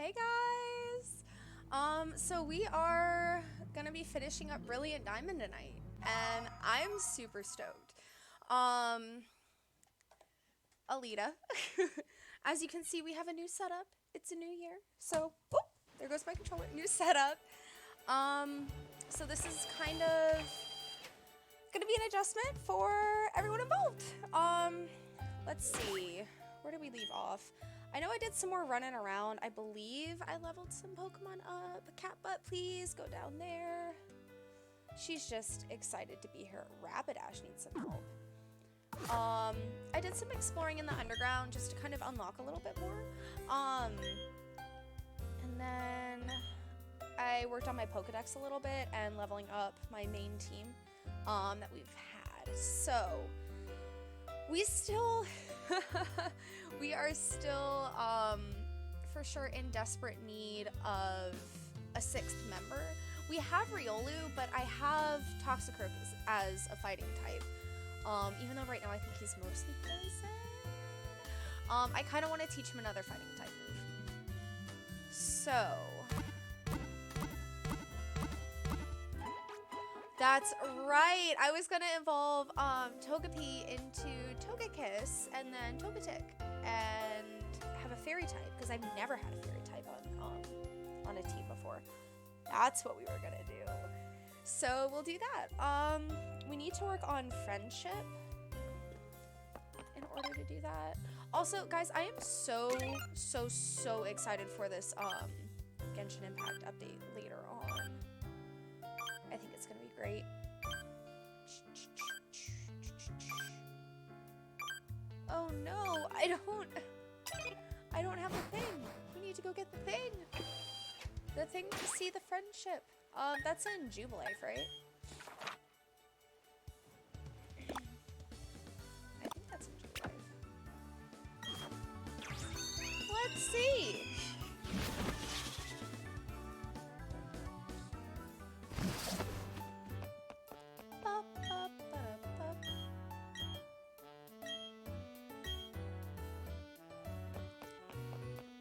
Hey guys! So we are gonna be finishing up Brilliant Diamond tonight, and I'm super stoked. Alita, as you can see, we have a new setup. It's a new year, so oh, there goes my controller. New setup. So this is kind of gonna be an adjustment for everyone involved. Let's see, where did we leave off? I know I did some more running around. I believe I leveled some Pokemon up. Cat Butt, please go down there. She's just excited to be here. Rapidash needs some help. I did some exploring in the underground just to kind of unlock a little bit more. And then I worked on my Pokedex a little bit and leveling up my main team that we've had. So we still we are still for sure in desperate need of a 6th member. We have Riolu, but I have Toxicroak as a fighting type. Even though right now I think he's mostly poison. I kind of want to teach him another fighting type move. So that's right. I was gonna evolve Togepi into Togekiss and then Togetic and have a fairy type because I've never had a fairy type on a team before. That's what we were gonna do. So we'll do that. We need to work on friendship in order to do that. Also, guys, I am so excited for this Genshin Impact update later on. I think it's gonna be great. Oh no, I don't have the thing. We need to go get the thing. The thing to see the friendship. That's in Jubilife, right? I think that's in Jubilife. Let's see.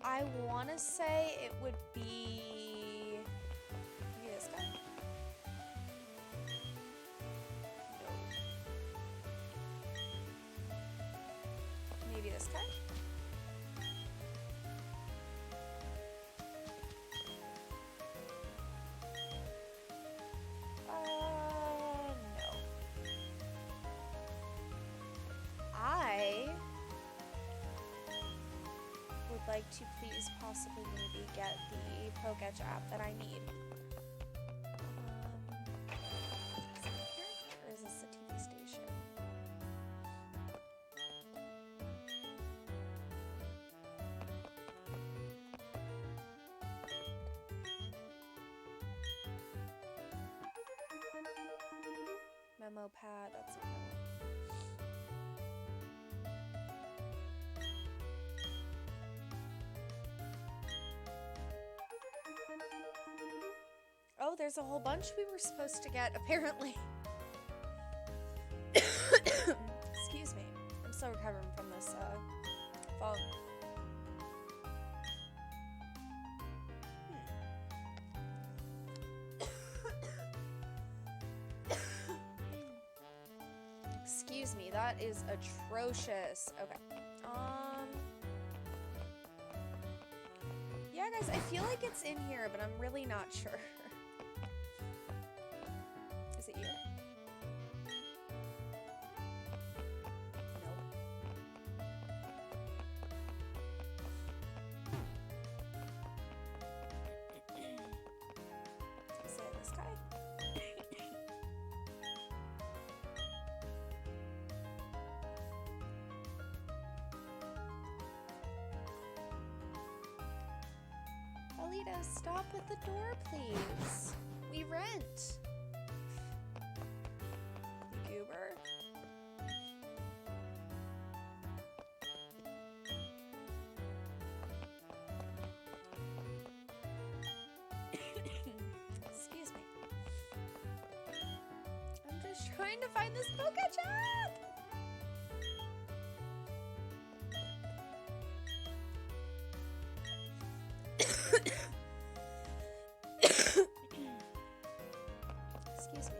I want to say it would be maybe this guy. No. Maybe this guy. No. I would like to please possibly maybe get the Poketch app that I need. Is it here? Or is this a TV station? Memo pad, that's a memo. Oh, there's a whole bunch we were supposed to get, apparently. Excuse me. I'm still recovering from this phone. Excuse me, that is atrocious. Okay. Yeah, guys, I feel like it's in here, but I'm really not sure. Is it you? Nope. Is it this guy? Alita, stop at the door, please. We rent. Goober. Excuse me. I'm just trying to find this Poketch app. Excuse me.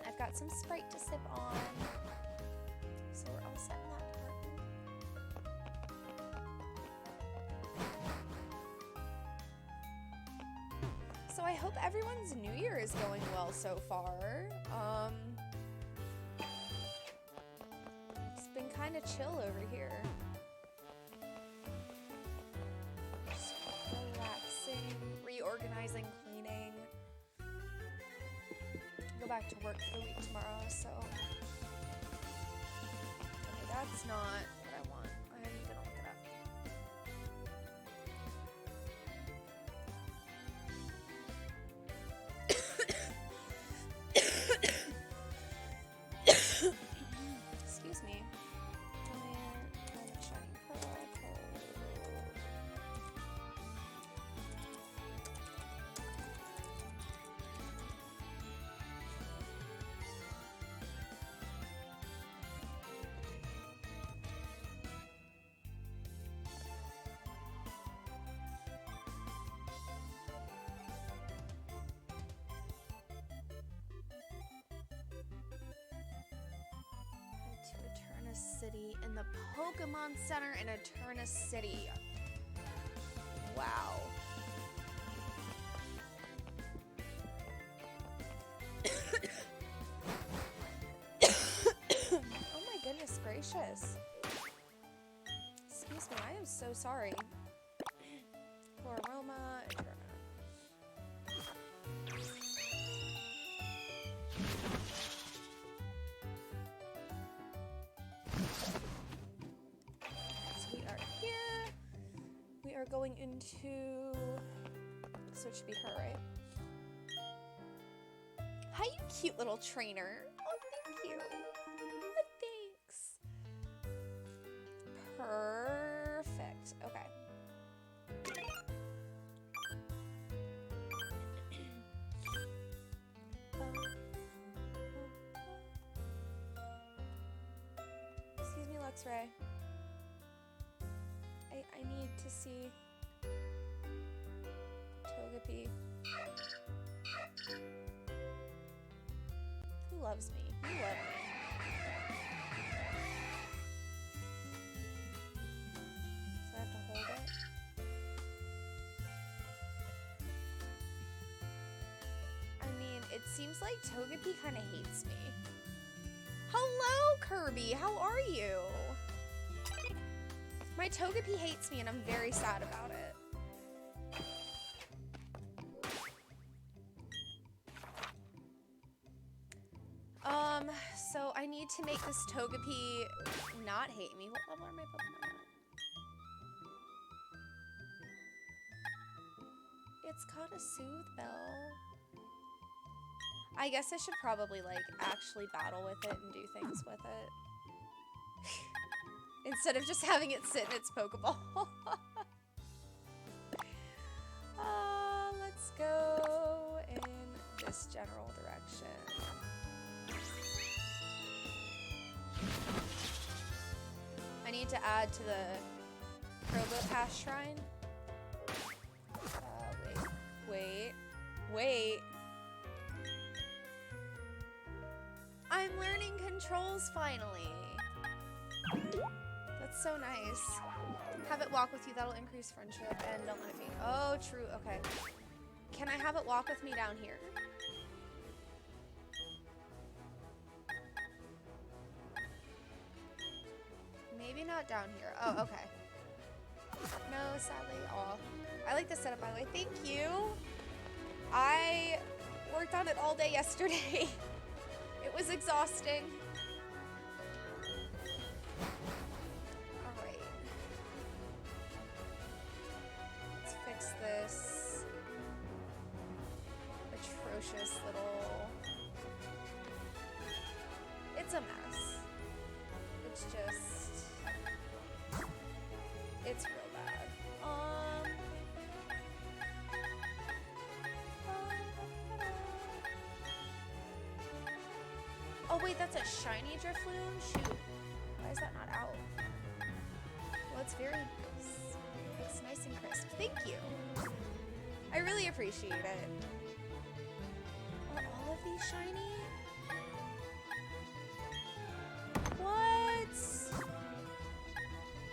I've got some Sprite to sip on. So we're all set in that department. So I hope everyone's New Year is going well so far. It's been kind of chill over here. Just relaxing, reorganizing, cleaning. Go back to work for the week tomorrow, so okay, that's not what I want. I'm gonna look it up. Excuse me. Shining pearl. To Eterna City in the Pokemon Center in Eterna City. Wow. Oh my goodness gracious. Excuse me, I am so sorry. For aroma, Eterna. Going into, so it should be her, right? Hi, you cute little trainer. Oh, thank you. Thanks. Perfect. Okay. Excuse me, Luxray. I need to see Togepi. Who loves me? You love me. So I have to hold it. I mean, it seems like Togepi kind of hates me. Hello, Kirby. How are you? My Togepi hates me and I'm very sad about it. So I need to make this Togepi not hate me. What level are my Pokemon at? It's got a Soothe Bell. I guess I should probably, like, actually battle with it and do things with it. Instead of just having it sit in its Pokeball. Let's go in this general direction. I need to add to the Probopass Shrine. Wait. I'm learning controls finally. That's so nice. Have it walk with you, that'll increase friendship, and don't let it be. Oh, true, okay. Can I have it walk with me down here? Maybe not down here. Oh, okay. No, sadly. Oh, I like the setup, by the way. Thank you. I worked on it all day yesterday. It was exhausting. Alright. Let's fix this atrocious little... It's a mess. It's just... It's real bad. Oh wait, that's a shiny Drifloon? Shoot. Why is that not out? Well, it's very nice. It's nice and crisp. Thank you. really appreciate it. Are all of these shiny? What?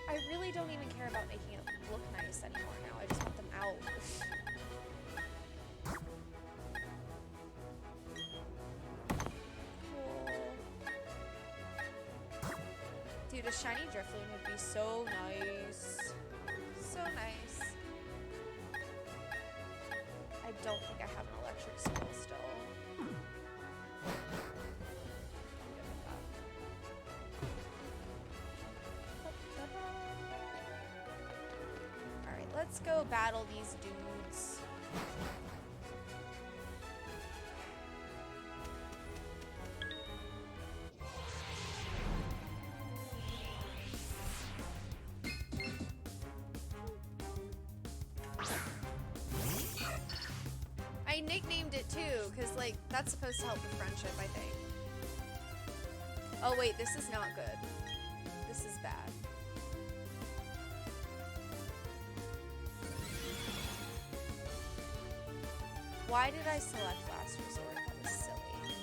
I really don't even care about making it look nice anymore now. I just want them out. Dude, a shiny Drifloon would be so nice. So nice. I don't think I have an electric skill still. Alright, let's go battle these dudes. I nicknamed it too, because, like, that's supposed to help with friendship, I think. Oh, wait, this is not good. This is bad. Why did I select Last Resort? That was silly.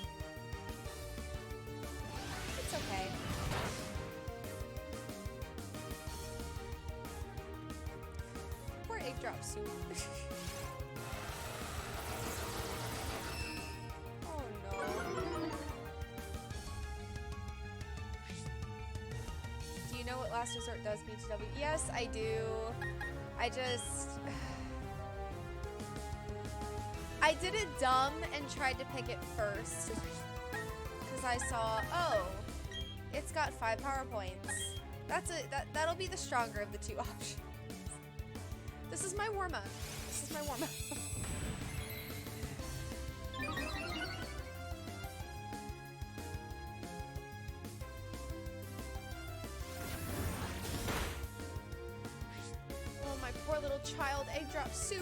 It's okay. Poor egg drop soup. Oh no. Do you know what Last Resort does, BTW? Yes, I do. I did it dumb and tried to pick it first. Because I saw, oh, it's got 5 power points. That'll be the stronger of the two options. This is my warm-up. This is my warm-up. Oh, my poor little child egg drop soup.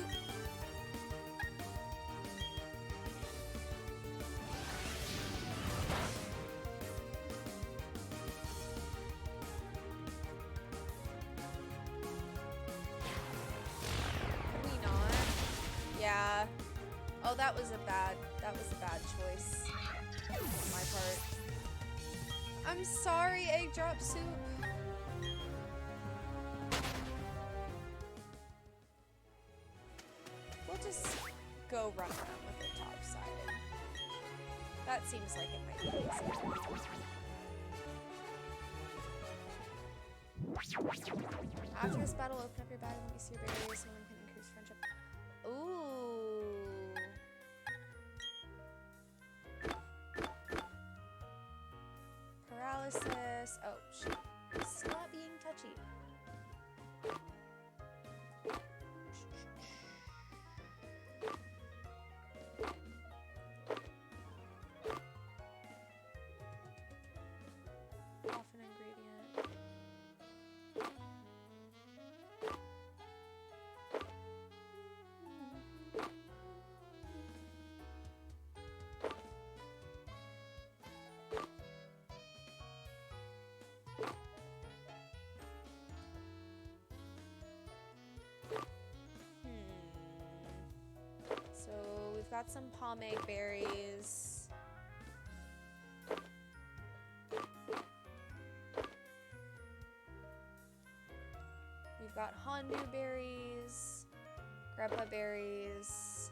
Yeah. Oh, that was a bad choice on my part. I'm sorry, egg drop soup. We'll just go run around with it topside. That seems like it might be easy. After this battle, open up your bag and let me see your berries. Someone can increase friendship. Ooh. Paralysis. Oh, shoot. Stop being touchy. Off an ingredient. So we've got some pomade berries. We've got Hondu berries, grandpa berries.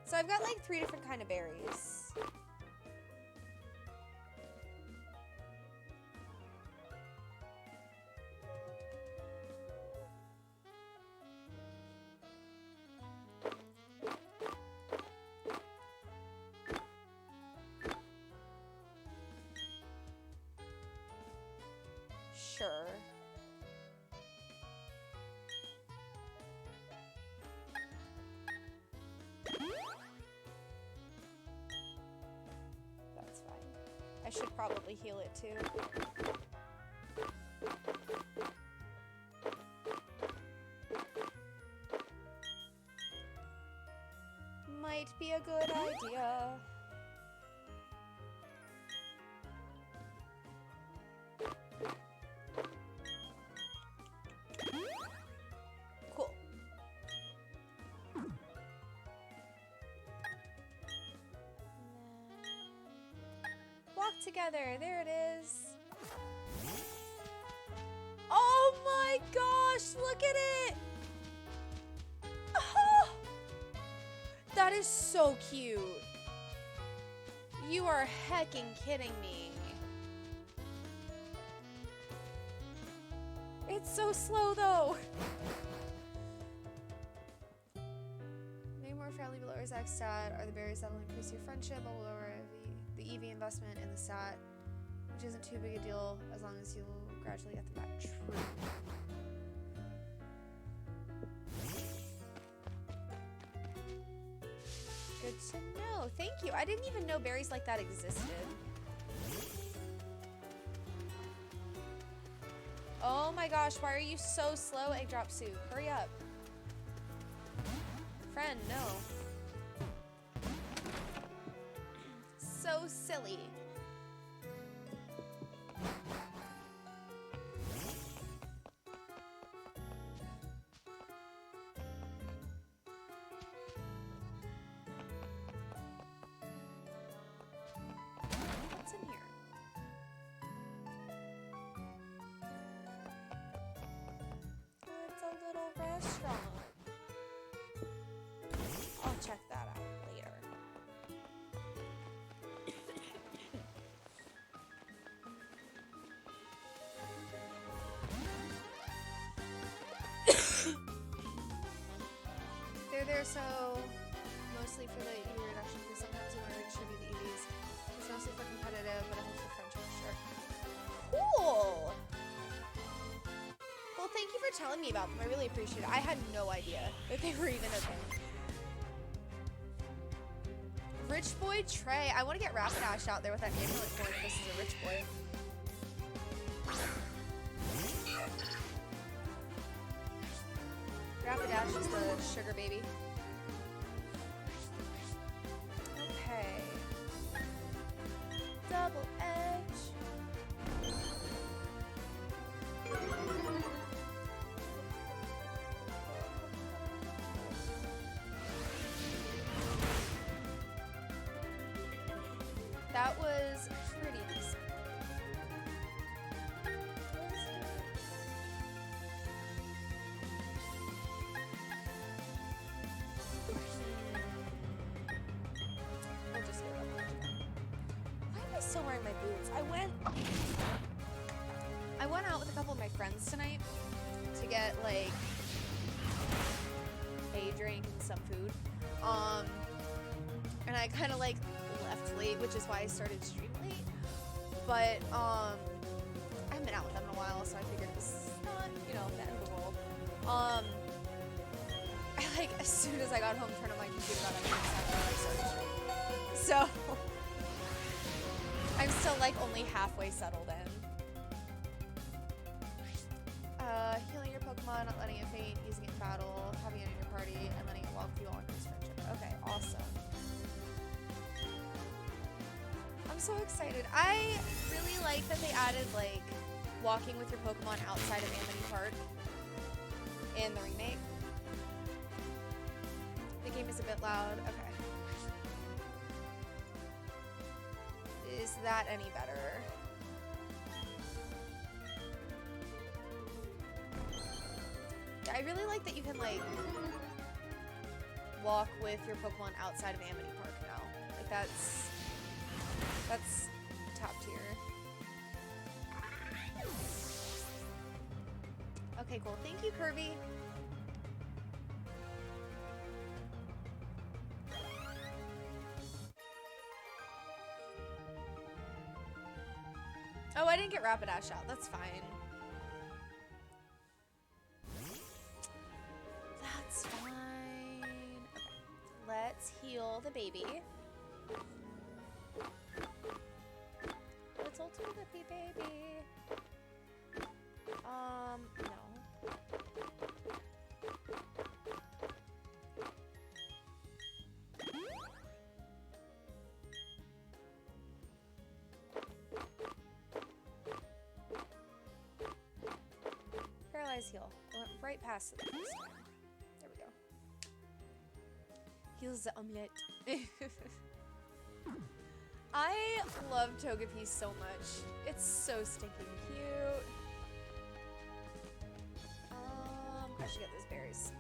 So I've got like 3 different kind of berries. Sure. That's fine. I should probably heal it too. Might be a good idea. Cool. together. There it is. Oh my gosh, look at it. Oh, that is so cute. You are hecking kidding me. It's so slow though. Maybe more fairly below exact stat are the berries that will increase your friendship, while lower the EV investment in the stat, which isn't too big a deal as long as you'll gradually get them back. True. Good to know. Thank you. I didn't even know berries like that existed. Oh my gosh, why are you so slow, Egg Drop Soup? Hurry up. Friend, no. So silly. What's in here? It's a little restaurant. I'll check that out later. They're there so mostly for the EV reduction, because sometimes you want to redistribute the EVs. It's mostly for competitive, but it helps with friendship, sure. Cool! Well, thank you for telling me about them. I really appreciate it. I had no idea that they were even a thing. Rich boy Trey. I want to get Rapidash out there with that amulet coin if this is a rich boy. Rapidash is the sugar baby. Okay. Double edge. That was pretty decent. We'll just go up. Why am I still wearing my boots? I went out with a couple of my friends tonight to get like a drink and some food. And I kind of like left late, which is why I started streaming late. But I haven't been out with them in a while, so I figured this is not, you know, the end of the world. I like as soon as I got home, turned on my computer, got on and I started streaming. So I'm still like only halfway settled in. Healing your Pokemon, not letting it faint, using it in battle, having it in your party, and letting it walk with you all in this friendship. Okay, awesome. I'm so excited. I really like that they added like walking with your Pokemon outside of Amity Park in the remake. The game is a bit loud. Okay. Is that any better? Yeah, I really like that you can like walk with your Pokemon outside of Amity Park now. Like that's top tier. Okay, cool. Thank you, Kirby. Oh, I didn't get Rapidash out. That's fine. That's fine. Okay. Let's heal the baby. Let's ultimate the baby. No. Paralyze heal. I went right past it this time. There we go. Heals the omelette. I love Togepi so much. It's so stinking cute. I should get those berries.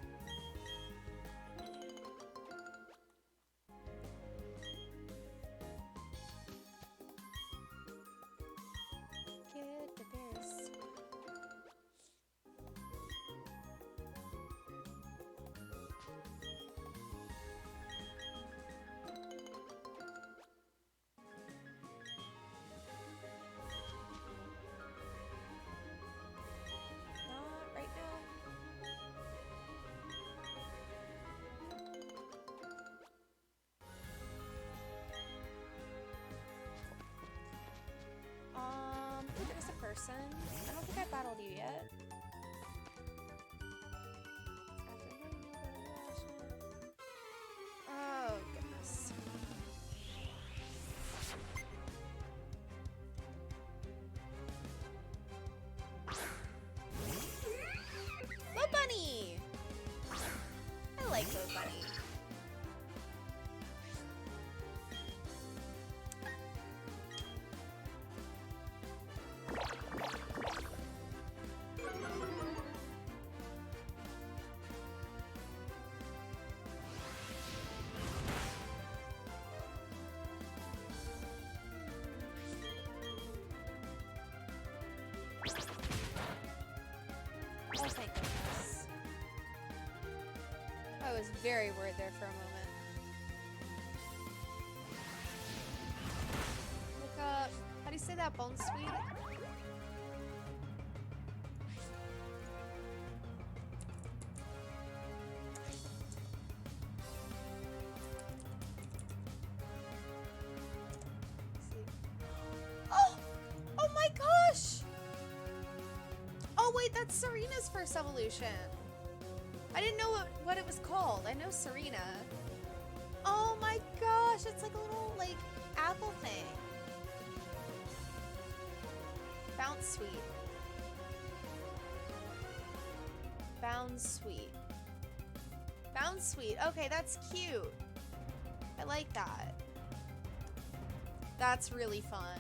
Get the berries. Not right now. There's a person. I don't think I battled you yet. Oh, goodness. Low Bunny! I like Low Bunny. Oh, thank goodness. I was very worried there for a moment. Look up. How do you say that? Bone sweet? Oh! Oh my gosh! Oh wait, that's Serena's first evolution. I didn't know what it was called. I know Serena. Oh my gosh, it's like a little like apple thing. Bounce sweet. Bounce sweet. Bounce sweet. Okay, that's cute. I like that. That's really fun.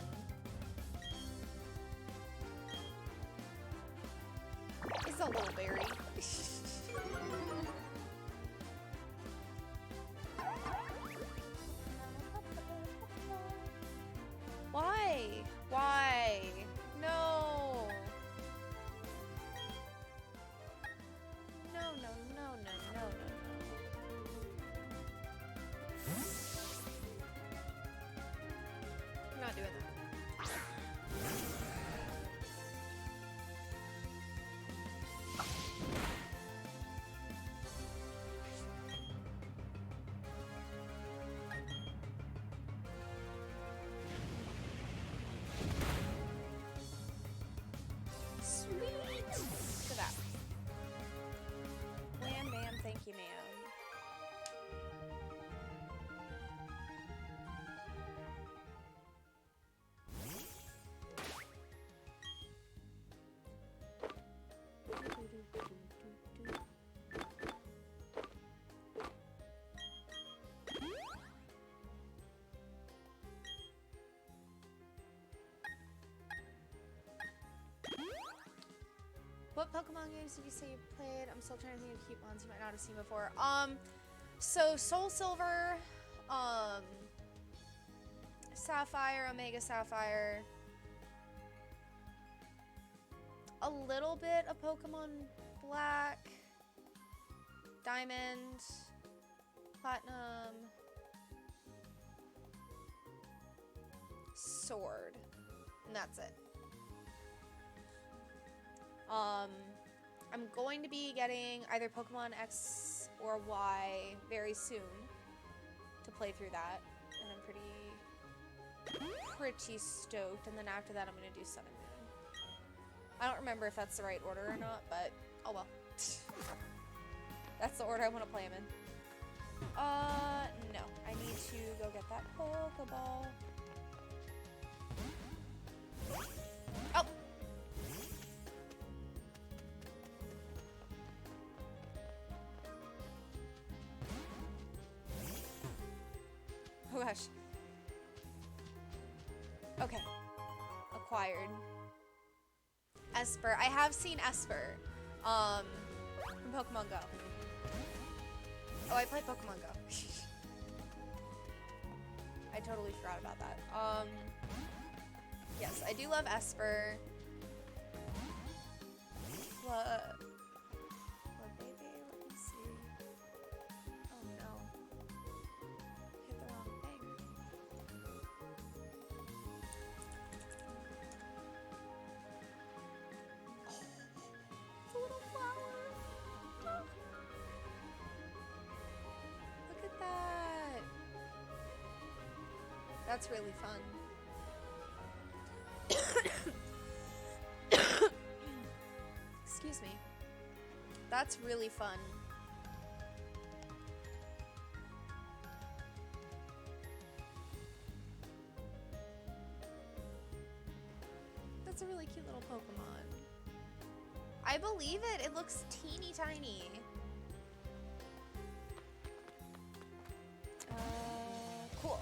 It's a little berry. Why? Why? No. No, no, no, no, no, no, no. I'm not doing that. Sweet! Look at that. Wham bam, thank you, ma'am. What Pokemon games did you say you played? I'm still trying to think of cute ones you might not have seen before. So Soul Silver, Sapphire, Omega Sapphire, a little bit of Pokemon Black, Diamond, Platinum, Sword, and that's it. I'm going to be getting either Pokemon X or Y very soon to play through that, and I'm pretty stoked. And then after that, I'm gonna do Sun and Moon. I don't remember if that's the right order or not, but oh well. That's the order I want to play them in. No, I need to go get that Pokeball. Oh. Oh gosh. Okay. Acquired. Esper. I have seen Esper. From Pokemon Go. Oh, I play Pokemon Go. I totally forgot about that. Yes, I do love Esper. What baby? Let me see. Oh no. Hit the wrong thing. Oh, it's a little flower. Oh. Look at that. That's really fun. Excuse me. That's really fun. That's a really cute little Pokemon. I believe it. It looks teeny tiny. Cool.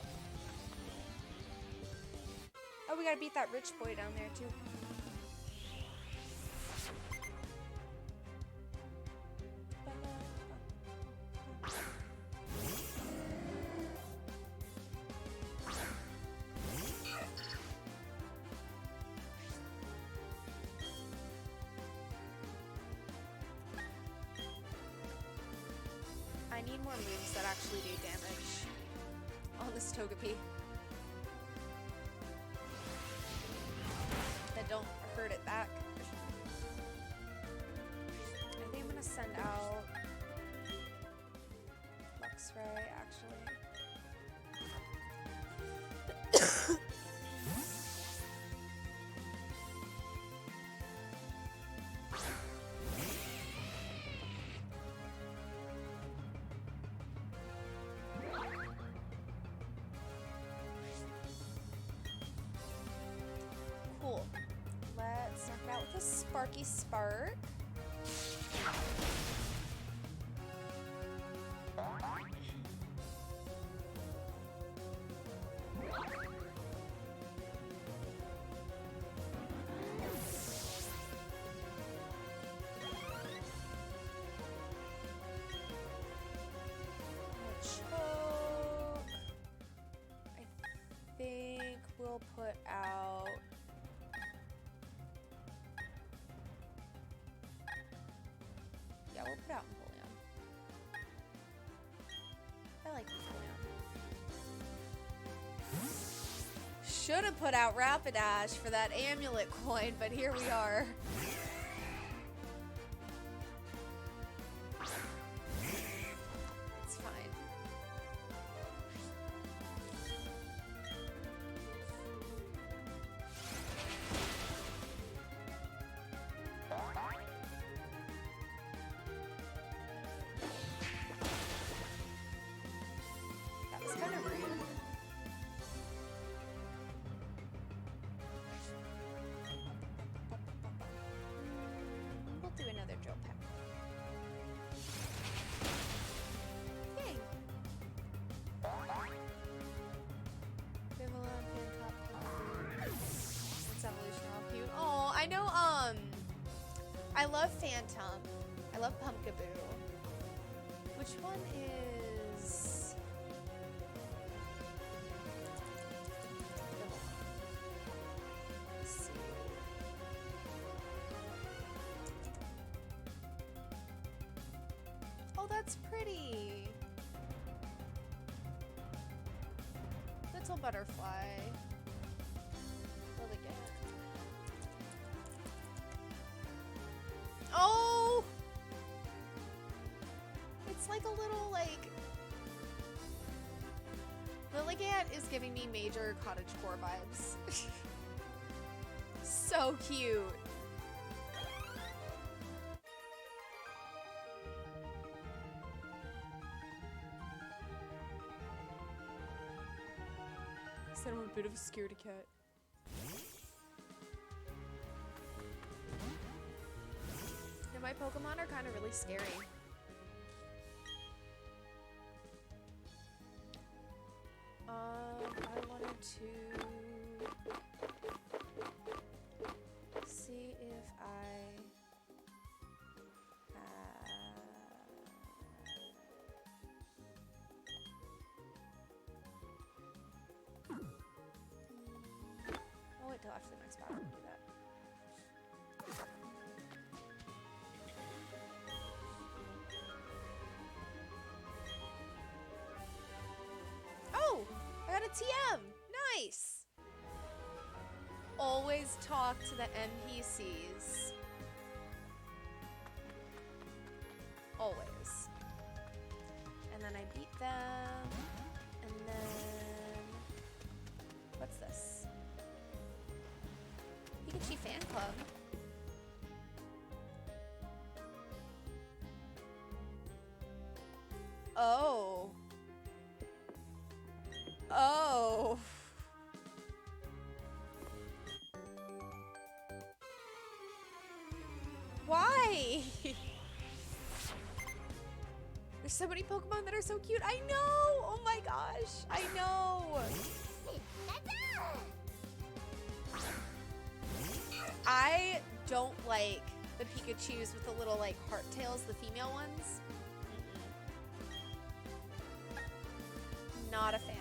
Oh, we gotta beat that rich boy down there too. I need more moves that actually do damage on this Togepi. That don't hurt it back. I think I'm gonna send out Luxray, actually. Cool. Let's knock it out with a Sparky Spark. Choke. I think we'll put out we'll put out Empoleon. I like Empoleon. Should have put out Rapidash for that amulet coin, but here we are. It's fine. That was kind of rude. We'll do another drill pack. Yay! Vivillon, Phantom, it's evolution cute. Oh, I know, I love Phantom. I love Pumpkaboo. Which one is... Let's see. Oh, that's pretty. Little butterfly. Really good. Oh! It's like a little, like... Lilligant is giving me major cottagecore vibes. So cute. I said I'm a bit of a scaredy cat. And my Pokemon are kind of really scary. I wanted to TM. Nice. Always talk to the NPCs. Always. And then I beat them. And then... What's this? Pikachu fan club. Oh. Oh. Why? There's so many Pokemon that are so cute. I know. Oh my gosh. I know. I don't like the Pikachus with the little like heart tails, the female ones. Not a fan.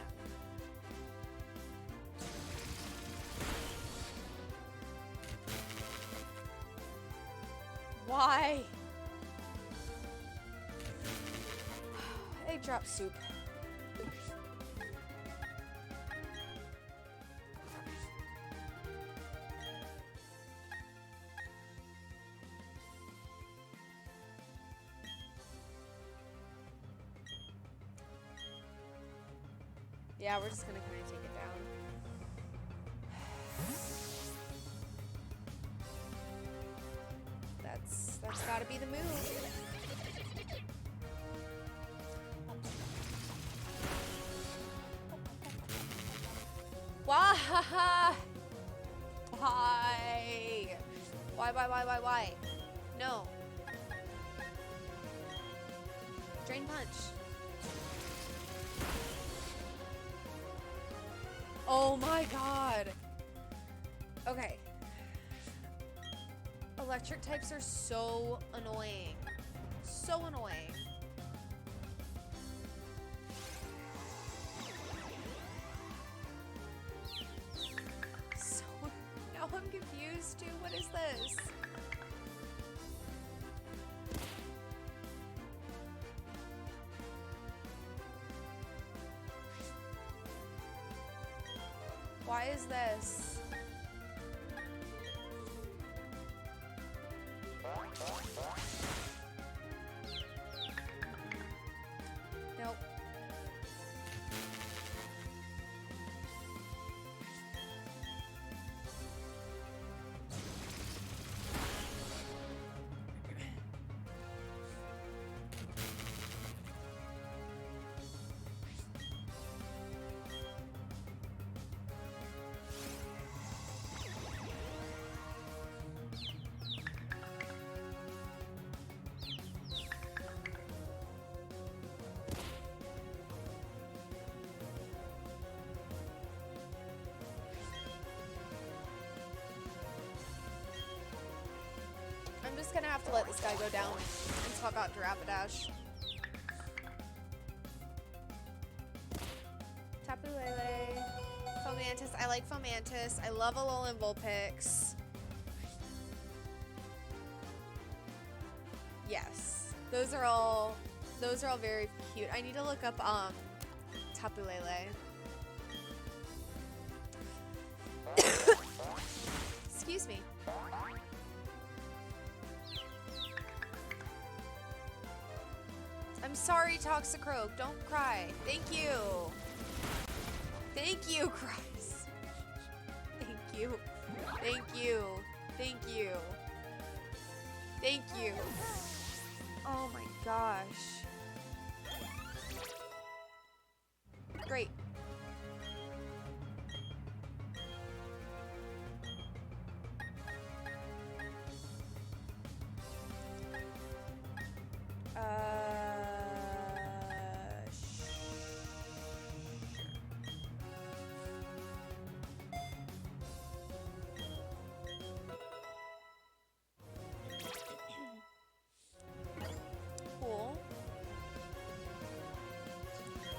Why? Egg drop soup. Yeah, we're just gonna kind of take it down. That's gotta be the move. Why? Why? No. Drain punch. Oh my god. Okay. Electric types are so annoying. So annoying. So, now I'm confused too. What is this? Why is this? Nope. I'm just gonna have to let this guy go down and swap out Rapidash. Tapu Lele. Fomantis. I like Fomantis. I love Alolan Vulpix. Yes. Those are all very cute. I need to look up Tapu Lele. Excuse me. I'm sorry, Toxicroak. Don't cry. Thank you. Thank you, Christ. Thank you. Thank you. Thank you. Thank you. Oh my gosh. Great.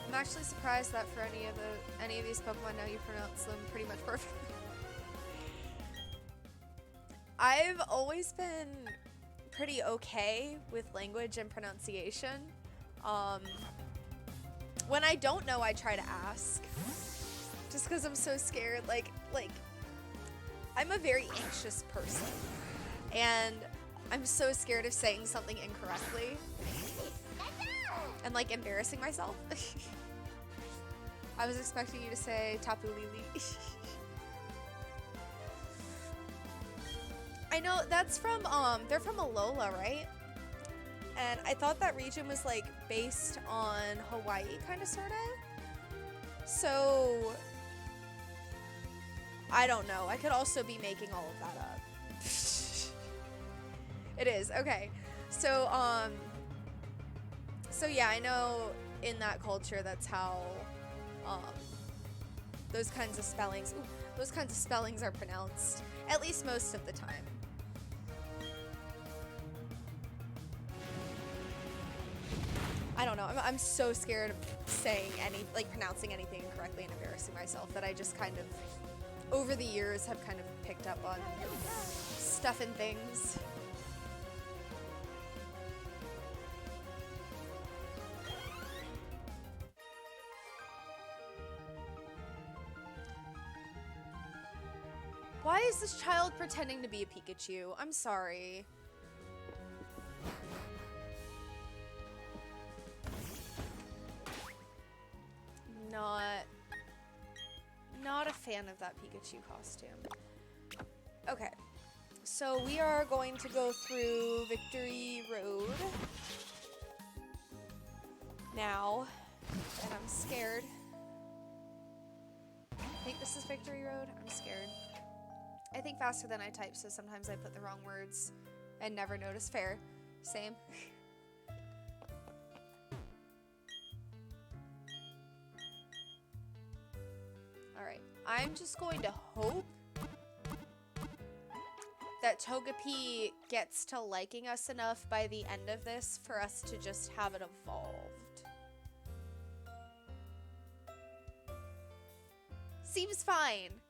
I'm actually surprised that for any of these Pokemon now you pronounce them pretty much perfectly. I've always been pretty okay with language and pronunciation. When I don't know, I try to ask. Just because I'm so scared. Like, I'm a very anxious person. And I'm so scared of saying something incorrectly. And, like, embarrassing myself. I was expecting you to say Tapu Lili. I know, that's from, they're from Alola, right? And I thought that region was, like, based on Hawaii, kind of, sort of. So, I don't know. I could also be making all of that up. It is, okay. So, so yeah, I know in that culture, that's how, those kinds of spellings, those kinds of spellings are pronounced, at least most of the time. I don't know. I'm so scared of saying pronouncing anything incorrectly and embarrassing myself that I just kind of, over the years, have kind of picked up on stuff and things. Why is this child pretending to be a Pikachu? I'm sorry. Not a fan of that Pikachu costume. Okay, so we are going to go through Victory Road now, and I'm scared. I think this is Victory Road. I'm scared. I think faster than I type, so sometimes I put the wrong words and never notice. Fair. Same. Alright, I'm just going to hope that Togepi gets to liking us enough by the end of this for us to just have it evolved. Seems fine.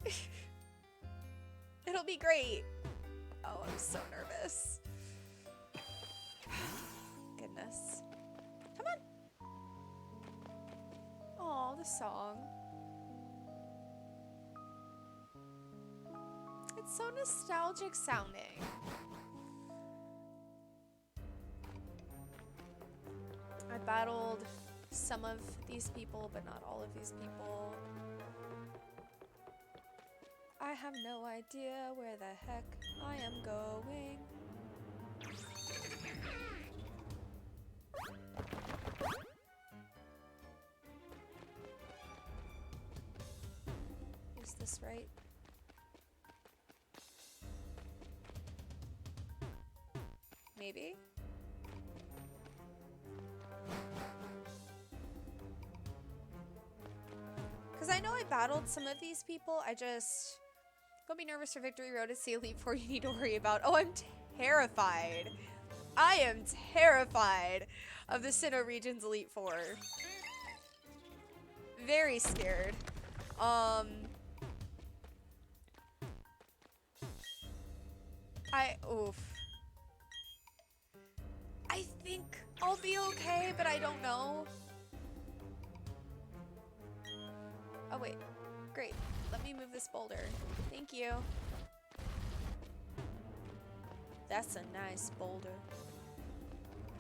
It'll be great. Oh, I'm so nervous. Goodness. Come on. Aw, the song. It's so nostalgic sounding. I battled some of these people, but not all of these people. I have no idea where the heck I am going. Is this right? Maybe? Because I know I battled some of these people, I just... Don't be nervous for Victory Road. It's the Elite Four you need to worry about. Oh, I'm terrified. I am terrified of the Sinnoh region's Elite Four. Very scared. Oof. I think I'll be okay, but I don't know. Oh, wait. Great. Let me move this boulder. Thank you. That's a nice boulder.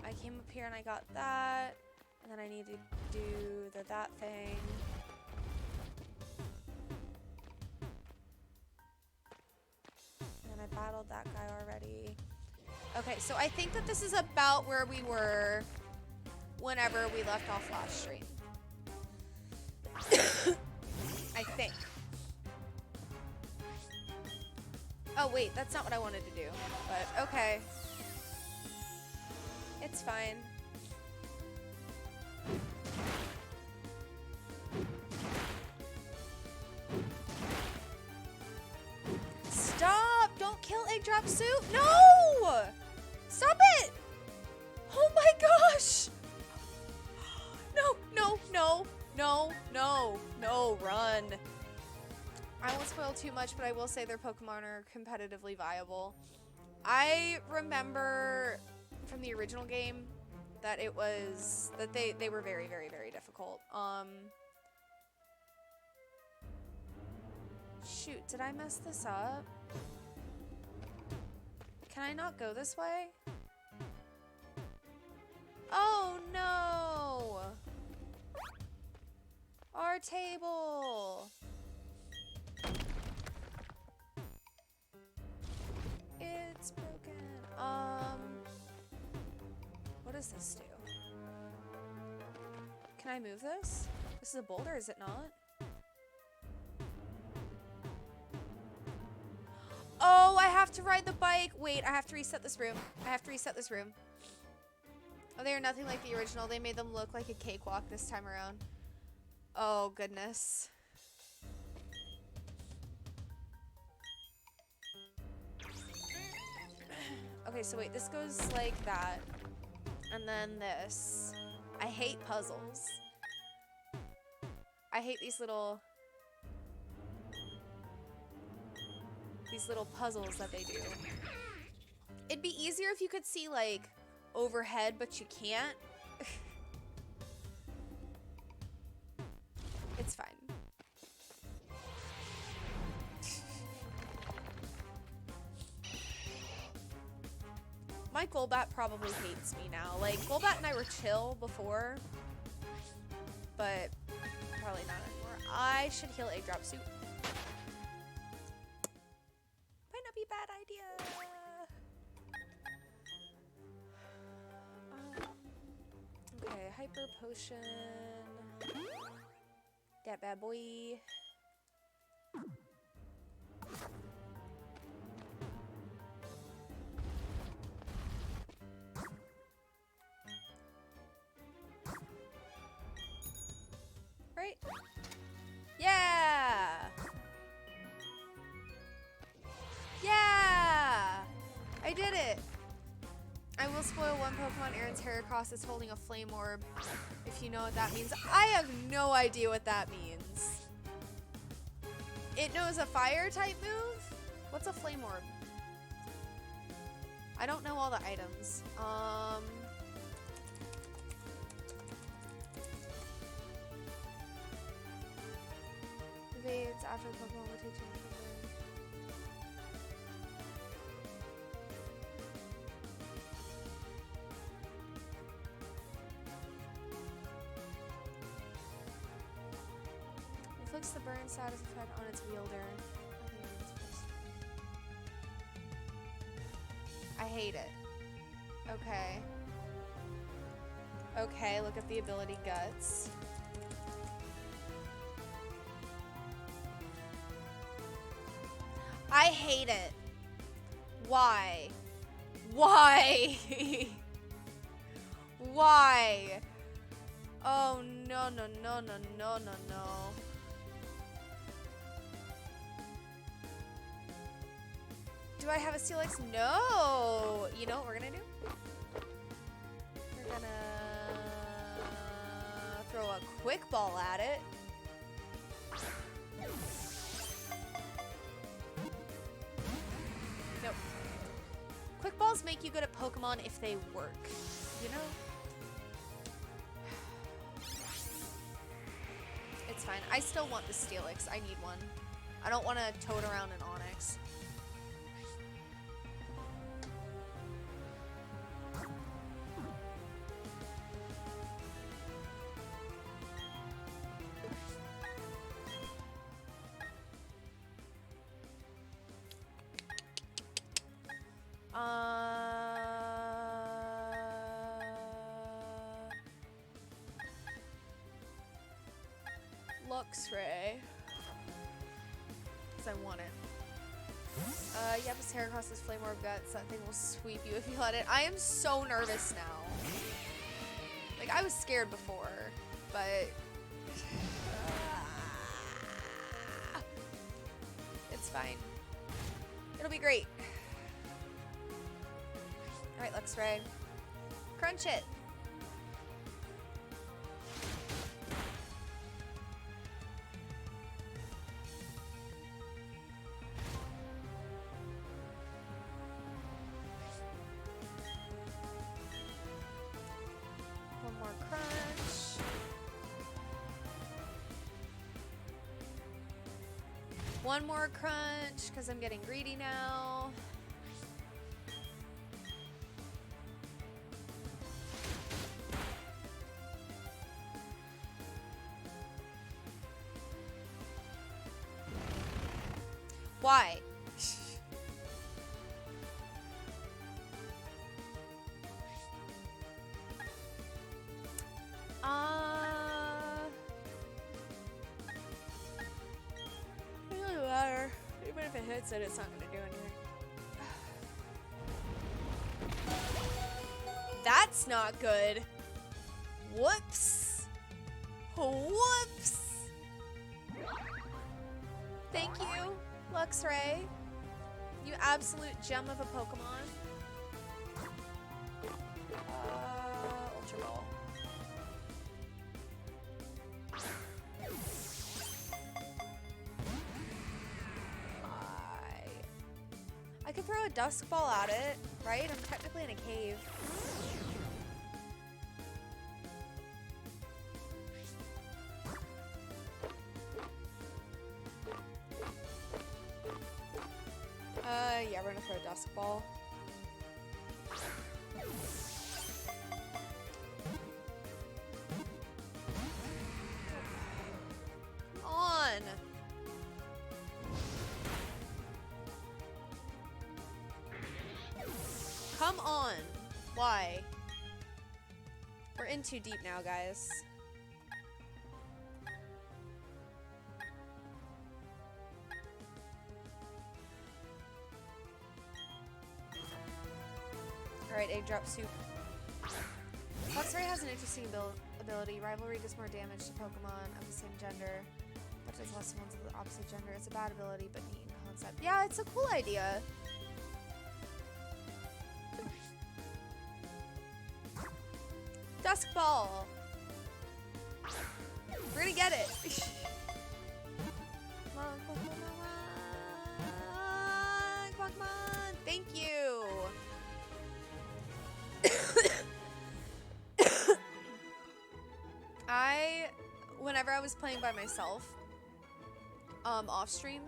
I came up here and I got that. And then I need to do that thing. And then I battled that guy already. Okay, so I think that this is about where we were whenever we left off last stream. I think. Oh, wait, that's not what I wanted to do. But, okay. It's fine. Stop! Don't kill Egg Drop Soup! No! Stop it! Oh my gosh! No, no, no, no, no, no, run. I won't spoil too much, but I will say their Pokemon are competitively viable. I remember from the original game that it was, that they were very, very, very difficult. Shoot, did I mess this up? Can I not go this way? Oh no! Our table! It's broken. What does this do? Can I move this? This is a boulder, is it not? Oh, I have to ride the bike. Wait, I have to reset this room. I have to reset this room. Oh, they are nothing like the original. They made them look like a cakewalk this time around. Oh, goodness. Okay, so wait, this goes like that. And then this. I hate puzzles. I hate these little puzzles that they do. It'd be easier if you could see like overhead, but you can't. It's fine. My Golbat probably hates me now. Like, Golbat and I were chill before, but probably not anymore. I should heal Egg Drop Soup. Might not be a bad idea. Okay, Hyper Potion. That bad boy. Right? Yeah! Yeah! I did it! I will spoil one Pokemon. Aaron's Heracross is holding a Flame Orb. If you know what that means. I have no idea what that means. It knows a fire type move? What's a Flame Orb? I don't know all the items. Evades after the Pokemon will take you. Inflicts the burn status effect on its wielder. I hate it. Okay. Okay, look at the ability Guts. I hate it. Why? Why? Why? Oh, no, no, no, no, no, no, no. Do I have a Steelix? No! You know what we're gonna do? We're gonna throw a quick ball at it. Nope. Quick balls make you good at Pokemon if they work, you know? It's fine. I still want the Steelix. I need one. I don't want to toad around an Onix. Luxray. Because I want it. Yep, his hair crosses Flame Orb Guts. That thing will sweep you if you let it. I am so nervous now. Like, I was scared before, but... it's fine. It'll be great. Alright, Luxray. Crunch it! One more crunch. One more crunch, because I'm getting greedy now. Why? It doesn't matter. Even if it hits it, it's not gonna do anything. That's not good. Whoops. Whoops. Thank you, Luxray. You absolute gem of a Pokemon. Ultra Ball. I could throw a Dusk Ball at it, right? I'm technically in a cave. Yeah, we're gonna throw a Dusk Ball. Come on! Come on! Why? We're in too deep now, guys. Alright, Egg Drop Soup. Luxray has an interesting ability. Rivalry does more damage to Pokemon of the same gender, but does less to ones of the opposite gender. It's a bad ability, but neat in concept. Yeah, it's a cool idea. Dusk Ball! We're gonna get it! Come on, Pokemon! Pokemon! Thank you! Whenever I was playing by myself, off stream,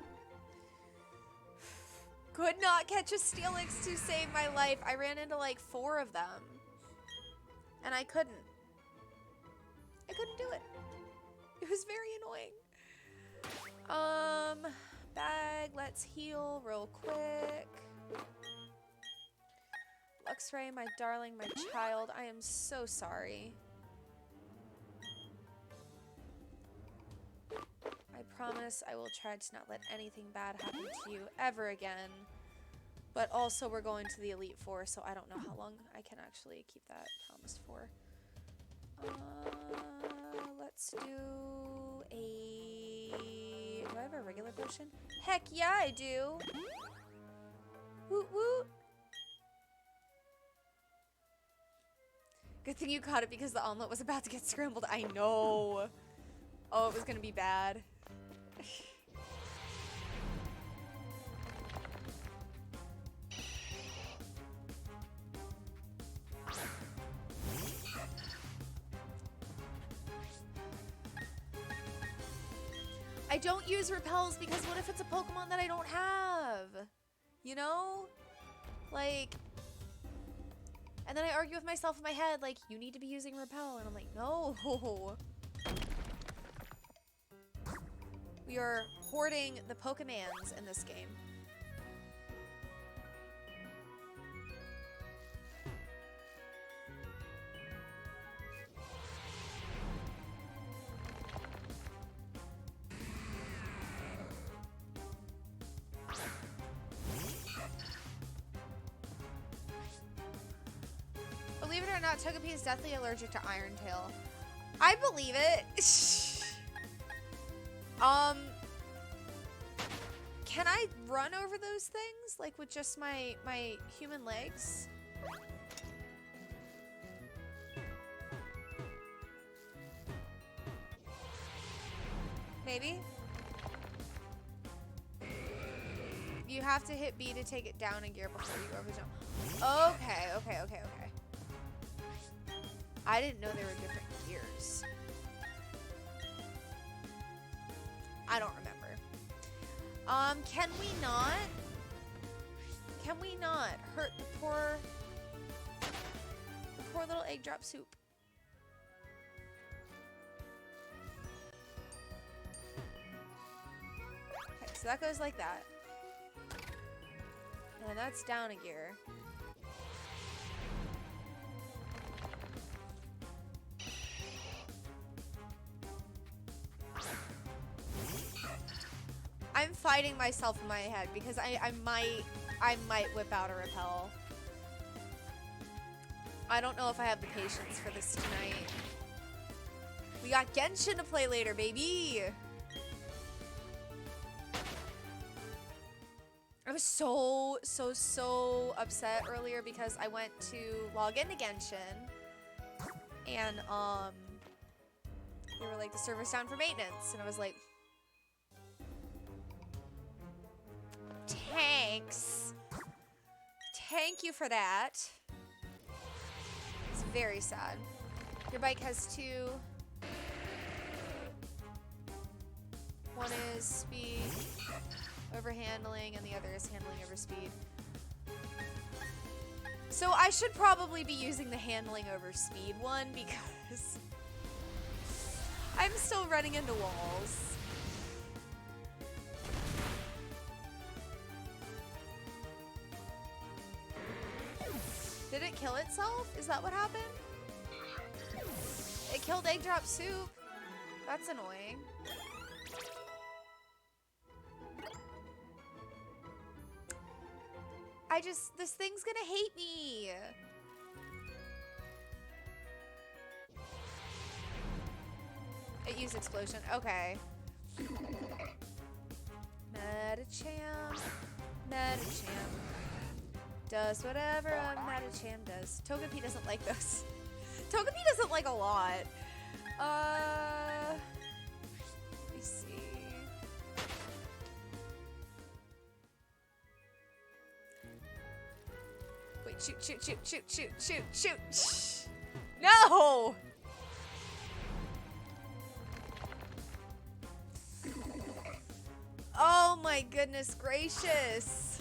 could not catch a Steelix to save my life. I ran into like 4 of them, and I couldn't do it. It was very annoying. Bag, let's heal real quick. Luxray, my darling, my child, I am so sorry. I promise I will try to not let anything bad happen to you ever again. But also we're going to the Elite Four, so I don't know how long I can actually keep that promise for. Let's do a... Do I have a regular potion? Heck yeah, I do! Woot woot! Good thing you caught it because the omelet was about to get scrambled. I know! Oh, it was gonna be bad. I don't use repels because what if it's a Pokemon that I don't have? You know? Like... And then I argue with myself in my head, like, you need to be using repel. And I'm like, no. We are hoarding the Pokemans in this game. Believe it or not, Togepi is deathly allergic to Iron Tail. I believe it. Can I run over those things? Like with just my human legs? Maybe? You have to hit B to take it down a gear before you over jump. Okay. I didn't know there were different gears. I don't remember. Can we not? Can we not hurt the poor little egg drop soup? Okay, so that goes like that. And that's down a gear. I'm fighting myself in my head because I might whip out a repel. I don't know if I have the patience for this tonight. We got Genshin to play later, baby. I was so upset earlier because I went to log into Genshin and they were like, the server's down for maintenance, and I was like, thanks. Thank you for that. It's very sad. Your bike has two. One is speed over handling, and the other is handling over speed. So I should probably be using the handling over speed one because I'm still running into walls. Did it kill itself? Is that what happened? It killed egg drop soup. That's annoying. This thing's gonna hate me. It used explosion. Okay. Metacham. Metacham. Does whatever a Metacham does. Togepi doesn't like those. Togepi doesn't like a lot. Let me see. Wait, shoot. No! Oh my goodness gracious.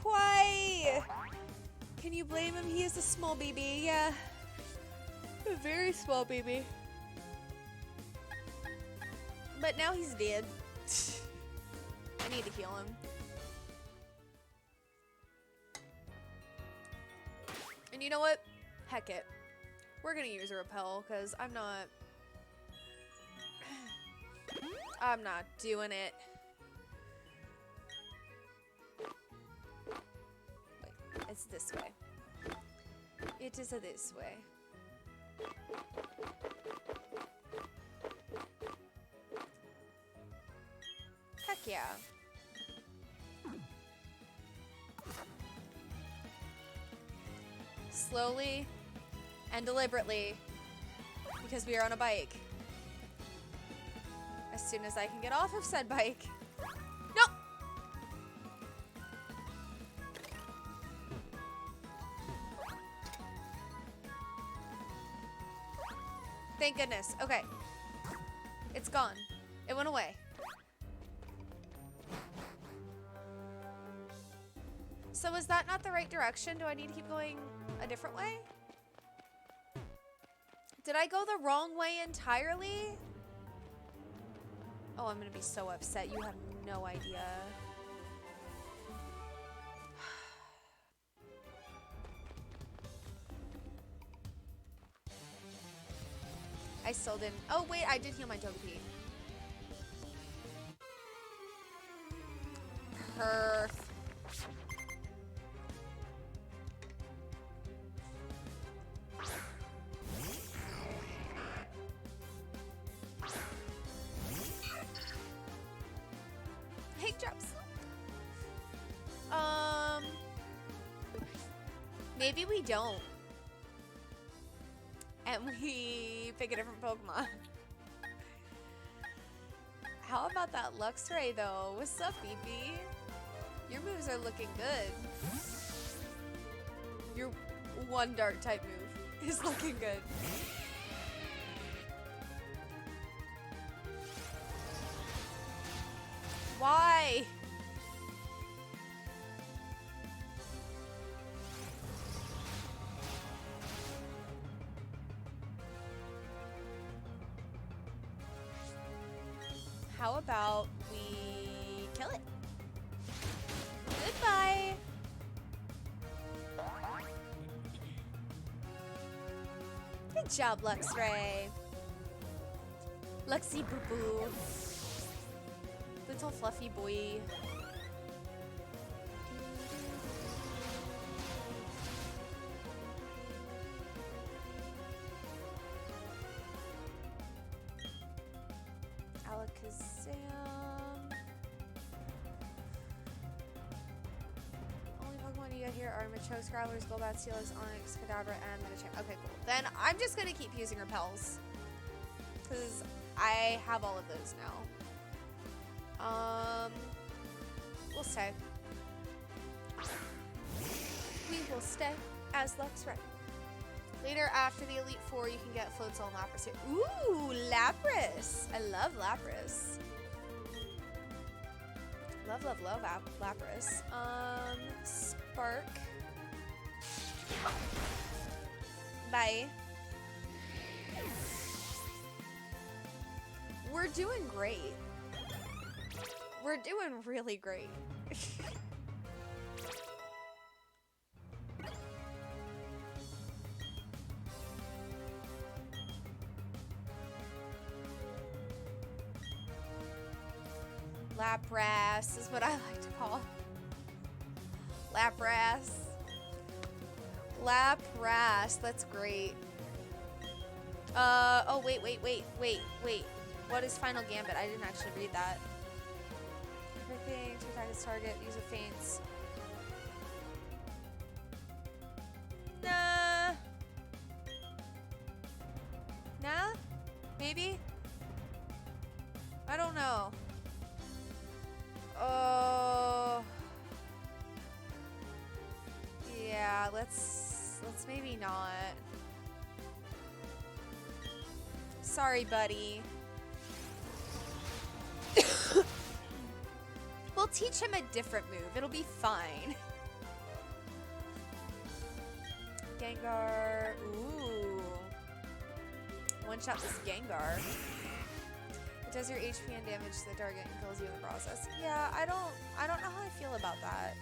Why? Can you blame him? He is a small baby, yeah. A very small baby. But now he's dead. I need to heal him. And you know what? Heck it. We're gonna use a repel, because I'm not doing it. Wait, it's this way. It is this way. Heck yeah. Slowly and deliberately, because we are on a bike. As soon as I can get off of said bike. Nope! Thank goodness. Okay. It's gone. It went away. So is that not the right direction? Do I need to keep going a different way? Did I go the wrong way entirely? Oh, I'm gonna be so upset. You have no idea. I still didn't. Oh, wait, I did heal my Togepi. Perf. Egg drops. Maybe we don't. And we pick a different Pokemon. How about that Luxray though? What's up, BB? Your moves are looking good. Your one dark type move is looking good. Why? How about we kill it? Goodbye. Good job, Luxray. Luxy boo boo. Little fluffy boy. Alakazam. Only Pokemon you get here are Machoke, Scrabblers, Golbat, Steelix, Onix, Kadabra, and Medicham. Okay, cool. Then I'm just gonna keep using Repels. Because I have all of those now. We'll stay. We will stay as Luxray. Later, after the Elite Four, you can get Floatzel and Lapras here. Ooh, Lapras! I love Lapras. Love, love, love Lapras. Spark. Bye. We're doing great. We're doing really great. Lapras is what I like to call it. Lapras. Lapras, that's great. Oh, wait. What is Final Gambit? I didn't actually read that. Everything to attack its target, use a feints. Nah. Nah? Maybe? I don't know. Oh. Yeah, let's maybe not. Sorry, buddy. We'll teach him a different move. It'll be fine. Gengar. Ooh. One shot this Gengar. It does your HP and damage to the target and kills you in the process. Yeah, I don't know how I feel about that.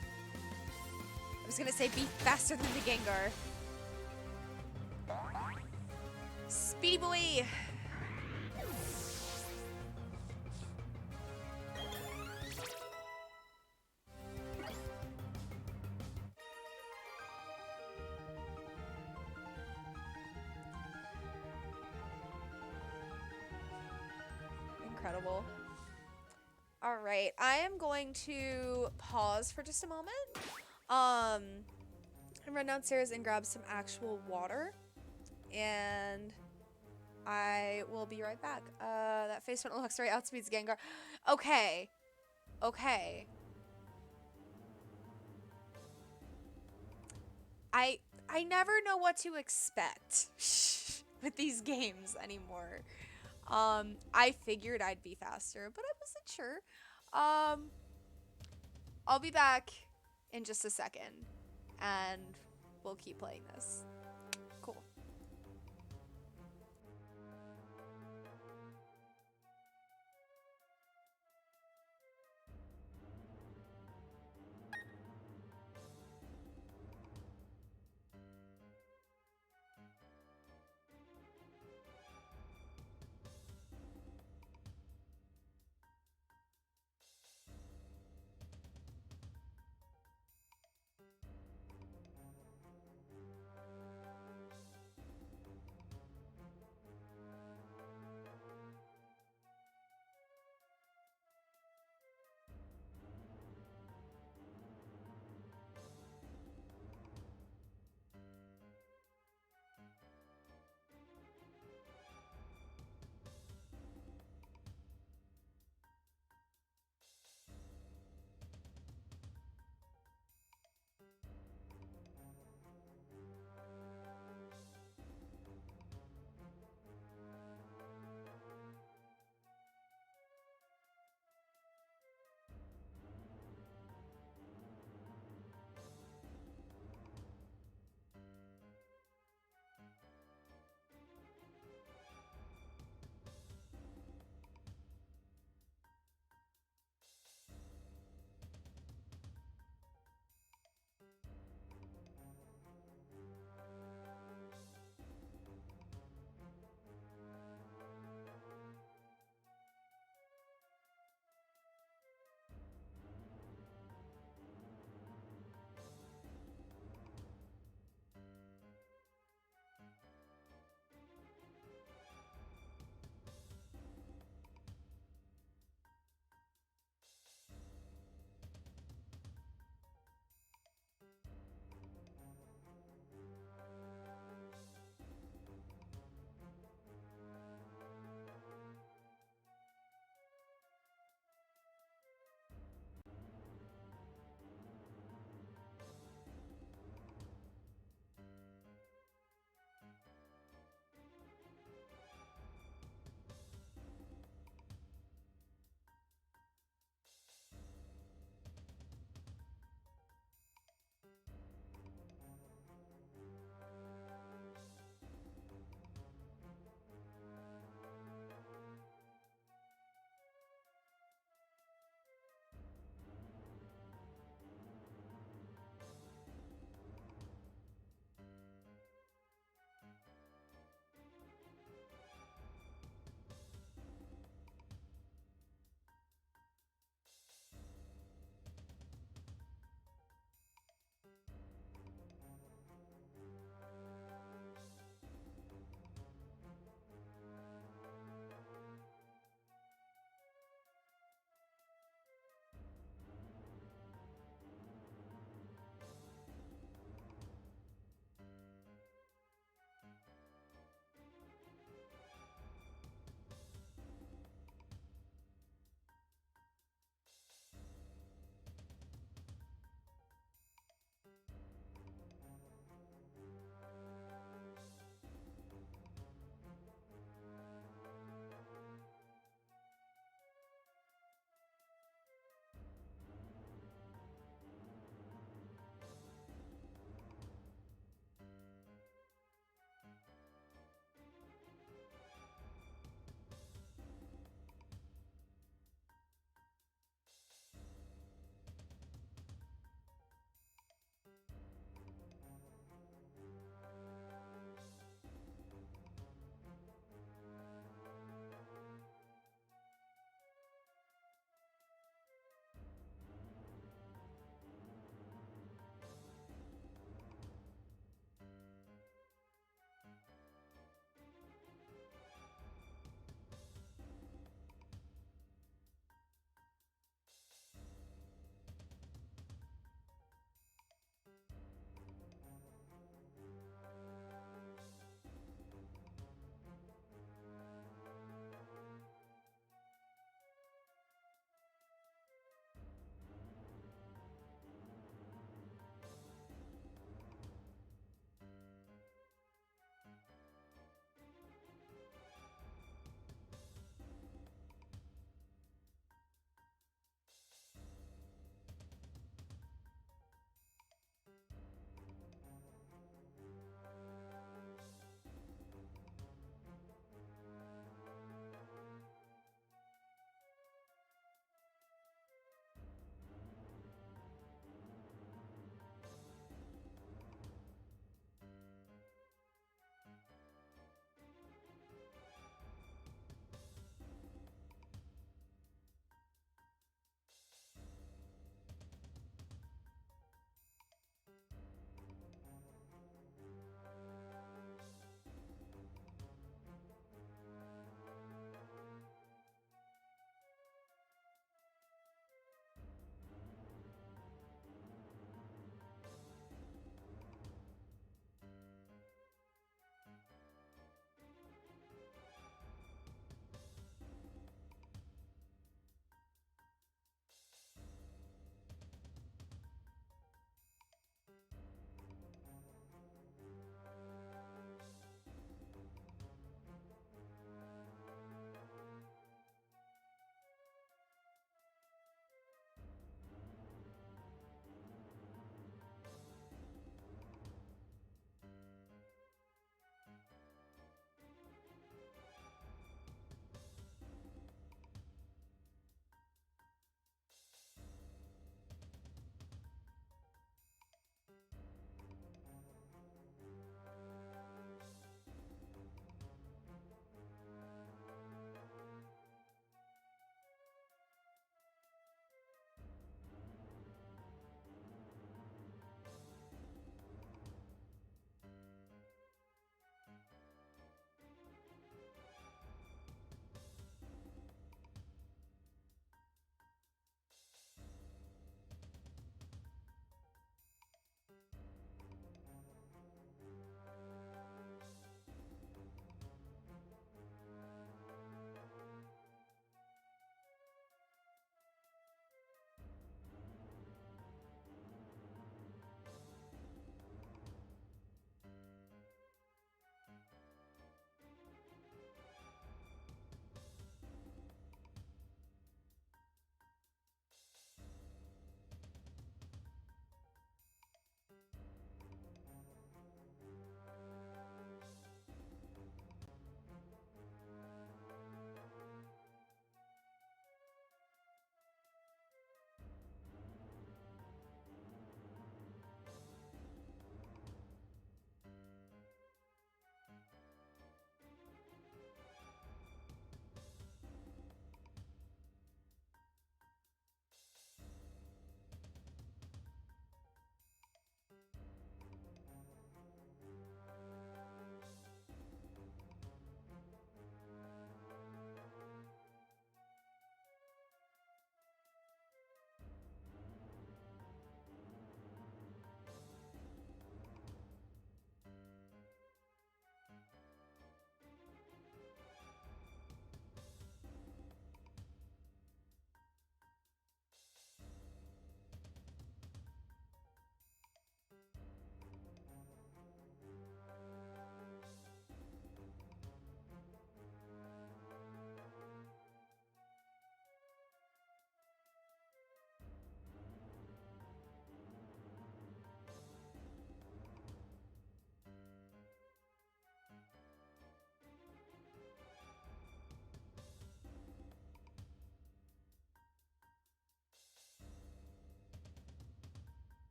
I was gonna say be faster than the Gengar. Speedy boy. Incredible. All right, I am going to pause for just a moment. And run downstairs and grab some actual water, and I will be right back. That face front Luxray outspeeds Gengar. Okay. I never know what to expect with these games anymore. I figured I'd be faster, but I wasn't sure. I'll be back in just a second, and we'll keep playing this. Cool.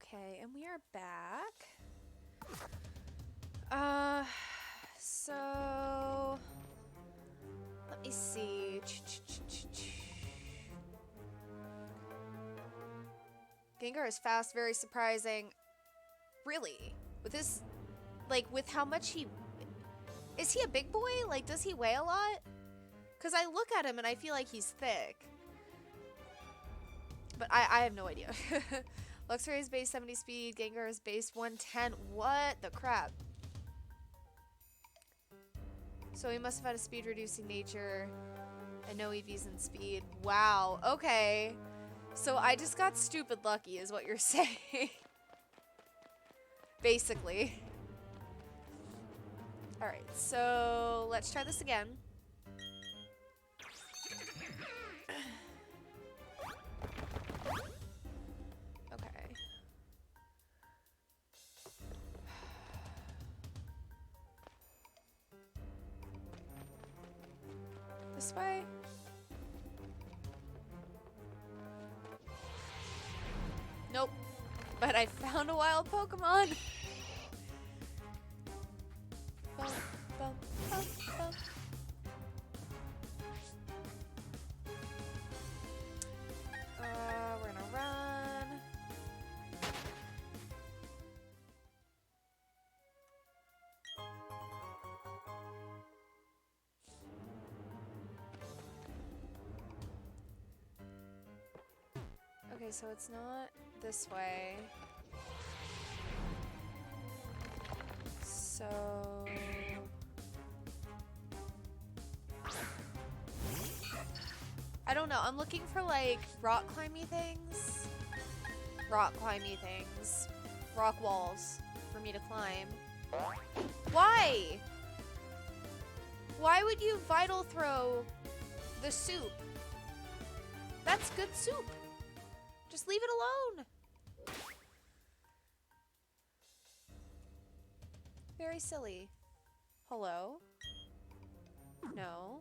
Okay, and we are back. So let me see. Gengar is fast, very surprising. Really? With this, like, with how much he... Is he a big boy? Like, does he weigh a lot? Because I look at him and I feel like he's thick. But I have no idea. Luxray is base 70 speed. Gengar is base 110. What the crap? So he must have had a speed reducing nature and no EVs in speed. Wow. Okay. So I just got stupid lucky is what you're saying. Basically. Alright, so let's try this again. Okay. This way? Nope. But I found a wild Pokemon. Bum, bum, bum, bum. We're gonna run. Okay, so it's not this way. So... I don't know. I'm looking for, like, rock climby things. Rock climby things. Rock walls for me to climb. Why? Why would you vital throw the soup? That's good soup. Just leave it alone. Very silly. Hello? No.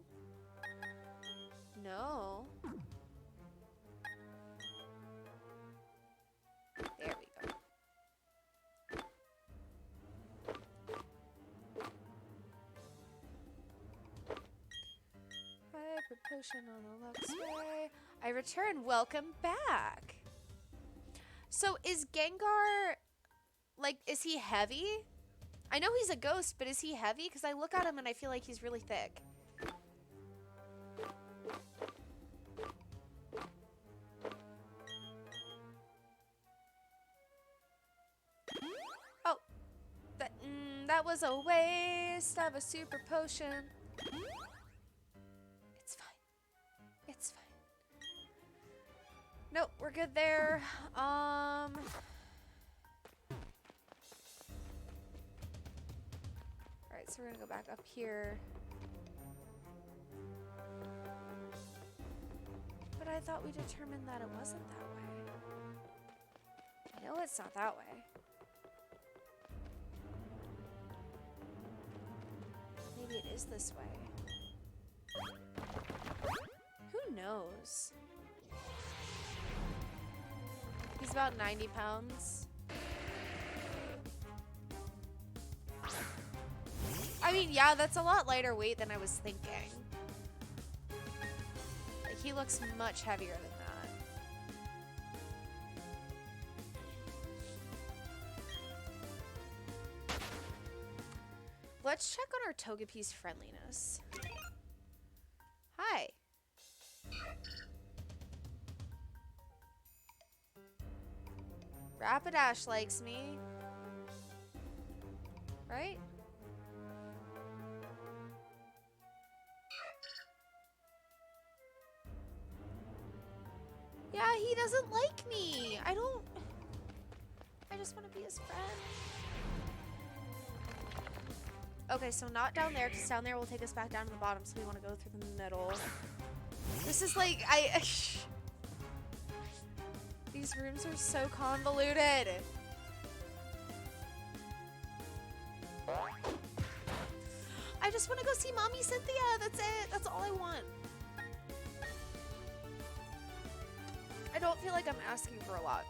No. There we go. Hyper potion on the Luxray. I return. Welcome back. So is Gengar, like, is he heavy? I know he's a ghost, but is he heavy? Because I look at him and I feel like he's really thick. Oh, that was a waste of a super potion. It's fine. It's fine. Nope, we're good there. Alright, so we're gonna go back up here. But I thought we determined that it wasn't that way. I know it's not that way. Maybe it is this way. Who knows? He's about 90 pounds. I mean, yeah, that's a lot lighter weight than I was thinking. Like, he looks much heavier than that. Let's check on our Togepi's friendliness. Hi. Rapidash likes me. Right? Yeah, he doesn't like me. I just want to be his friend. Okay, so not down there, because down there will take us back down to the bottom, so we want to go through the middle. This is like, these rooms are so convoluted. I just want to go see Mommy Cynthia. That's it. That's all I want. I don't feel like I'm asking for a lot.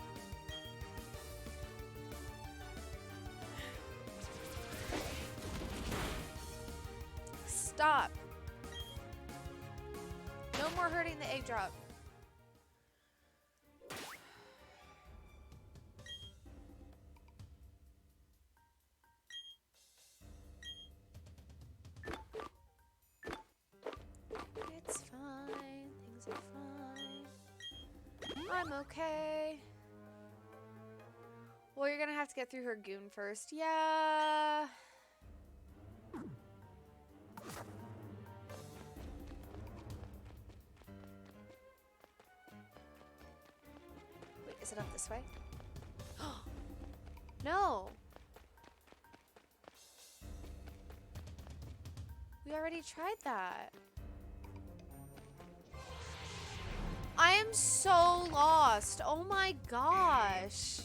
Stop. No more hurting the egg drop. It's fine. Things are fine. I'm okay. Well, you're gonna have to get through her goon first. Yeah. Wait, is it up this way? No. We already tried that. I am so lost. Oh my gosh.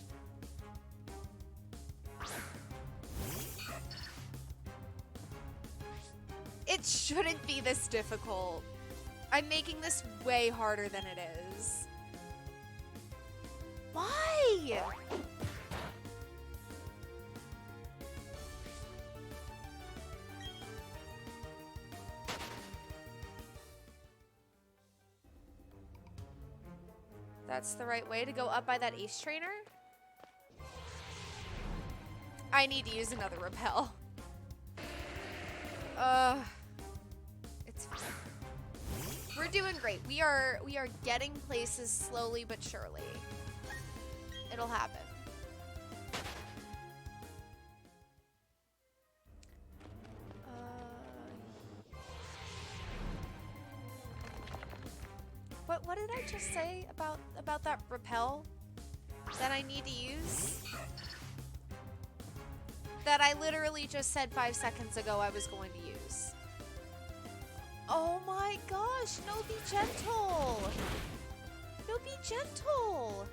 It shouldn't be this difficult. I'm making this way harder than it is. Why? That's the right way to go up by that ace trainer? I need to use another repel. It's fine. We're doing great. We are getting places slowly but surely. It'll happen. What did I just say about that repel that I need to use? That I literally just said 5 seconds ago I was going to use. Oh my gosh, no, be gentle. No, be gentle.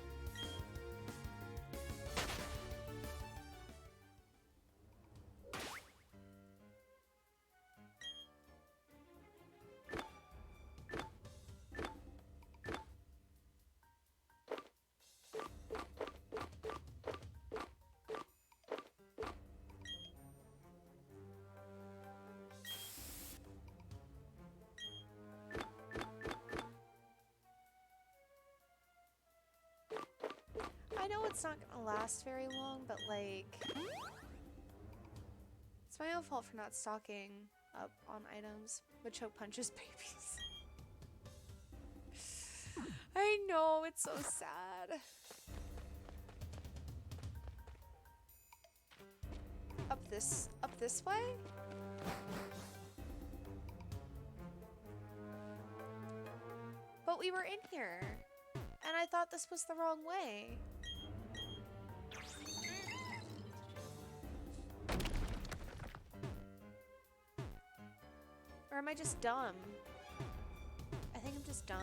I know it's not gonna last very long, but like, it's my own fault for not stocking up on items. But choke punches babies. I know, it's so sad. Up this way? But we were in here, and I thought this was the wrong way. Or am I just dumb? I think I'm just dumb.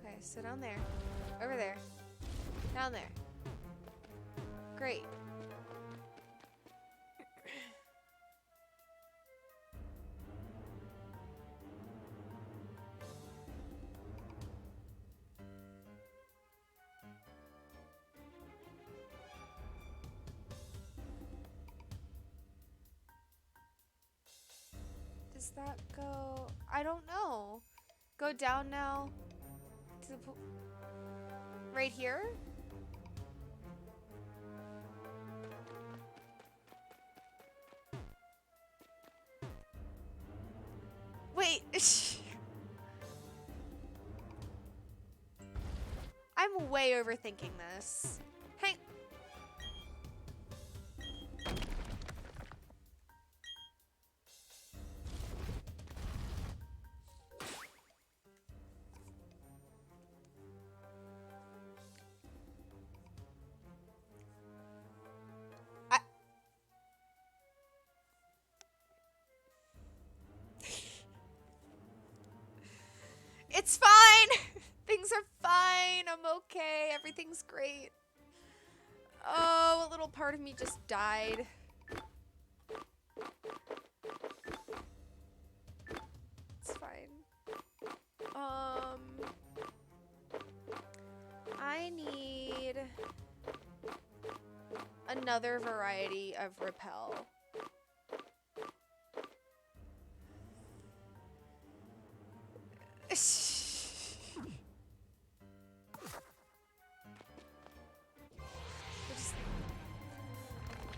Okay, so down there. Over there. Down there. Great. Does that go? I don't know. Go down now to the pool. Right here? Wait. I'm way overthinking this. Hang. It's fine. Things are fine. I'm okay. Everything's great. Oh, a little part of me just died. It's fine. I need another variety of repel.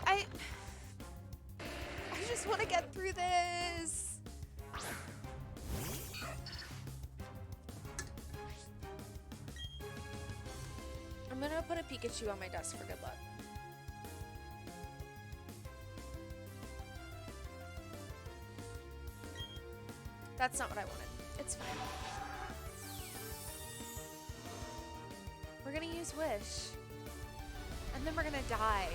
I just want to get through this. I'm gonna put a Pikachu on my desk for good luck. That's not what I wanted. It's fine. We're gonna use Wish. And then we're gonna die.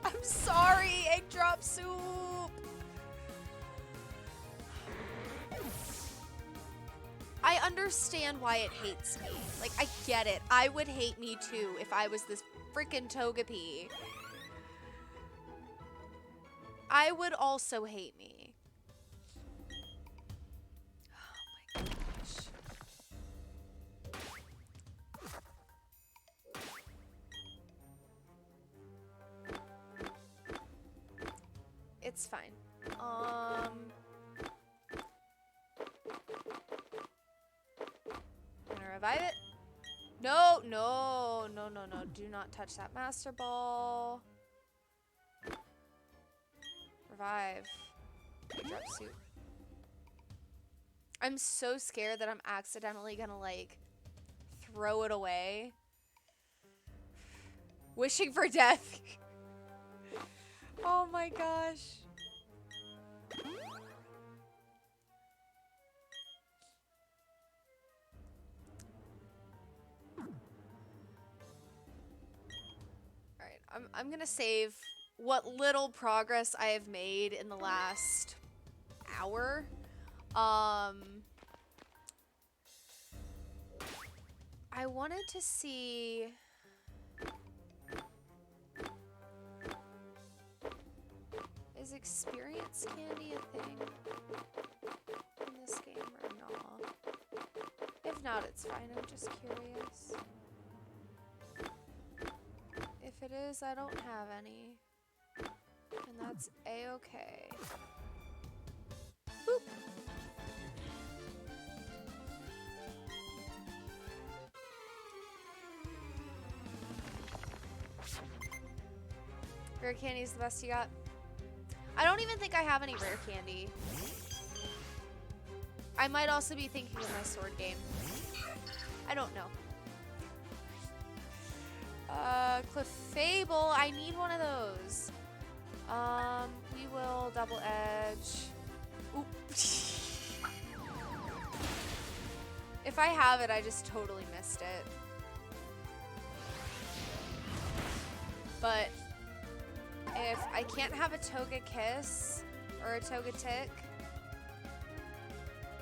I'm sorry, egg drop soup. I understand why it hates me. Like, I get it. I would hate me too if I was this freaking Togepi. I would also hate me. Oh my gosh. It's fine. Gonna revive it. No, no, no, no, no. Do not touch that Master Ball. Revive. Drop suit. I'm so scared that I'm accidentally gonna, like, throw it away. Wishing for death. Oh my gosh. Alright, I'm gonna save what little progress I have made in the last hour. I wanted to see... Is experience candy a thing in this game or not? If not, it's fine. I'm just curious. If it is, I don't have any. And that's a-okay. Boop! Rare candy is the best you got. I don't even think I have any rare candy. I might also be thinking of my sword game. I don't know. Clefable, I need one of those. We will double edge. Oop. If I have it, I just totally missed it. But if I can't have a Togekiss or a Togetic,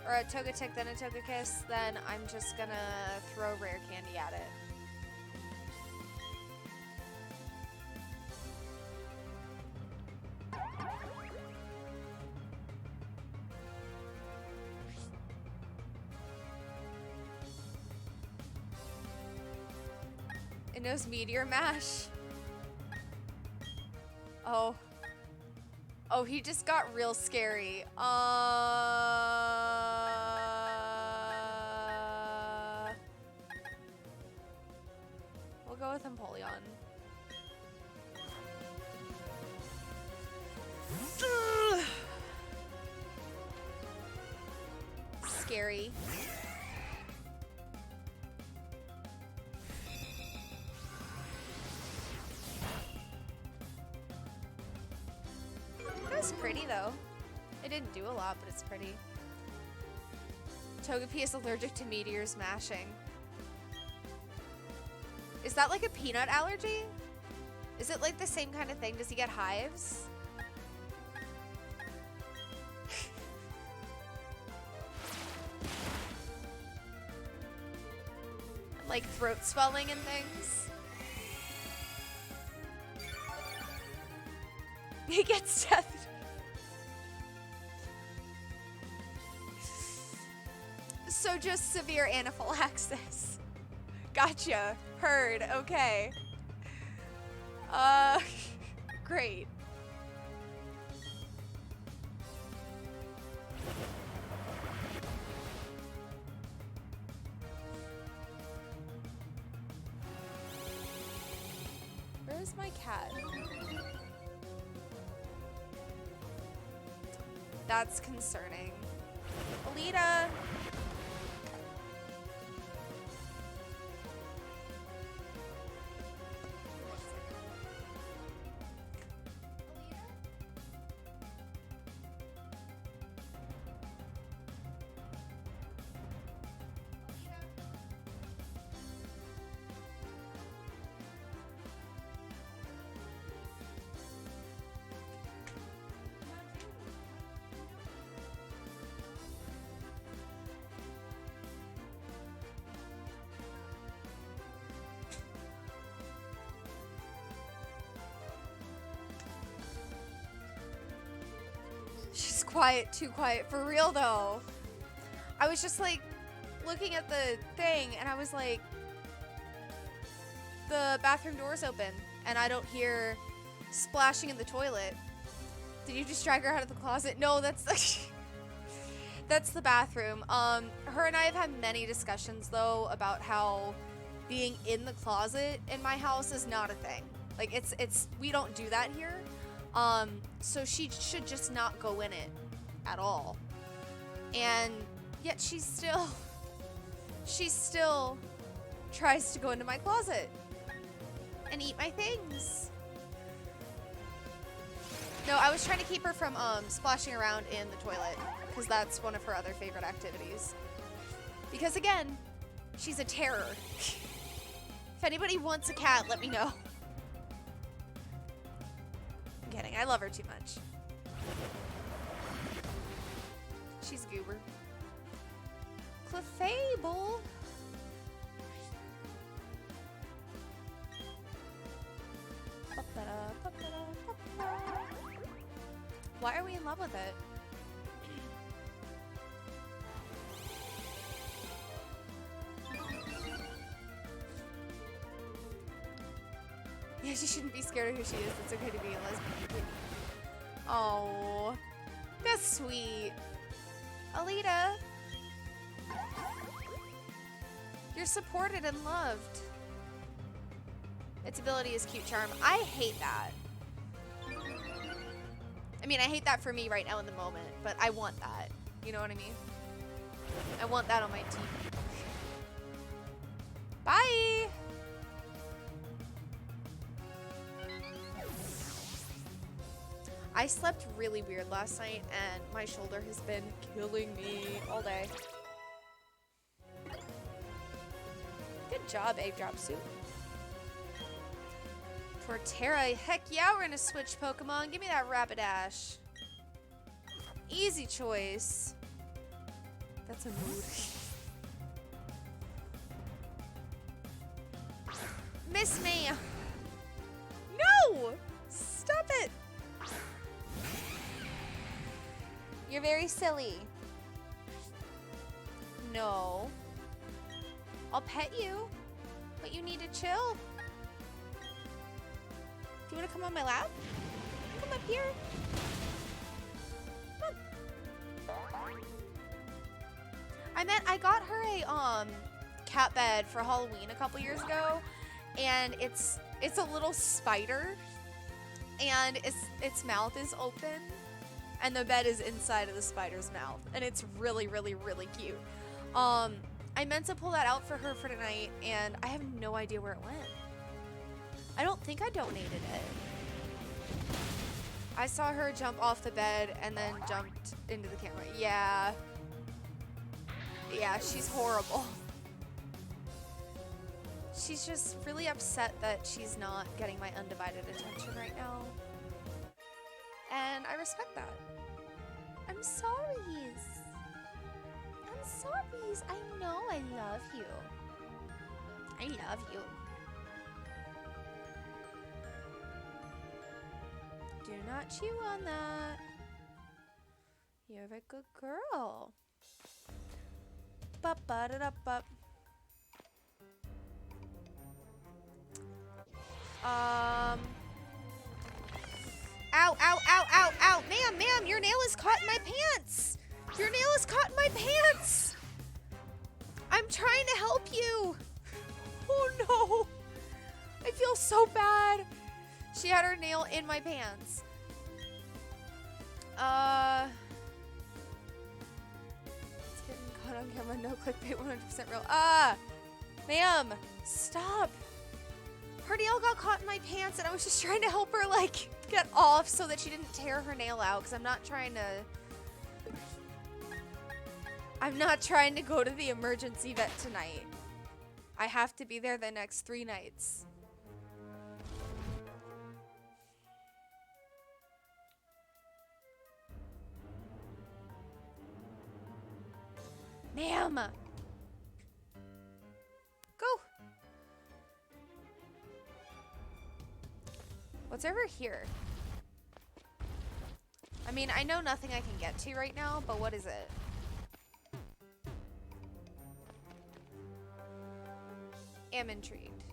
or a Togetic then a Togekiss, then I'm just gonna throw rare candy at it. It knows Meteor Mash. Oh. Oh, he just got real scary. We'll go with Empoleon. Scary. It's pretty though. It didn't do a lot, but it's pretty. Togepi is allergic to meteors mashing. Is that like a peanut allergy? Is it like the same kind of thing? Does he get hives? Like throat swelling and things? He gets death. So just severe anaphylaxis. Gotcha. Heard. Okay. Great. Where's my cat? That's concerning. Alita! She's quiet, too quiet. For real, though. I was just, like, looking at the thing, and I was like, the bathroom door's open, and I don't hear splashing in the toilet. Did you just drag her out of the closet? No, that's that's the bathroom. Her and I have had many discussions, though, about how being in the closet in my house is not a thing. Like, we don't do that here. So she should just not go in it at all. And yet she still tries to go into my closet and eat my things. No, I was trying to keep her from splashing around in the toilet, because that's one of her other favorite activities. Because again, she's a terror. If anybody wants a cat, let me know. I'm kidding, I love her too much. She's a goober. Clefable. Why are we in love with it? Yeah, she shouldn't be scared of who she is. It's okay to be a lesbian. Oh, that's sweet. Alita, you're supported and loved. Its ability is cute charm. I hate that. I mean, I hate that for me right now in the moment, but I want that. You know what I mean? I want that on my team. Bye! I slept really weird last night, and my shoulder has been killing me all day. Good job, Egg Drop Suit. For Terra, heck yeah, we're gonna switch Pokemon. Give me that Rapidash. Easy choice. That's a mood. Miss me. No! Stop it. You're very silly. No. I'll pet you, but you need to chill. Do you want to come on my lap? Come up here. Come on. I got her a cat bed for Halloween a couple years ago, and it's a little spider, and its mouth is open, and the bed is inside of the spider's mouth, and it's really, really, really cute. I meant to pull that out for her for tonight, and I have no idea where it went. I don't think I donated it. I saw her jump off the bed and then jumped into the camera. Yeah. Yeah, she's horrible. She's just really upset that she's not getting my undivided attention right now. And I respect that. I'm sorry. I'm sorry. I know I love you. I love you. Do not chew on that. You're a good girl. Bup, ba da da bup. Ow, ow, ow, ow, ow. Ma'am, your nail is caught in my pants. Your nail is caught in my pants. I'm trying to help you. Oh no. I feel so bad. She had her nail in my pants. It's getting caught on camera. No clickbait, 100% real. Ma'am, stop. Her nail got caught in my pants and I was just trying to help her like get off so that she didn't tear her nail out because I'm not trying to go to the emergency vet tonight. I have to be there the next 3 nights. Ma'am! Go! What's over here? I mean, I know nothing I can get to right now, but what is it? Am intrigued.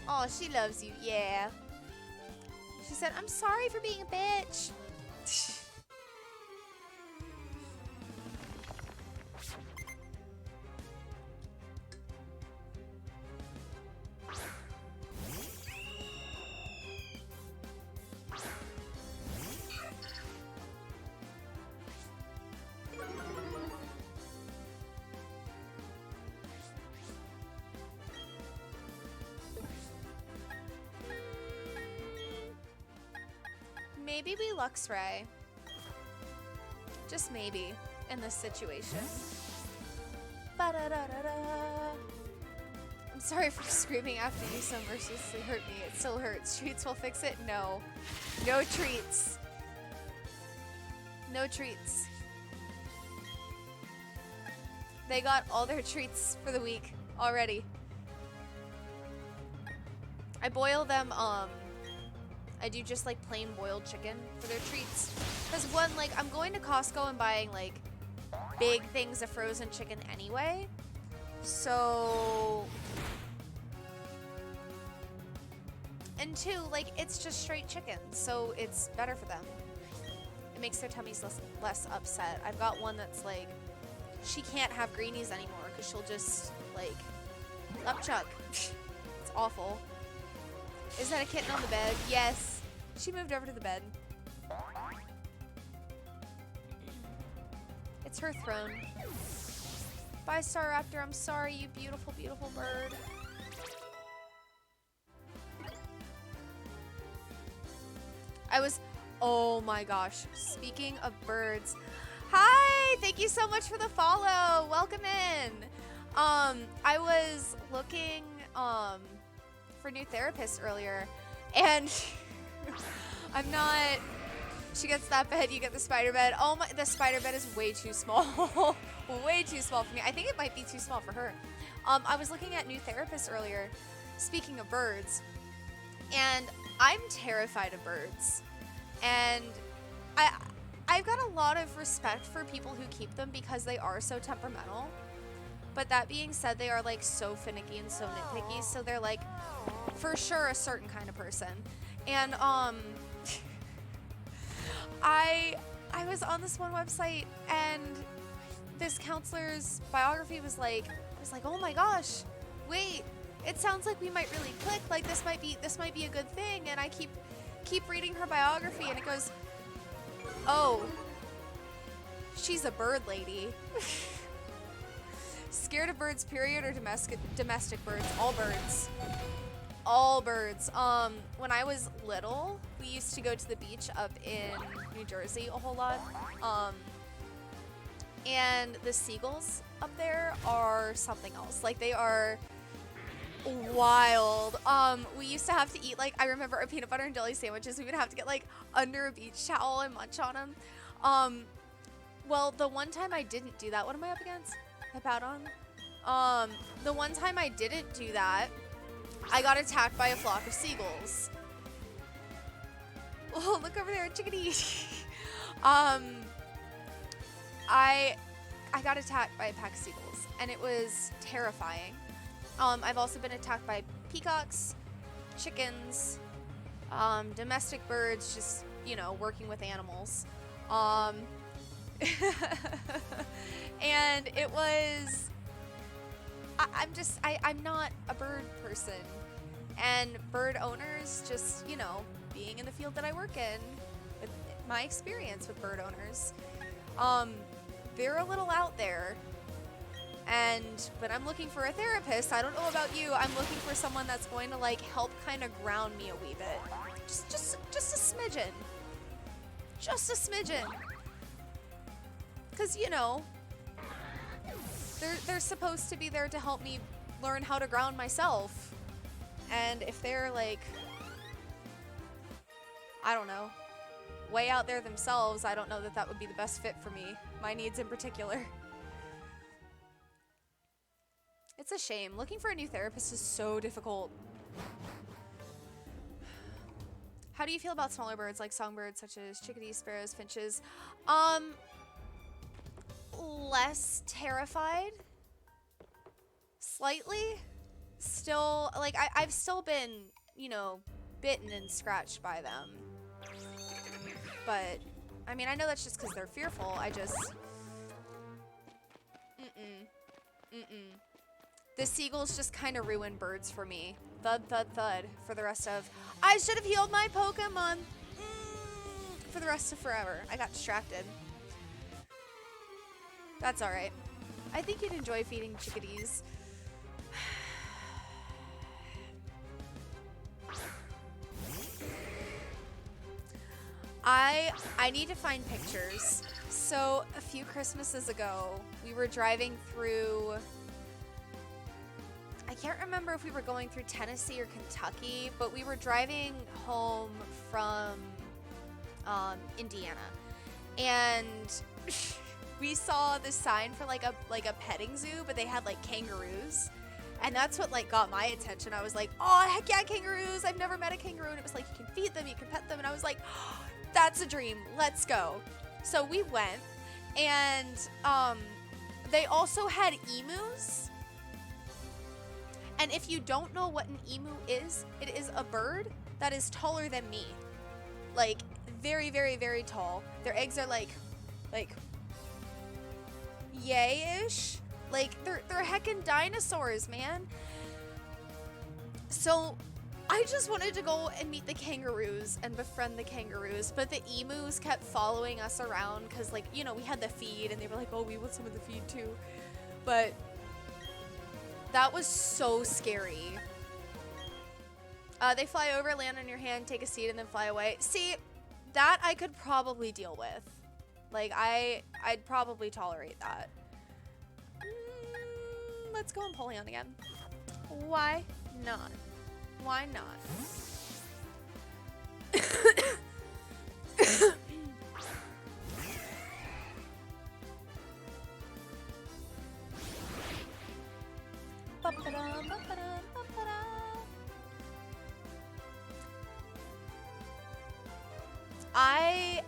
Oh, she loves you, yeah. She said, I'm sorry for being a bitch. Maybe we Luxray. Just maybe in this situation. Ba-da-da-da-da. I'm sorry for screaming after you so mercilessly hurt me. It still hurts. Treats will fix it? No. No treats. No treats. They got all their treats for the week already. I boil them, I do just like plain boiled chicken for their treats. Because one, like, I'm going to Costco and buying like big things of frozen chicken anyway. So, and two, like, it's just straight chicken, so it's better for them. It makes their tummies less upset. I've got one that's like, she can't have greenies anymore because she'll just like upchuck. It's awful. Is that a kitten on the bed? Yes. She moved over to the bed. It's her throne. Bye, Star Raptor. I'm sorry, you beautiful, beautiful bird. Oh my gosh. Speaking of birds. Hi! Thank you so much for the follow. Welcome in. I was looking, for new therapists earlier, and I'm not. She gets that bed, you get the spider bed. Oh my, the spider bed is way too small. Way too small for me. I think it might be too small for her. I was looking at new therapists earlier, speaking of birds, and I'm terrified of birds. And I've got a lot of respect for people who keep them because they are so temperamental. But that being said, they are like so finicky and so nitpicky, so they're like for sure a certain kind of person. And I was on this one website and this counselor's biography was like, I was like, oh my gosh, wait, it sounds like we might really click, like this might be a good thing. And I keep reading her biography and it goes, oh, she's a bird lady. Scared of birds, period, or domestic birds? All birds. All birds. When I was little, we used to go to the beach up in New Jersey a whole lot. And the seagulls up there are something else. Like, they are wild. We used to have to eat, like, I remember our peanut butter and jelly sandwiches. We would have to get, like, under a beach towel and munch on them. Well, the one time I didn't do that, what am I up against? I bowed on. The one time I didn't do that, I got attacked by a flock of seagulls. Oh, look over there, a chickadee. I got attacked by a pack of seagulls, and it was terrifying. I've also been attacked by peacocks, chickens, domestic birds, just, you know, working with animals. And it was, I'm not a bird person. And bird owners, just, you know, being in the field that I work in, with my experience with bird owners, they're a little out there. But I'm looking for a therapist. I don't know about you. I'm looking for someone that's going to like help kind of ground me a wee bit. Just a smidgen. Just a smidgen. Cause you know, they're supposed to be there to help me learn how to ground myself. And if they're like, I don't know, way out there themselves, I don't know that that would be the best fit for me. My needs in particular. It's a shame. Looking for a new therapist is so difficult. How do you feel about smaller birds like songbirds such as chickadees, sparrows, finches? Less terrified. Slightly. Still, like, I've still been, you know, bitten and scratched by them. But, I mean, I know that's just because they're fearful. I just... The seagulls just kind of ruin birds for me. Thud, thud, thud for the rest of... I should have healed my Pokemon for the rest of forever. I got distracted. That's alright. I think you'd enjoy feeding chickadees. I need to find pictures. So, a few Christmases ago, we were driving through... I can't remember if we were going through Tennessee or Kentucky, but we were driving home from Indiana, and we saw this sign for like a petting zoo, but they had like kangaroos, and that's what like got my attention. I was like, oh heck yeah, kangaroos! I've never met a kangaroo, and it was like you can feed them, you can pet them, and I was like, oh, that's a dream. Let's go. So we went, and they also had emus. And if you don't know what an emu is, it is a bird that is taller than me. Like, very, very, very tall. Their eggs are like yay-ish. Like, they're heckin' dinosaurs, man. So, I just wanted to go and meet the kangaroos and befriend the kangaroos, but the emus kept following us around because, like, you know, we had the feed, and they were like, oh, we want some of the feed too. But... that was so scary. They fly over, land on your hand, take a seat, and then fly away. See, that I could probably deal with. Like, I'd probably tolerate that. Let's go on Polion again. Why not? Why not?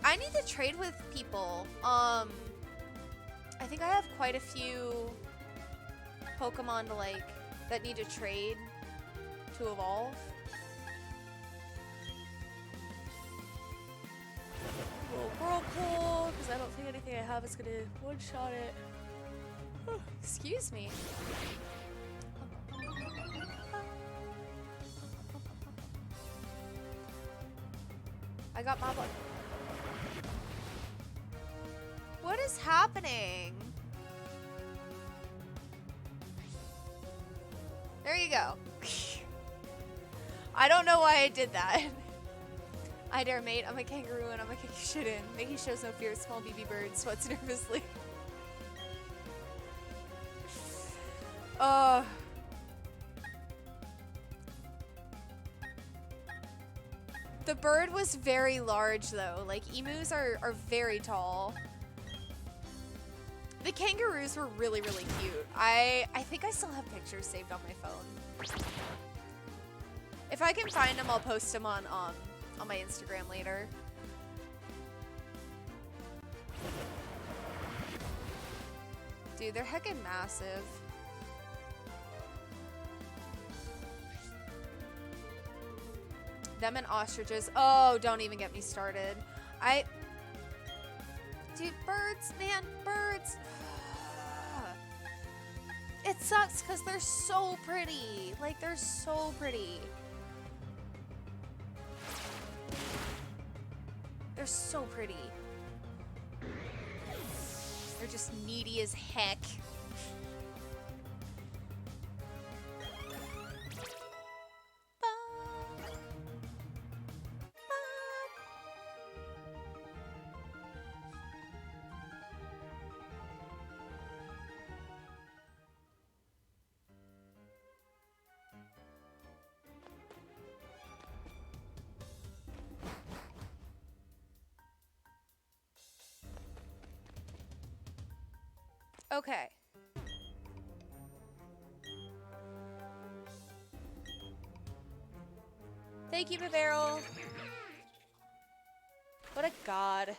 I need to trade with people. I think I have quite a few Pokemon to like that need to trade to evolve. Little Whirlpool, because I don't think anything I have is gonna one-shot it. Excuse me. I got my blood. What is happening? There you go. I don't know why I did that. I dare mate, I'm a kangaroo and I'm gonna kick your shit in. Making shows no fear, small BB bird sweats nervously. The bird was very large though. Like, emus are very tall. The kangaroos were really, really cute. I think I still have pictures saved on my phone. If I can find them, I'll post them on my Instagram later. Dude, they're heckin' massive. Them and ostriches. Oh, don't even get me started. Dude, birds, man, birds. It sucks because they're so pretty. Like, they're so pretty. They're so pretty. They're just needy as heck. Okay. Thank you, Bavero. What a god.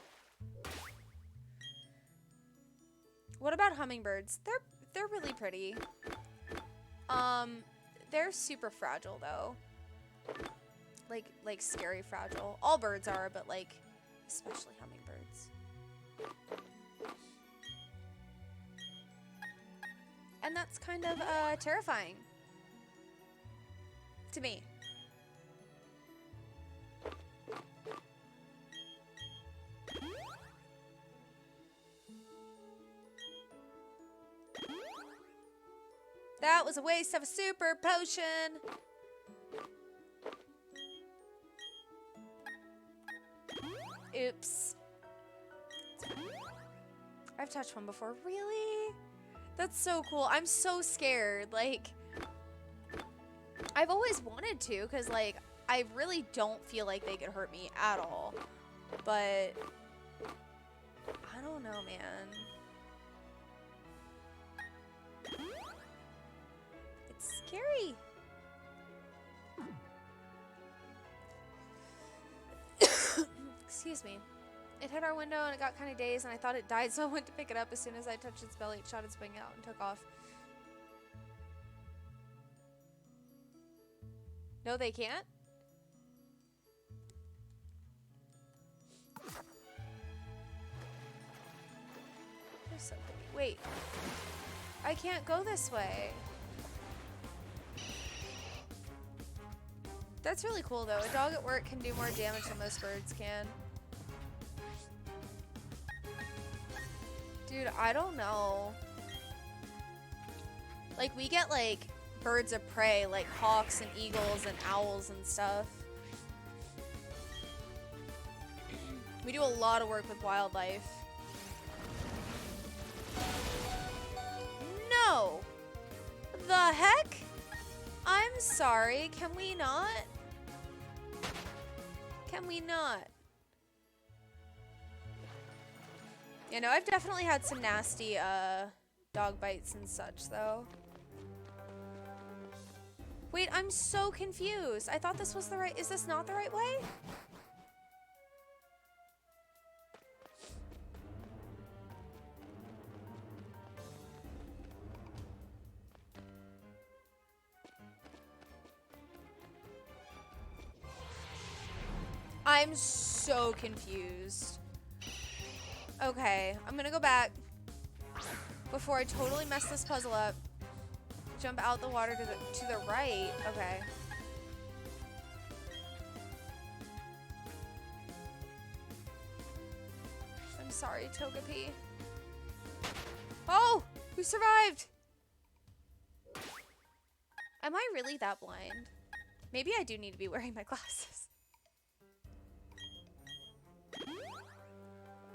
What about hummingbirds? They're really pretty. They're super fragile though. Like scary fragile. All birds are, but like especially hummingbirds. And that's kind of terrifying to me. That was a waste of a super potion. Oops. I've touched one before. Really? That's so cool. I'm so scared. Like, I've always wanted to, because, like, I really don't feel like they could hurt me at all. But, I don't know, man. It's scary. Excuse me. It hit our window and it got kind of dazed and I thought it died, so I went to pick it up. As soon as I touched its belly, it shot its wing out and took off. No, they can't? They're so pretty. Wait. I can't go this way. That's really cool, though. A dog at work can do more damage than most birds can. Dude, I don't know. Like, we get, like, birds of prey, like hawks and eagles and owls and stuff. We do a lot of work with wildlife. No! The heck? I'm sorry, can we not? Can we not? You know, I've definitely had some nasty, dog bites and such, though. Wait, I'm so confused. I thought this was the right... Is this not the right way? I'm so confused. Okay, I'm gonna go back before I totally mess this puzzle up. Jump out the water to the right. Okay. I'm sorry, Togepi. Oh! We survived! Am I really that blind? Maybe I do need to be wearing my glasses.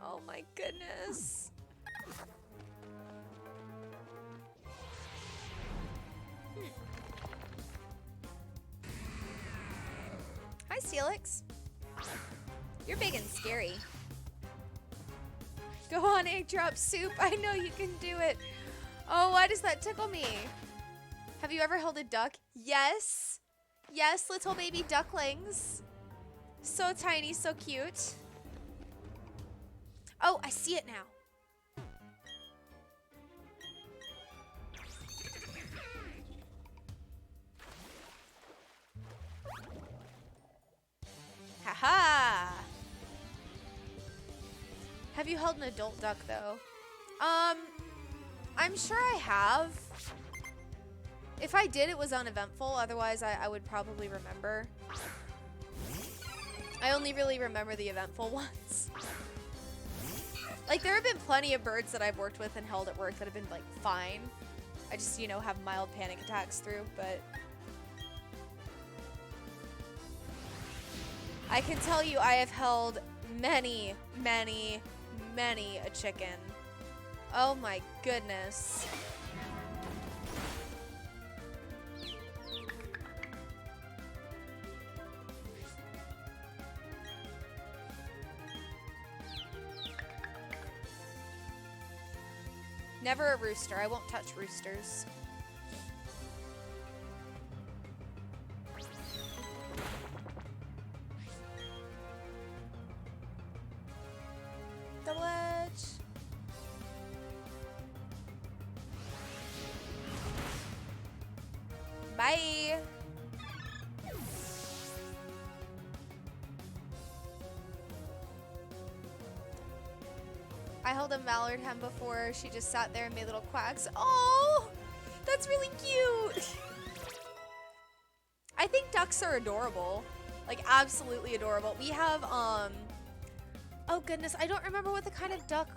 Oh my goodness. Hi, Steelix. You're big and scary. Go on, egg drop soup. I know you can do it. Oh, why does that tickle me? Have you ever held a duck? Yes. Yes, little baby ducklings. So tiny, so cute. Oh, I see it now. Haha! Have you held an adult duck, though? I'm sure I have. If I did, it was uneventful. Otherwise, I would probably remember. I only really remember the eventful ones. Like, there have been plenty of birds that I've worked with and held at work that have been, like, fine. I just, you know, have mild panic attacks through, but... I can tell you I have held many, many, many a chicken. Oh my goodness. Never a rooster. I won't touch roosters. Double edge. Bye. I held a mallard hen before. She just sat there and made little quacks. Oh, that's really cute. I think ducks are adorable. Like, absolutely adorable. We have, oh goodness, I don't remember what the kind of duck,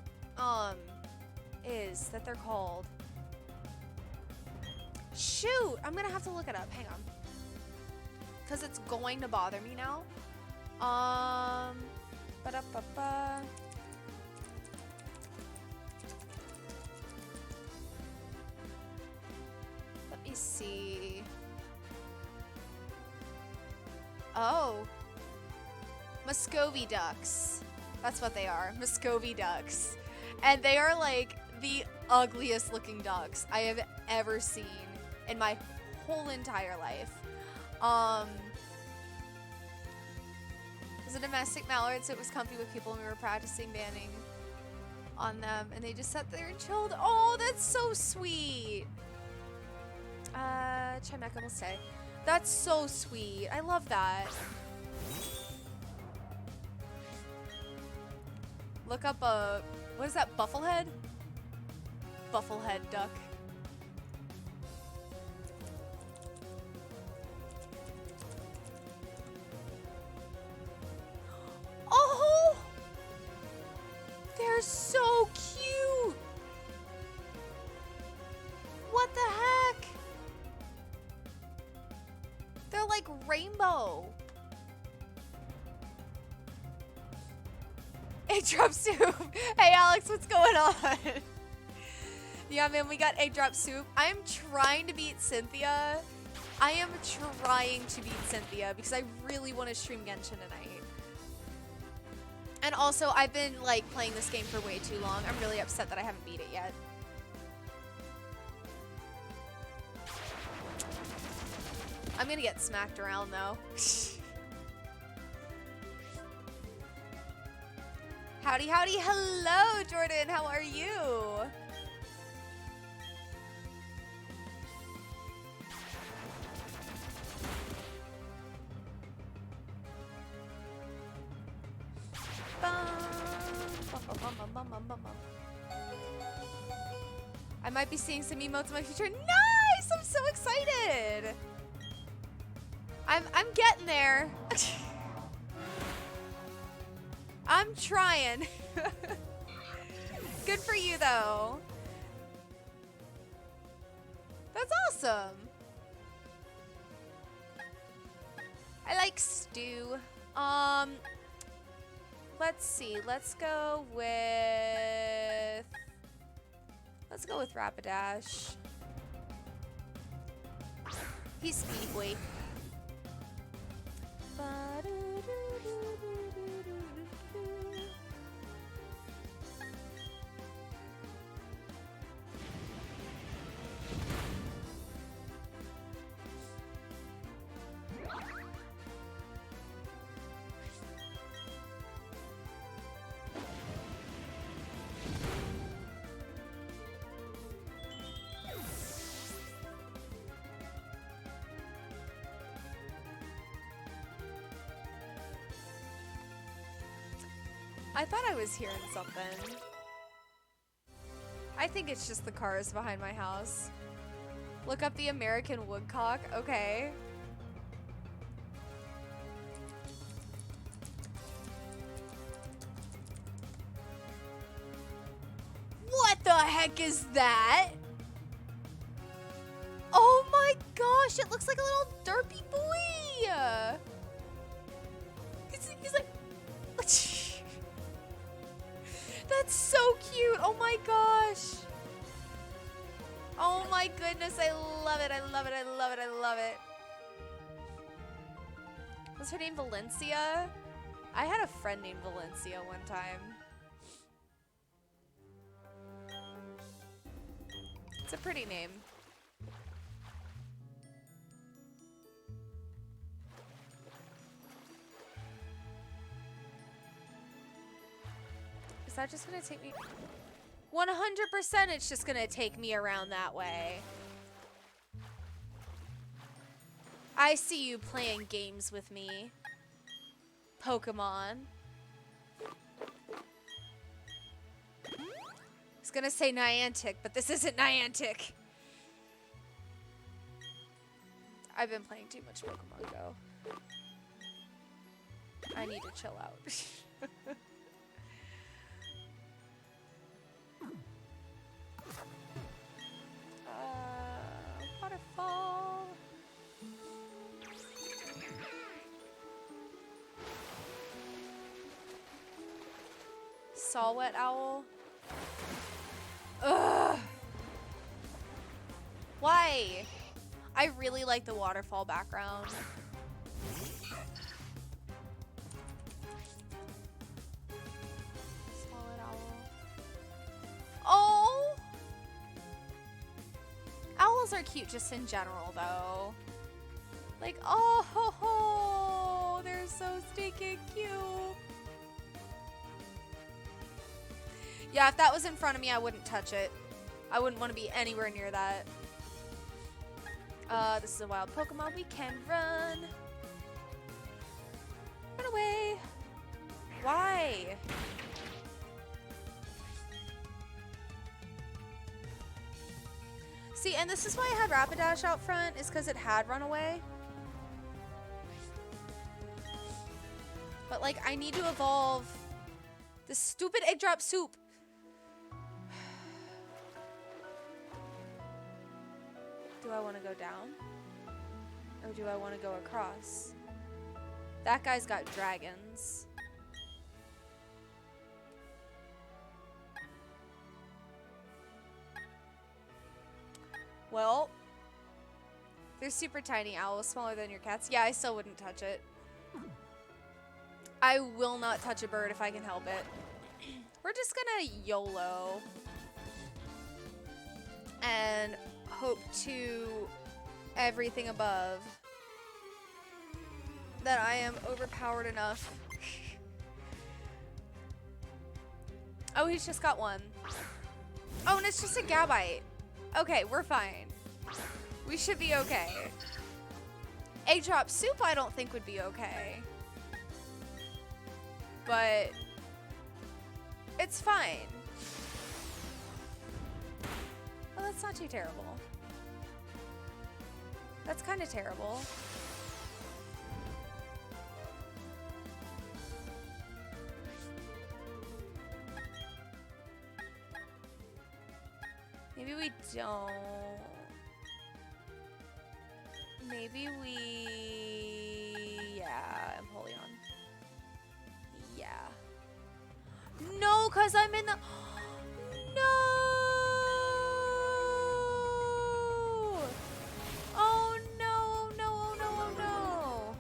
is that they're called. Shoot, I'm gonna have to look it up. Hang on. Because it's going to bother me now. Ba-da-ba-ba. Let me see. Oh. Muscovy ducks. That's what they are. Muscovy ducks. And they are like the ugliest looking ducks I have ever seen in my whole entire life. It was a domestic mallard, so it was comfy with people, and we were practicing banding on them, and they just sat there and chilled. Oh, that's so sweet. Chimeca will say. That's so sweet. I love that. Look up a, what is that, bufflehead? Bufflehead duck. Oh! They're so cute! What the heck? They're like rainbow. Egg drop soup. Hey Alex, what's going on? Yeah, man, we got egg drop soup. I'm trying to beat Cynthia. I am trying to beat Cynthia because I really want to stream Genshin tonight. And also, I've been like playing this game for way too long. I'm really upset that I haven't beat it yet. I'm gonna get smacked around though. Howdy, howdy, hello, Jordan, how are you? I might be seeing some emotes in my future. Nice! I'm so excited! I'm getting there. I'm trying. Good for you, though. That's awesome. I like stew. Let's see. Let's go with Rapidash. He's speedy boy. I thought I was hearing something. I think it's just the cars behind my house. Look up the American woodcock. Okay. What the heck is that? Oh my gosh, it looks like a little derpy boy. He's like... That's so cute. Oh my gosh. Oh my goodness, I love it. I love it. I love it. I love it. Was her name Valencia? I had a friend named Valencia one time. It's a pretty name. Is that just gonna take me? 100% it's just gonna take me around that way. I see you playing games with me, Pokemon. I was gonna say Niantic, but this isn't Niantic. I've been playing too much Pokemon Go. I need to chill out. Waterfall. Saw-whet owl. Ugh. Why? I really like the waterfall background. Saw-whet owl. Oh! Owls are cute just in general, though. Like, oh, ho, ho, they're so stinking cute. Yeah, if that was in front of me, I wouldn't touch it. I wouldn't want to be anywhere near that. This is a wild Pokemon. We can run. Run away. Why? See, and this is why I had Rapidash out front, is because it had run away. But, like, I need to evolve the stupid egg drop soup. Do I want to go down? Or do I want to go across? That guy's got dragons. Well, they're super tiny owls, smaller than your cats. Yeah, I still wouldn't touch it. I will not touch a bird if I can help it. We're just gonna YOLO. And hope to everything above that I am overpowered enough. Oh, he's just got one. Oh, and it's just a Gabite. Okay, we're fine. We should be okay. Egg drop soup I don't think would be okay. But it's fine. Oh, that's not too terrible. That's kind of terrible. Maybe we don't. Maybe we... Yeah, Empoleon. Yeah. No, because I'm in the... No! Oh no, no, oh no, oh no.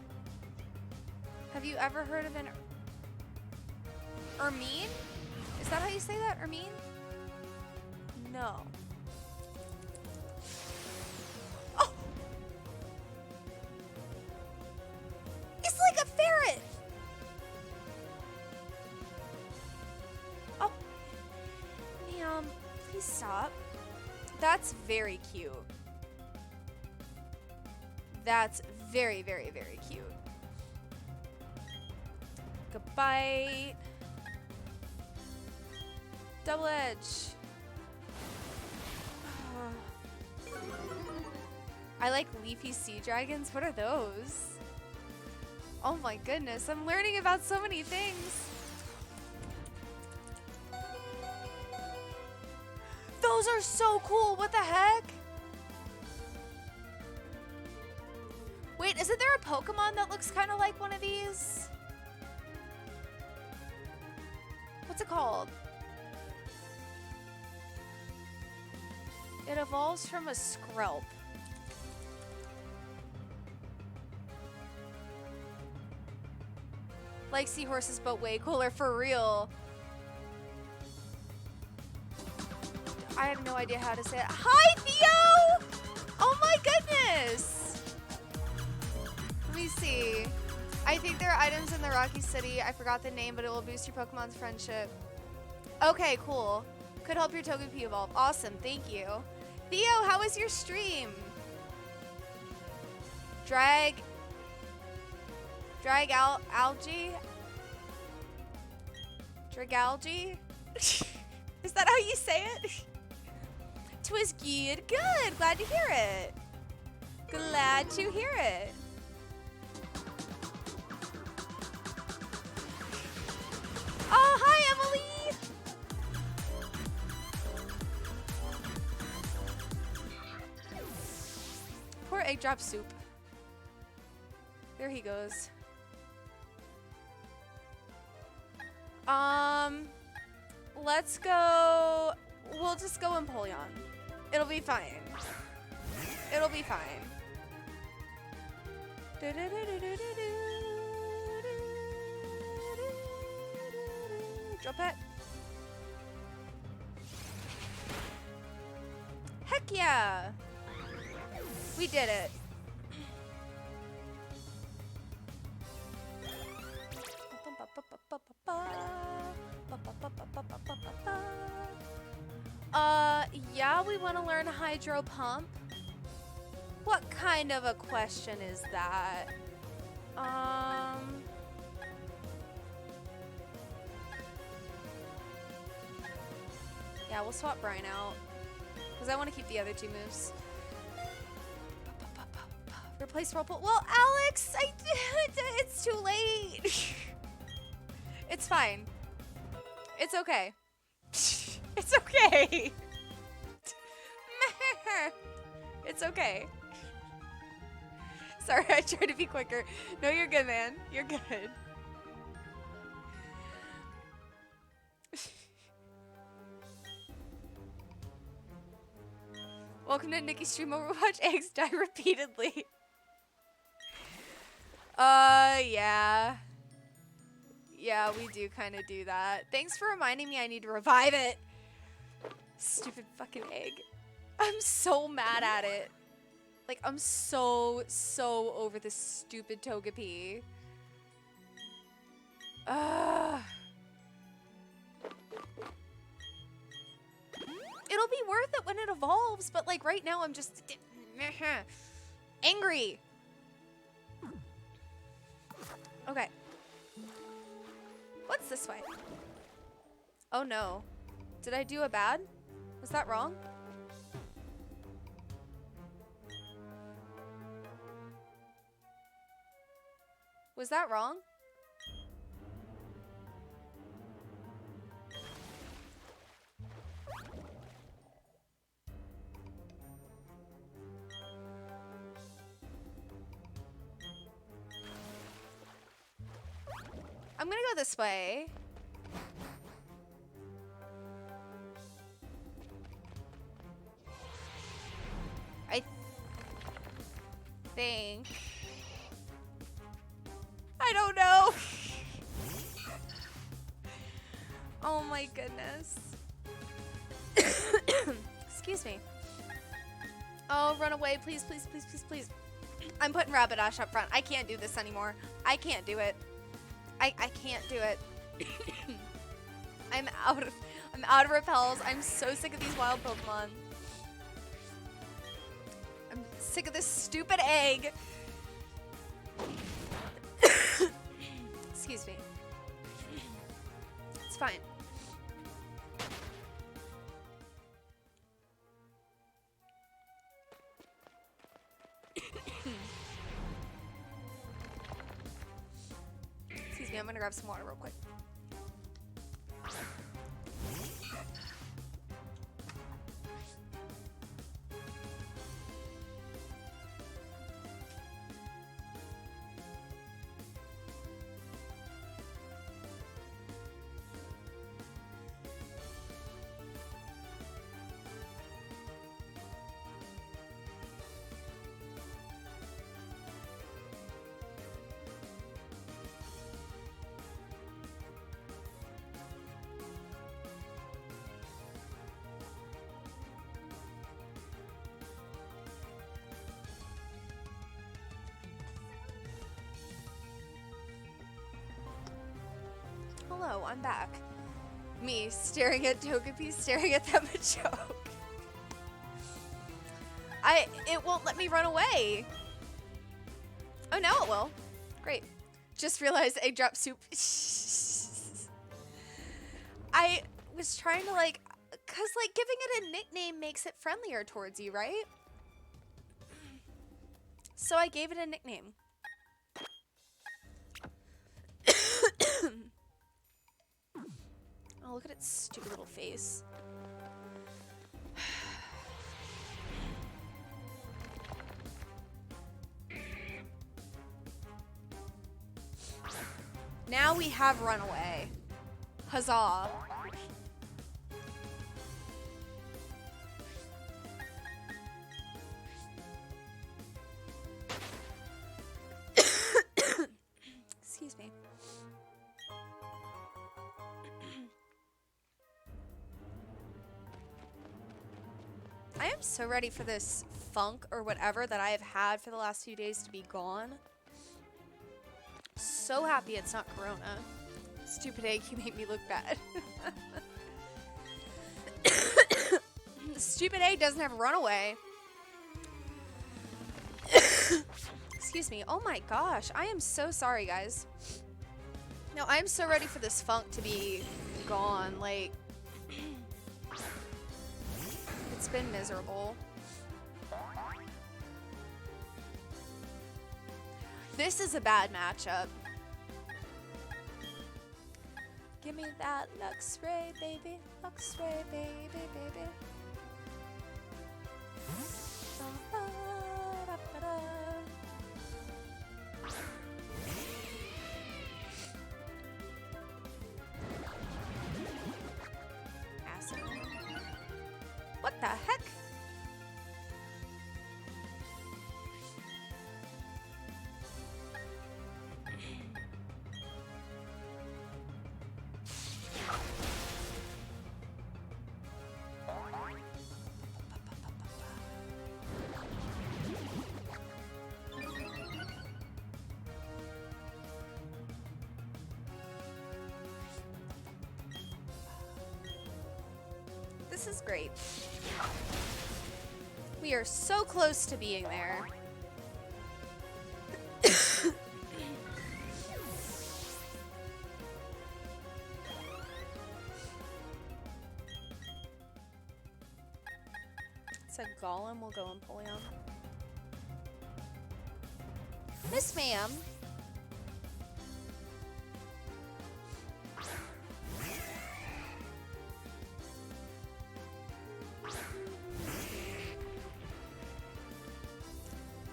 Have you ever heard of an Ermine? Is that how you say that? Ermine? No. Oh! It's like a ferret! Oh. Ma'am, please stop. That's very cute. That's very, very, very cute. Goodbye. Double edge. I like leafy sea dragons. What are those? Oh my goodness, I'm learning about so many things. Those are so cool. What the heck? Wait, isn't there a Pokemon that looks kind of like one of these? What's it called? It evolves from a Skrelp. Like seahorses, but way cooler, for real. I have no idea how to say it. Hi, Theo! Oh my goodness! Let me see. I think there are items in the Rocky City. I forgot the name, but it will boost your Pokemon's friendship. Okay, cool. Could help your Togepi evolve. Awesome, thank you. Theo, how was your stream? Algae? Dragalge? Is that how you say it? Twas good. Good. Glad to hear it. Glad to hear it. Oh, hi, Emily. Poor egg drop soup. There he goes. Let's go. We'll just go Empoleon. It'll be fine. It'll be fine. Drop it. Heck yeah! We did it. Yeah, we want to learn Hydro Pump. What kind of a question is that? Yeah, we'll swap Brian out. Because I want to keep the other two moves. Replace Whirlpool. Well, Alex, it's too late. It's fine. It's okay. It's okay. It's okay. Sorry, I tried to be quicker. No, you're good, man. You're good. Welcome to Nikki's stream. Overwatch eggs die repeatedly. Yeah. Yeah, we do kind of do that. Thanks for reminding me I need to revive it. Stupid fucking egg. I'm so mad at it. Like, I'm so over this stupid Togepi. It'll be worth it when it evolves, but like right now I'm just angry. Okay. What's this way? Oh no. Did I do a bad? Was that wrong? Was that wrong? I'm gonna go this way. I think. I don't know. Oh my goodness. Excuse me. Oh, run away, please, please, please, please, please. I'm putting Rapidash up front. I can't do this anymore. I can't do it. I can't do it. I'm out of repels. I'm so sick of these wild Pokemon. I'm sick of this stupid egg. Excuse me. It's fine. I'm gonna grab some water real quick. Hello, I'm back. Me staring at Togepi, staring at them a joke. It won't let me run away. Oh, now it will. Great. Just realized egg drop soup. I was trying to like, cause like giving it a nickname makes it friendlier towards you, right? So I gave it a nickname. Oh, look at its stupid little face. Now we have Runaway. Huzzah. Excuse me. I am so ready for this funk or whatever that I have had for the last few days to be gone. So happy it's not Corona. Stupid egg, you make me look bad. Stupid egg doesn't have Runaway. Excuse me. Oh my gosh. I am so sorry, guys. No, I'm so ready for this funk to be gone. Like, it's been miserable. This is a bad matchup. Give me that Luxray, baby. Luxray, baby, baby. Acid. What the heck? This is great. We are so close to being there. Said Golem will go Empoleon. Miss ma'am.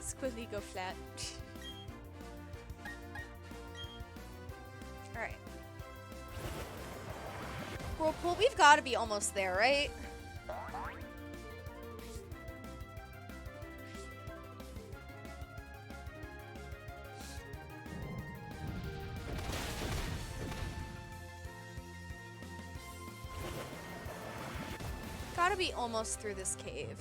Squiggly go flat. Alright. Whirlpool, we've got to be almost there, right? Gotta be almost through this cave.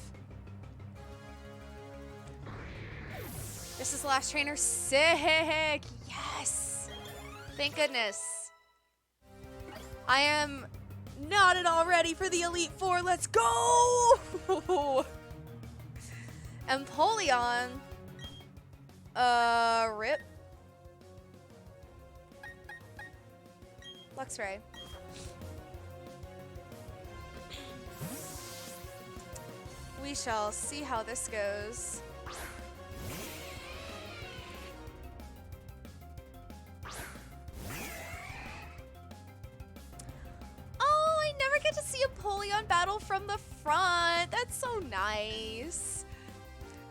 This is the last trainer. Sick! Yes! Thank goodness. I am not at all ready for the Elite Four. Let's go! Empoleon. Rip. Luxray. We shall see how this goes. battle from the front. That's so nice.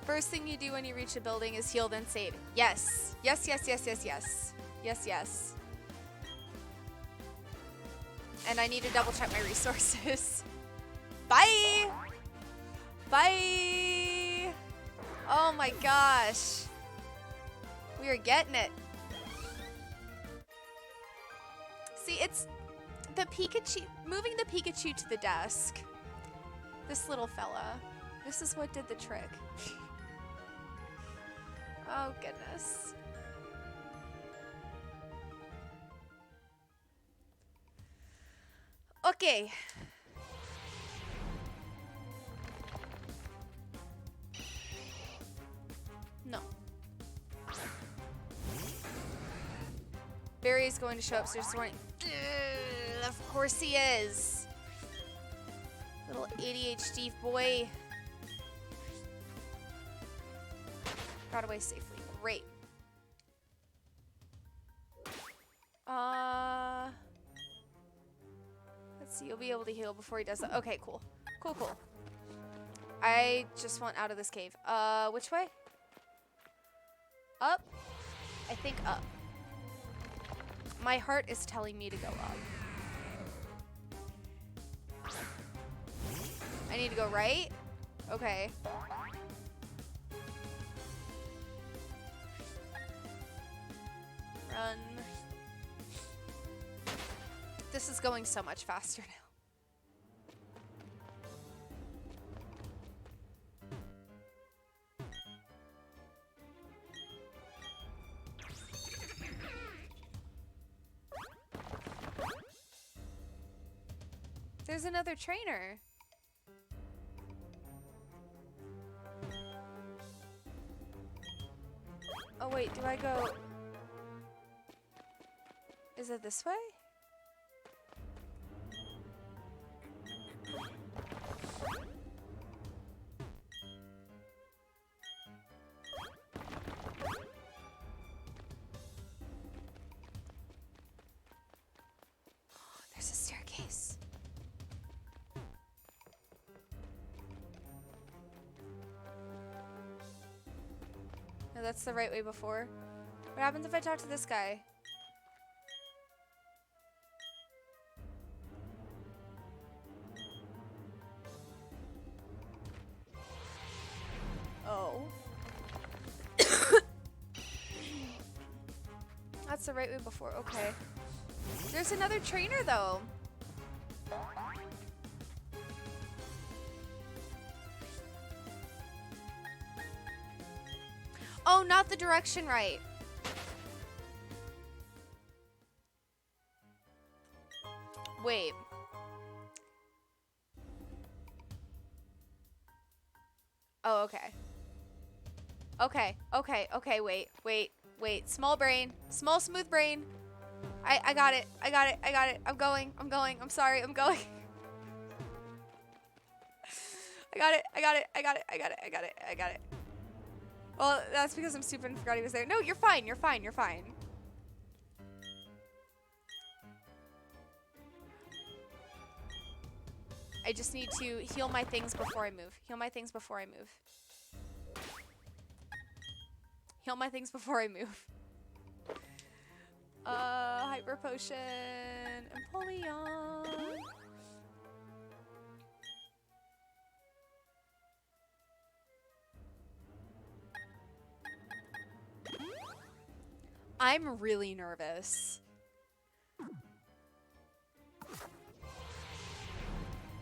First thing you do when you reach a building is heal, then save. Yes. Yes, yes, yes, yes, yes. Yes, yes. And I need to double check my resources. Bye! Bye! Oh my gosh. We are getting it. See, it's the Pikachu, moving the Pikachu to the desk. This little fella. This is what did the trick. Oh goodness. Okay. No. Barry's going to show up this morning. Of course he is. Little ADHD boy. Got away safely. Great. Let's see. You'll be able to heal before he does that. Okay, cool. Cool, cool. I just want out of this cave. Which way? Up? I think up. My heart is telling me to go up. I need to go right? Okay. Run. This is going so much faster now. There's another trainer. Oh wait, do I go... Is it this way? There's a staircase. No, that's the right way before. What happens if I talk to this guy? Oh. That's the right way before. Okay. There's another trainer, though. Oh, not the direction right. Wait. Oh, okay. Okay, wait. Small brain. Small, smooth brain. I got it. I'm going. I'm sorry, I'm going. I got it. Well, that's because I'm stupid and forgot he was there. No, you're fine. I just need to heal my things before I move. Heal my things before I move. Hyper Potion. Empoleon. I'm really nervous.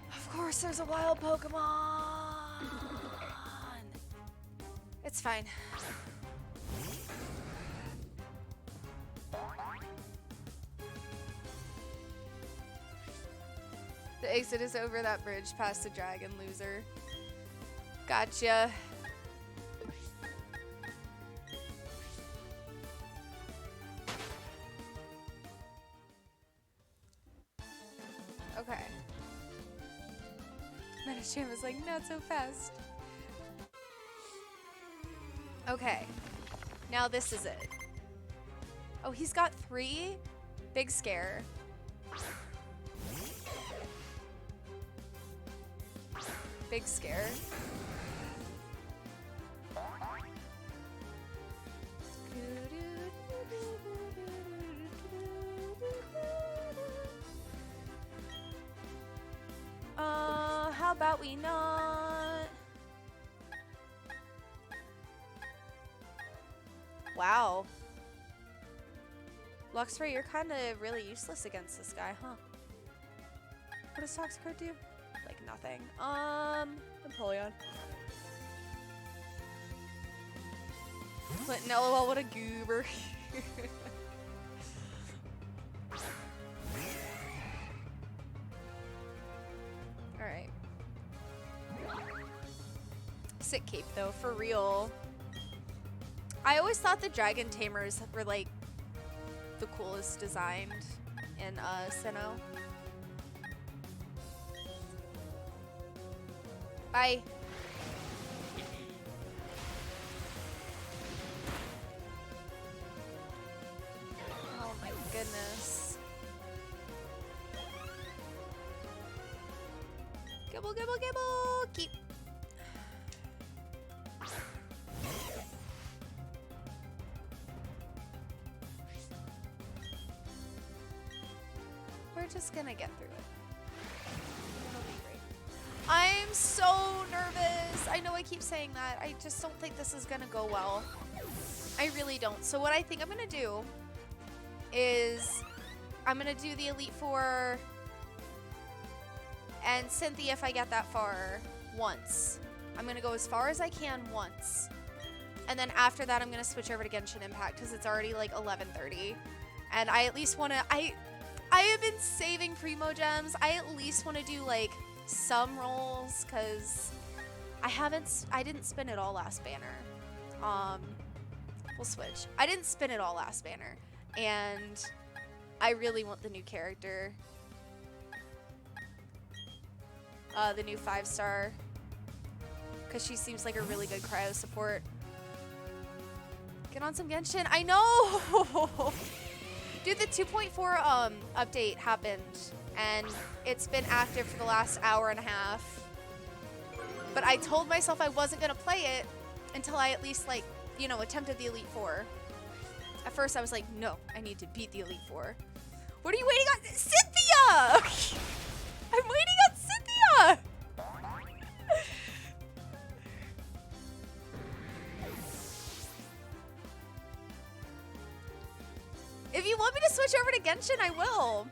Of course there's a wild Pokemon. It's fine. The exit is over that bridge past the dragon, loser. Gotcha. Okay. Metacham is like, not so fast. Okay. Now this is it. Oh, he's got 3? Big scare. Big scare. How about we not? Wow. Luxray, you're kind of really useless against this guy, huh? What does Toxicroak do? Like nothing. Empoleon. But no, well, what a goober. Alright. Sick cape though, for real. I always thought the dragon tamers were like the coolest designed in Sinnoh. Bye. Oh my goodness. Gibble, gibble, gibble. Keep. We're just gonna get through it. It'll be great. I'm so nervous. I know I keep saying that. I just don't think this is gonna go well. I really don't. So what I think I'm gonna do is I'm gonna do the Elite Four and Cynthia if I get that far once. I'm gonna go as far as I can once. And then after that I'm gonna switch over to Genshin Impact because it's already like 11:30. And I at least wanna I have been saving Primo Gems. I at least want to do like some rolls because I didn't spin it all last banner. We'll switch. I didn't spin it all last banner and I really want the new character. The new 5-star because she seems like a really good cryo support. Get on some Genshin. I know. Dude, the 2.4 update happened, and it's been active for the last hour and a half. But I told myself I wasn't gonna play it until I at least, like, you know, attempted the Elite Four. At first I was like, no, I need to beat the Elite Four. What are you waiting on? Cynthia! I'm waiting on Cynthia! If you want me to switch over to Genshin, I will.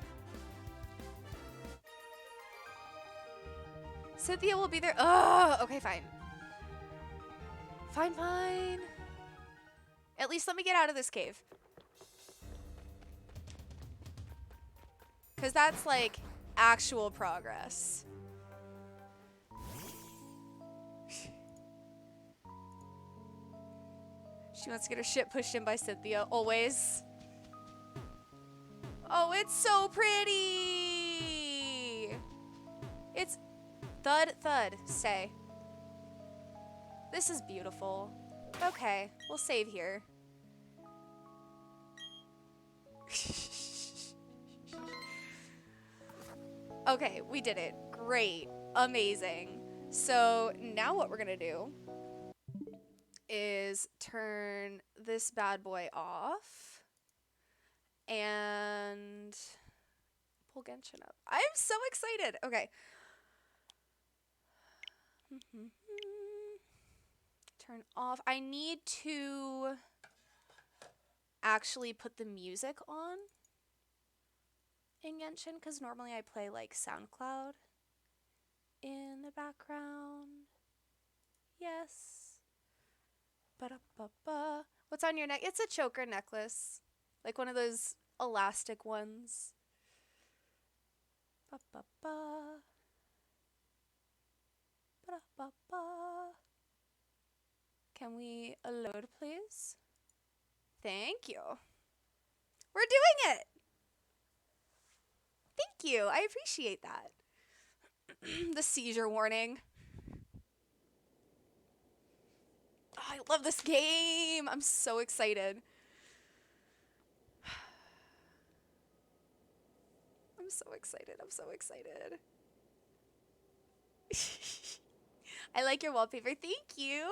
Cynthia will be there. Oh, okay, fine. Fine, fine. At least let me get out of this cave. Because that's like actual progress. She wants to get her shit pushed in by Cynthia, always. Oh, it's so pretty. It's thud, thud, stay. This is beautiful. Okay, we'll save here. Okay, we did it. Great. Amazing. So now what we're gonna do is turn this bad boy off. And pull Genshin up. I'm so excited. Okay. Turn off. I need to actually put the music on in Genshin because normally I play like SoundCloud in the background. Yes. Ba-da-ba-ba. What's on your neck? It's a choker necklace. Like one of those elastic ones. Ba-ba-ba. Ba-da-ba-ba. Can we load, please? Thank you. We're doing it! Thank you. I appreciate that. The seizure warning. Oh, I love this game. I'm so excited. I'm so excited. I'm so excited. I like your wallpaper. Thank you.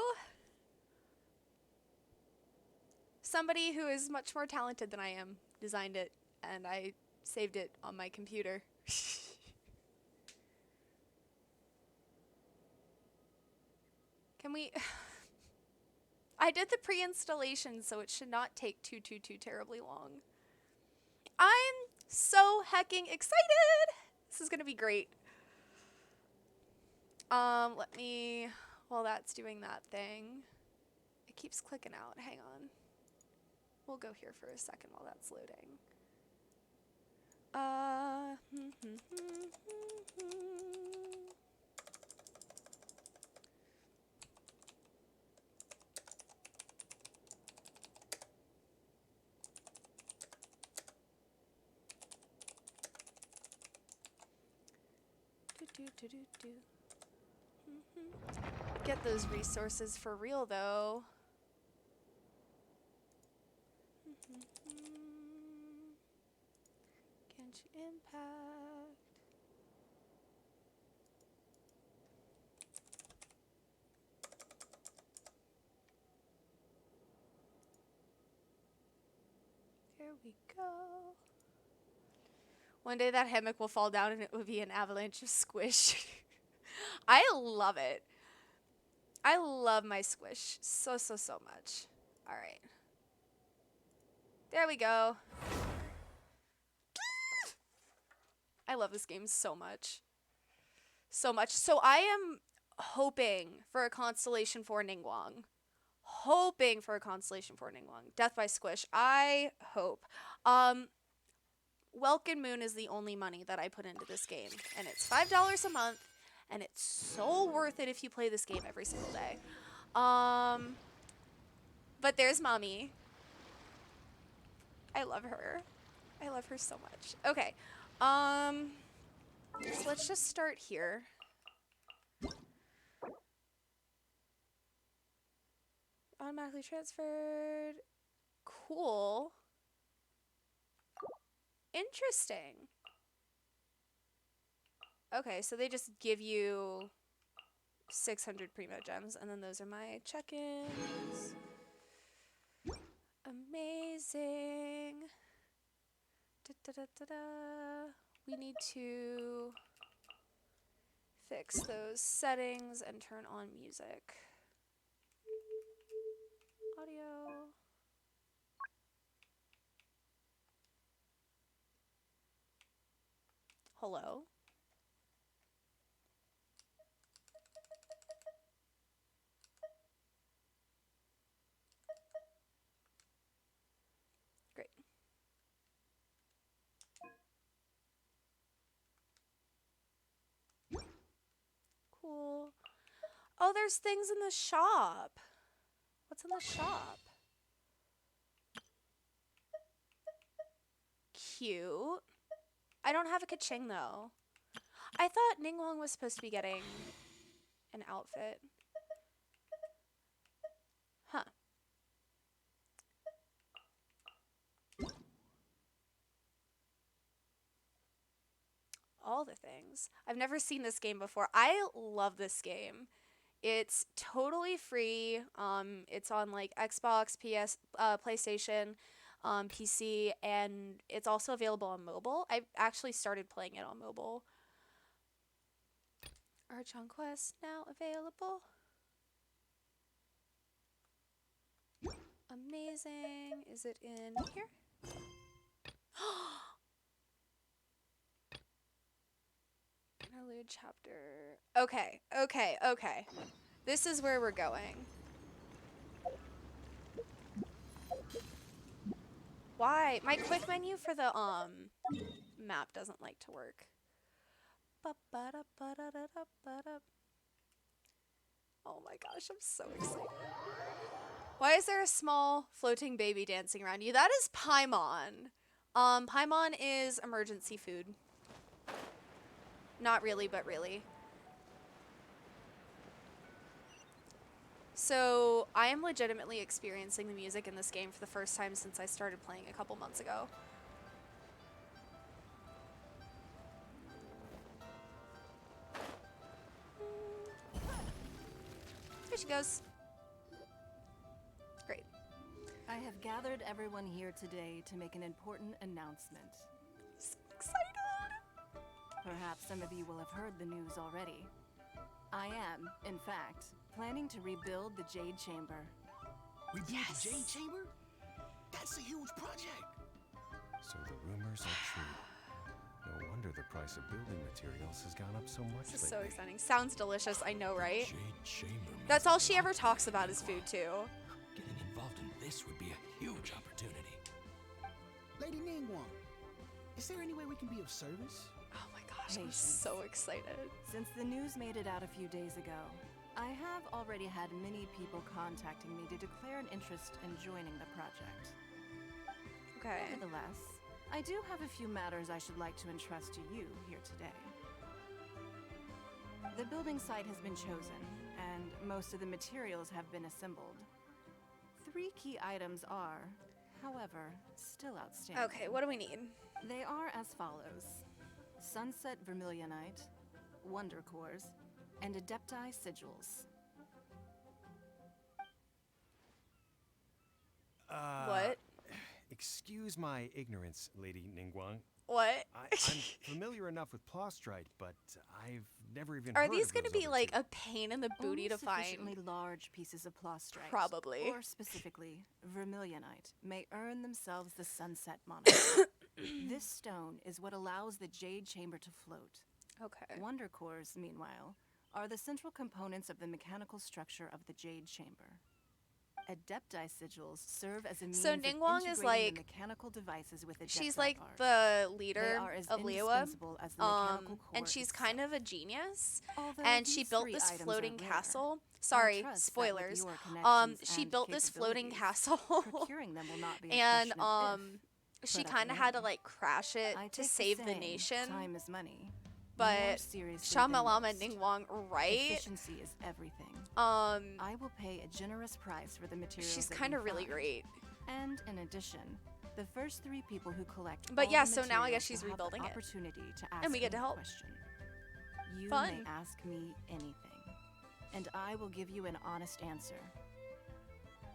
Somebody who is much more talented than I am designed it, and I saved it on my computer. Can we... I did the pre-installation, so it should not take too terribly long. I'm so hecking excited! This is gonna be great. Let me... While that's doing that thing... It keeps clicking out. Hang on. We'll go here for a second while that's loading. Get those resources for real, though. Genshin Impact. There we go. One day that hammock will fall down and it will be an avalanche of squish. I love it. I love my squish so much. All right. There we go. I love this game so much. So much. So I am hoping for a constellation for Ningguang. Hoping for a constellation for Ningguang. Death by Squish. I hope. Welkin Moon is the only money that I put into this game. And it's $5 a month. And it's so worth it if you play this game every single day. But there's Mommy. I love her. I love her so much. Okay. So let's just start here. Automatically transferred. Cool. Interesting. Okay, so they just give you 600 Primo Gems, and then those are my check-ins. Amazing. We need to fix those settings and turn on music. Audio. Hello? Great. Cool. Oh, there's things in the shop. What's in the shop? Cute. I don't have a kaching, though. I thought Ningguang was supposed to be getting an outfit. Huh. All the things. I've never seen this game before. I love this game. It's totally free. It's on like Xbox, PlayStation, PC, and it's also available on mobile. I actually started playing it on mobile. Arch on Quest now available. Amazing. Is it in here? Interlude chapter. Okay. This is where we're going. Why? My quick menu for the map doesn't like to work. Oh my gosh, I'm so excited. Why is there a small floating baby dancing around you? That is Paimon. Paimon is emergency food. Not really, but really. So, I am legitimately experiencing the music in this game for the first time since I started playing a couple months ago. she goes. Great. I have gathered everyone here today to make an important announcement. Excited. Perhaps some of you will have heard the news already. I am, in fact, planning to rebuild the Jade Chamber. Rebuild the Jade Chamber? That's a huge project. So the rumors are true. No wonder the price of building materials has gone up so much This is lately. so exciting. Sounds delicious, I know, right? Jade Chamber. That's all she ever talks about is food, too. Getting involved in this would be a huge opportunity. Lady Ningguang, is there any way we can be of service? Oh my gosh, I'm Patience. so excited. Since the news made it out a few days ago, I have already had many people contacting me to declare an interest in joining the project. Okay. Nevertheless, I do have a few matters I should like to entrust to you here today. The building site has been chosen, and most of the materials have been assembled. 3 key items are, however, still outstanding. Okay, what do we need? They are as follows: Sunset Vermilionite, Wonder Cores, and Adepti Sigils. What? Excuse my ignorance, Lady Ningguang. What? I'm familiar enough with Plostrite, but I've never even Are heard these of going to those be other like two. a pain in the booty Only to sufficiently find? large pieces of Plostrite, Probably. or specifically Vermilionite, may earn themselves the Sunset moniker. This stone is what allows the Jade Chamber to float. Okay. Wonder Cores, meanwhile, are the central components of the mechanical structure of the Jade Chamber. Adepti Sigils serve as a means So of Ningguang is integrating like- the mechanical devices with Adepti She's like art. the They leader are as of Liyue. indispensable as the mechanical core And she's kind itself. of a genius. Although And she these built 3 this items are floating rare, castle. I Sorry, trust that with spoilers. your connections She and built this floating capabilities, castle. procuring them will not be a And question of she but of kind of had to when. like crash it I to take save the saying, nation. Time is money. More But seriously than Shamalama most. Ningguang, right? Efficiency is everything. I will pay a generous price for the materials. She's that kind you of really find. great. And in addition, the first 3 people who collect But all yeah, the so now I guess materials she's will have the rebuilding it. opportunity to ask And we get me to a help. question. You Fun. may ask me anything, and I will give you an honest answer.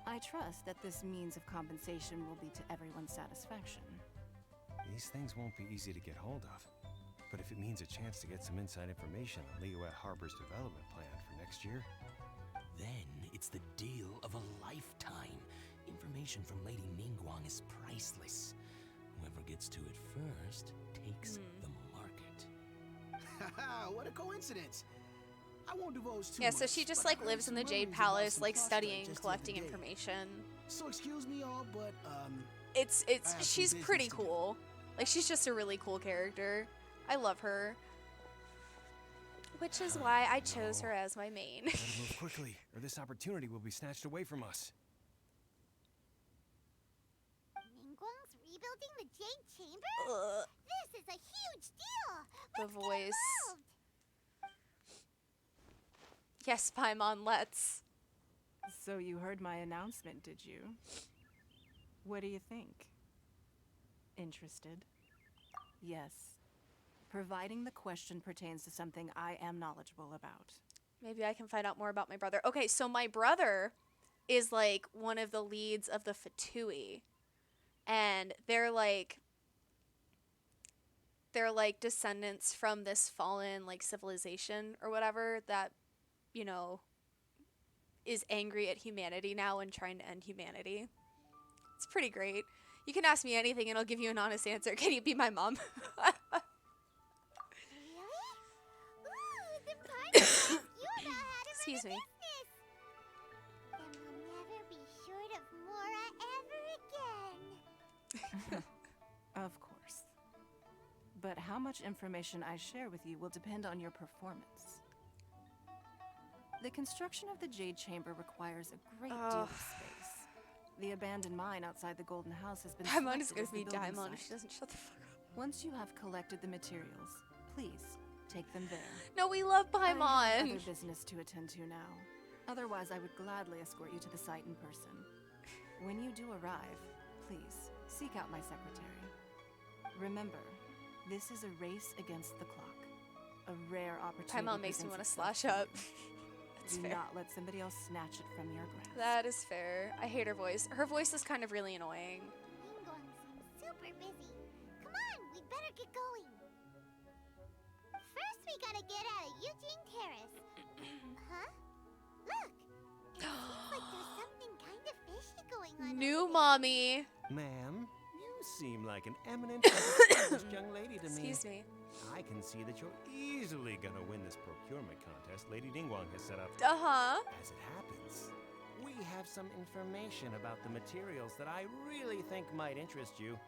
I trust that this means of compensation will be to everyone's satisfaction. These things won't be easy to get hold of. But if it means a chance to get some inside information on Liyue Harbor's development plan for next year, Then it's the deal of a lifetime. Information from Lady Ningguang is priceless. Whoever gets to it first takes the market. Haha, what a coincidence. I won't divulge too Yeah, much. so she just but I like heard lives in some the Jade rumors about Palace, some like prospect studying, just the other collecting day. information. So excuse me all, but It's I have some she's business pretty to do. cool. Like she's just a really cool character. I love her. Which is why I chose her as my main. better move quickly, or this opportunity will be snatched away from us. Ningguang's rebuilding the Jade Chamber? Ugh, This is a huge deal! the Let's get voice. involved. Yes, Paimon, let's. So you heard my announcement, did you? What do you think? Interested? Yes. Providing the question pertains to something I am knowledgeable about. Maybe I can find out more about my brother. Okay, so my brother is like one of the leads of the Fatui. And they're like descendants from this fallen like civilization or whatever that, you know, is angry at humanity now and trying to end humanity. It's pretty great. You can ask me anything and I'll give you an honest answer. Can you be my mom? Really? Ooh, then Paimon asked you about how to Excuse run a me. business. Then we'll never be short of Mora ever again. Of course. But how much information I share with you will depend on your performance. The construction of the Jade Chamber requires a great deal of space. The abandoned mine outside the Golden House has been Paimon is selected gonna as the be building Daimon if site. she doesn't shut the fuck up. Once you have collected the materials, please take them there. No, we love I have Paimon. other business to attend to now. Otherwise, I would gladly escort you to the site in person. When you do arrive, please seek out my secretary. Remember, this is a race against the clock. A rare opportunity. Paimon makes me presents want to itself slash to up. you. That's Do fair. not let somebody else snatch it from your grasp. That is fair. I hate her voice. Her voice is kind of really annoying. Ningguang seems super busy. Come on, we'd better get going. First, we gotta get out of Eugene Terrace. Huh? Look! It seems like there's something kind of fishy going on. New over there. mommy. Ma'am, you seem like an eminent and distinguished young lady to me. Excuse me. I can see that you're easily gonna win this procurement contest Lady Ningguang has set up. Uh-huh. As it happens, we have some information about the materials that I really think might interest you.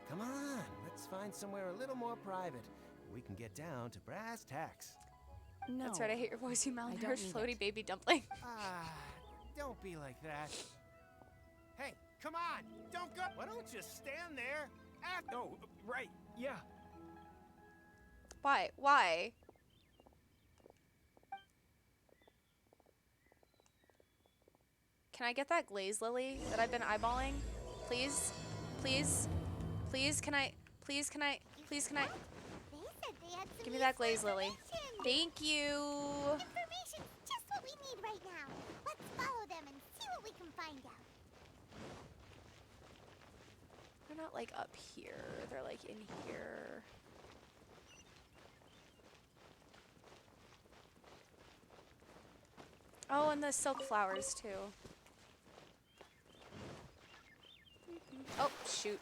Come on, let's find somewhere a little more private. We can get down to brass tacks. No. That's right, I hate your voice, you don't malnourished need floaty it. baby dumpling. Ah, don't be like that. Hey, come on! Don't go! Why don't you stand there? Oh, right, yeah. Why? Why? Can I get that glaze lily that I've been eyeballing? Please? Please? Please, can I? Please, can I? Please, can I? They said they had some Give me that useful glaze lily. information. Thank you. Information's just what we need right now. Let's follow them and see what we can find out. They're not like up here. They're like in here. Oh, and the silk flowers too. Oh, shoot.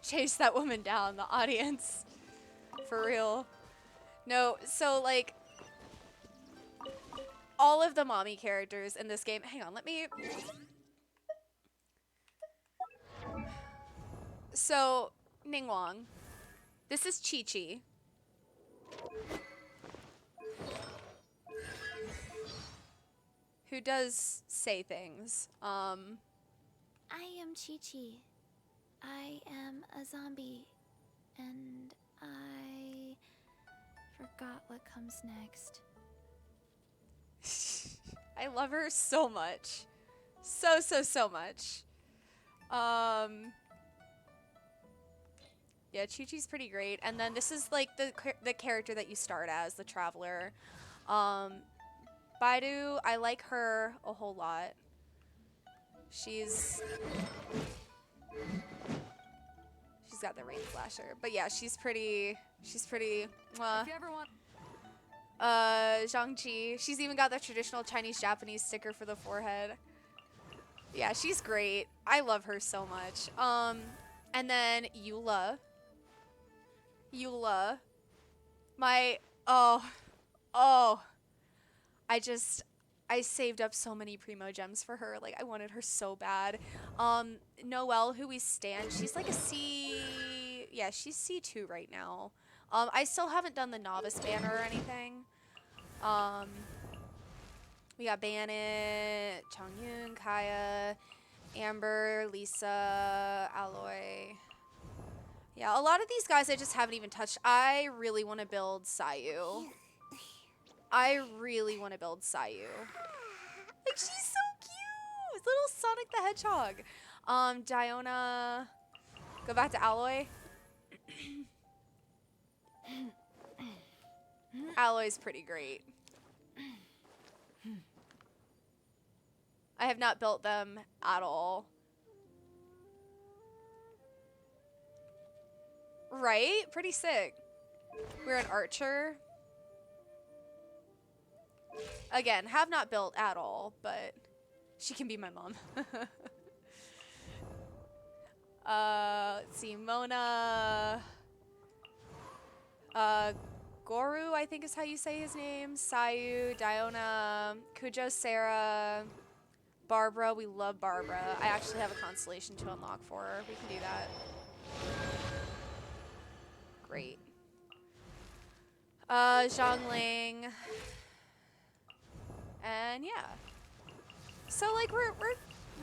Chase that woman down, the audience. For real. No, so like all of the mommy characters in this game. Hang on, let me. So, Ningguang. This is Chi-Chi. Who does say things. I am Chi-Chi. I am a zombie. And I forgot what comes next. I love her so much. So much. Yeah, Chi-Chi's pretty great. And then this is like the character that you start as, the traveler. Baidu, I like her a whole lot. She's got the rain flasher. But yeah, she's pretty mwah. If you ever want Zhangqi. She's even got the traditional Chinese-Japanese sticker for the forehead. Yeah, she's great. I love her so much. And then Eula. My, I saved up so many Primo gems for her. Like, I wanted her so bad. Noelle, who we stand, she's like a C, yeah, she's C2 right now. I still haven't done the novice banner or anything. We got Bannet, Chongyun, Kaya, Amber, Lisa, Aloy. Yeah, a lot of these guys I just haven't even touched. I really want to build Sayu. Like, she's so cute! Little Sonic the Hedgehog. Diona. Go back to Aloy. Aloy's pretty great. I have not built them at all. Right? Pretty sick. We're an archer. Again, have not built at all, but she can be my mom. Let's see, Mona. Goru, I think is how you say his name. Sayu, Diona, Kujo, Sarah, Barbara. We love Barbara. I actually have a constellation to unlock for her. We can do that. Great. Zhongling. And yeah. So like we're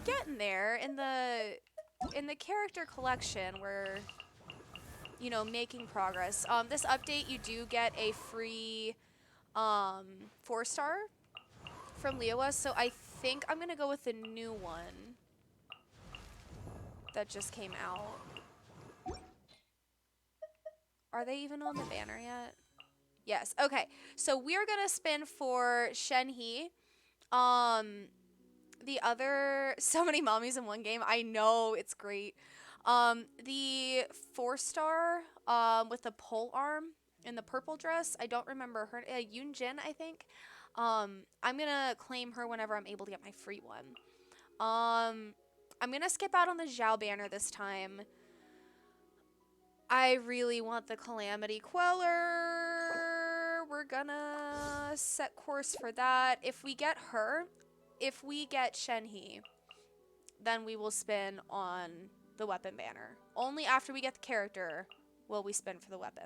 getting there in the character collection. We're, you know, making progress. This update you do get a free 4-star from Liyue, so I think I'm gonna go with the new one. that just came out. Are they even on the banner yet? Yes. Okay. So we're gonna spin for Shenhe. The other so many mommies in one game. I know, it's great. The 4-star with the pole arm in the purple dress. I don't remember her. Yoonjin, I think. I'm gonna claim her whenever I'm able to get my free one. I'm gonna skip out on the Zhao banner this time. I really want the Calamity Queller. We're gonna set course for that. If we get her, if we get Shenhe, then we will spin on the weapon banner. Only after we get the character will we spin for the weapon.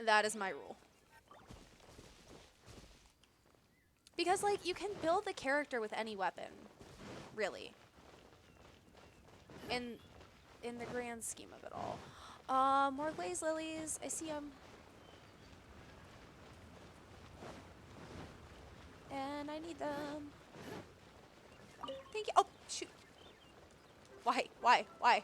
That is my rule. Because, like, you can build the character with any weapon, really. In the grand scheme of it all. More glaze lilies. I see them. And I need them. Thank you. Oh, shoot. Why? Why? Why?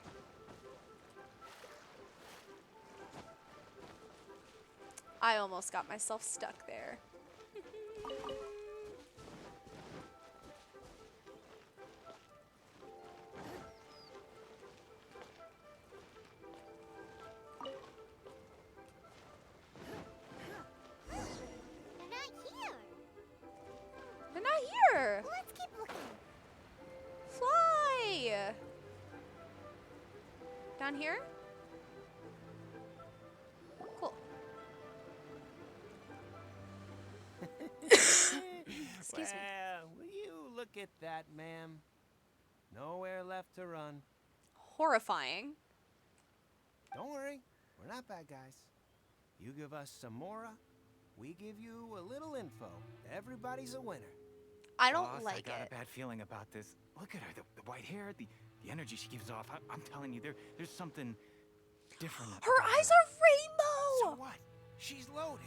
I almost got myself stuck there. They're not here. They're not here. Let's keep looking. Fly. Down here? Cool. Excuse me. Well, will you look at that, ma'am? Nowhere left to run. Horrifying. Don't worry, we're not bad guys. You give us some Mora, we give you a little info. Everybody's a winner. I don't Boss, like I got it. a bad feeling about this. Look at her, the white hair, the energy she gives off. I'm telling you, there's something different. Her about eyes her. are So rainbow. what? She's loaded.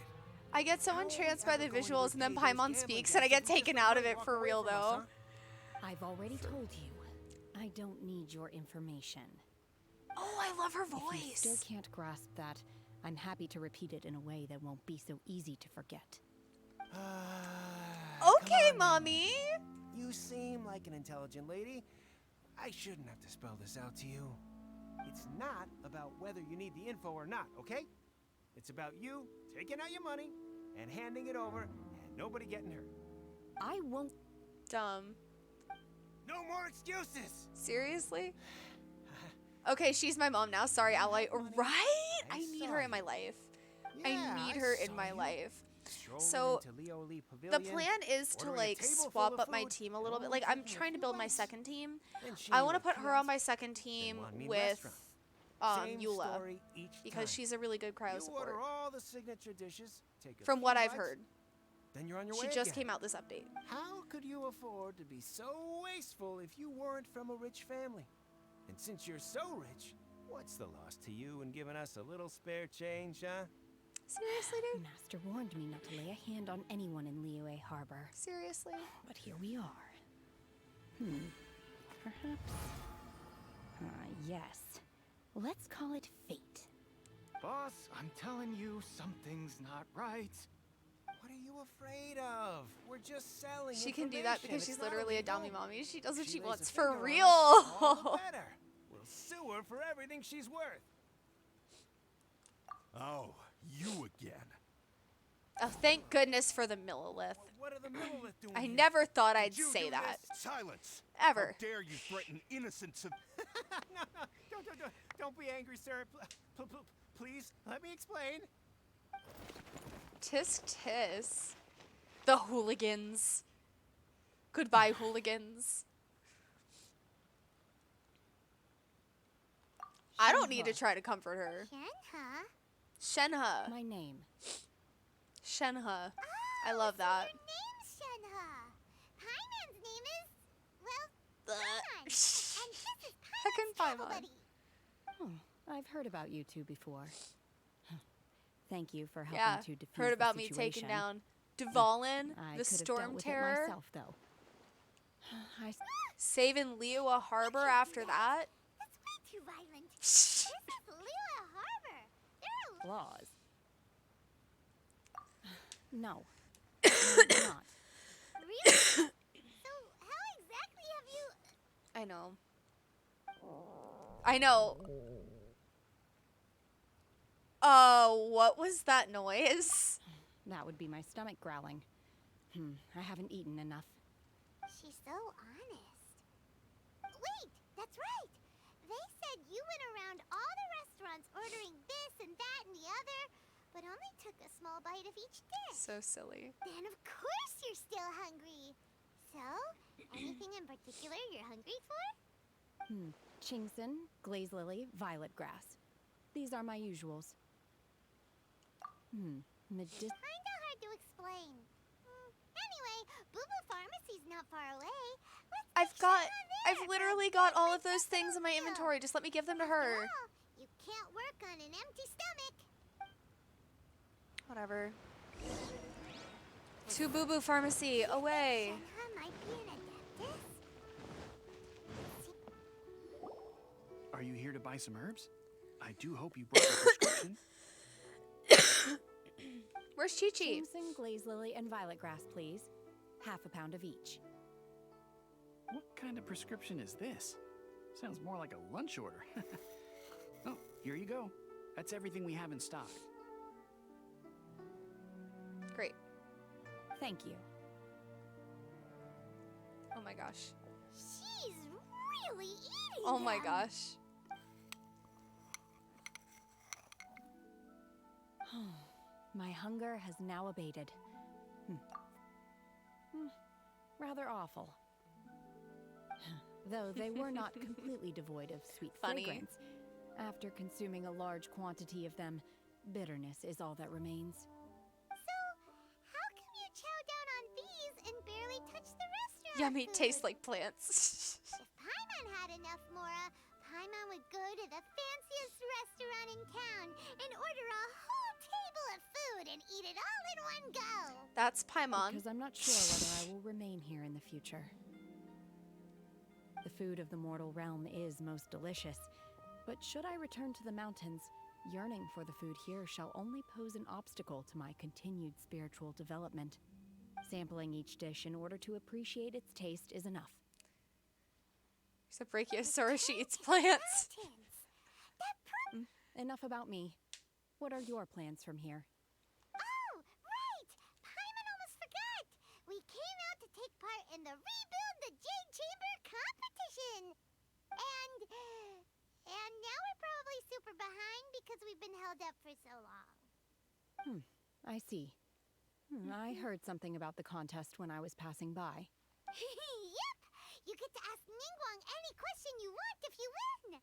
I get so How are we entranced by ever the going to visuals, and then repay those Paimon gambling speaks, and I debts get if we just taken let out of her it walk for away real, from us, though. huh? I've already told you. I don't need your information. Oh, I love her If you still voice. can't grasp that, I'm happy to repeat it in a way that won't be so easy to forget. Okay, Come on, mommy. You seem like an intelligent lady. I shouldn't have to spell this out to you. It's not about whether you need the info or not, okay? It's about you taking out your money and handing it over and nobody getting hurt. I won't. Dumb. No more excuses! Seriously? Okay, she's my mom now. Sorry, Ally. Right? I need her in my life. I need her in my life. So, the plan is to, like, swap up my team a little bit. Like, I'm trying to build my second team. I want to put her on my second team with Eula, because she's a really good cryo You support. order all the signature dishes, take a From few what I've bites, heard. then you're on your She way just again. came out this update. How could you afford to be so wasteful if you weren't from a rich family? And since you're so rich, what's the loss to you in giving us a little spare change, huh? Seriously, dude? Master warned me not to lay a hand on anyone in Liyue Harbor. Seriously? But here we are. Perhaps. Yes. Let's call it fate. Boss, I'm telling you, something's not right. What are you afraid of? We're just selling She can do that because information. she's It's not literally a illegal. dummy mommy. She does what She she lays wants a for finger on real. us, all the better. We'll sue her for everything she's worth. Oh, you again. Oh, thank goodness for the Millilith. What are the Millilith doing I here? never thought I'd Did you say do that. this? Silence. Ever. How dare you threaten innocents of... No, don't be angry, sir. Please, let me explain. Tisk tisk. The hooligans. Goodbye, hooligans. I don't need to try to comfort her. Shenhe. My name. Shenhe. I love that. Her name's Shenhe. Paimon's name is, well, Paimon. And this is Heckin' Paimon's travel Paimon. buddy. Oh, I've heard about you two before. Thank you for helping Yeah, to defuse heard the about me situation. taking down Dvalin, I the could have Storm dealt with Terror. it myself, though. I Saving Liyue Harbor after that? That's way too violent. This is Liyue Harbor. There are Laws. No. No, it's not. really. So how exactly have you? I know. I know. What was that noise? That would be my stomach growling. I haven't eaten enough. She's so honest. Wait, that's right. They said you went around all the restaurants ordering this and that and the other, but only took a small bite of each dish. So silly. Then of course you're still hungry. So, anything in particular you're hungry for? Chingson, glaze lily, violet grass. These are my usuals. Kinda hard to explain. Anyway, Boo Boo Pharmacy's not far away. Let's make sure you're there I've literally got all of those for things in my meal. inventory. Just let me give them to After her. all, you can't work on an empty stomach. Whatever. To Boo Boo Pharmacy, away. Shenhe might be an adeptus. Are you here to buy some herbs? I do hope you brought a prescription. Where's Chi-Chi? Chingson, glaze lily, and violet grass, please. Half a pound of each. What kind of prescription is this? Sounds more like a lunch order. Oh, here you go. That's everything we have in stock. Great. Thank you. Oh my gosh. She's really eating Oh my them. gosh. My hunger has now abated. Rather awful. Though they were not completely devoid of sweet Funny. fragrance. After consuming a large quantity of them, bitterness is all that remains. So, how come you chow down on these and barely touch the restaurant Yummy, food? tastes like plants. If Paimon had enough, Mora, Paimon would go to the fanciest restaurant in town and order a whole table of food and eat it all in one go. That's Paimon. Because I'm not sure whether I will remain here in the future. The food of the mortal realm is most delicious, but should I return to the mountains, yearning for the food here shall only pose an obstacle to my continued spiritual development. Sampling each dish in order to appreciate its taste is enough. Except Brachiosaurus, she eats plants. Mountains. That Enough about me. What are your plans from here? Oh, right! Paimon almost forgot! We came out to take part in the Rebuild the Jade Chamber competition! And now we're probably super behind because we've been held up for so long. I see. I heard something about the contest when I was passing by. Yep! You get to ask Ningguang any question you want if you win!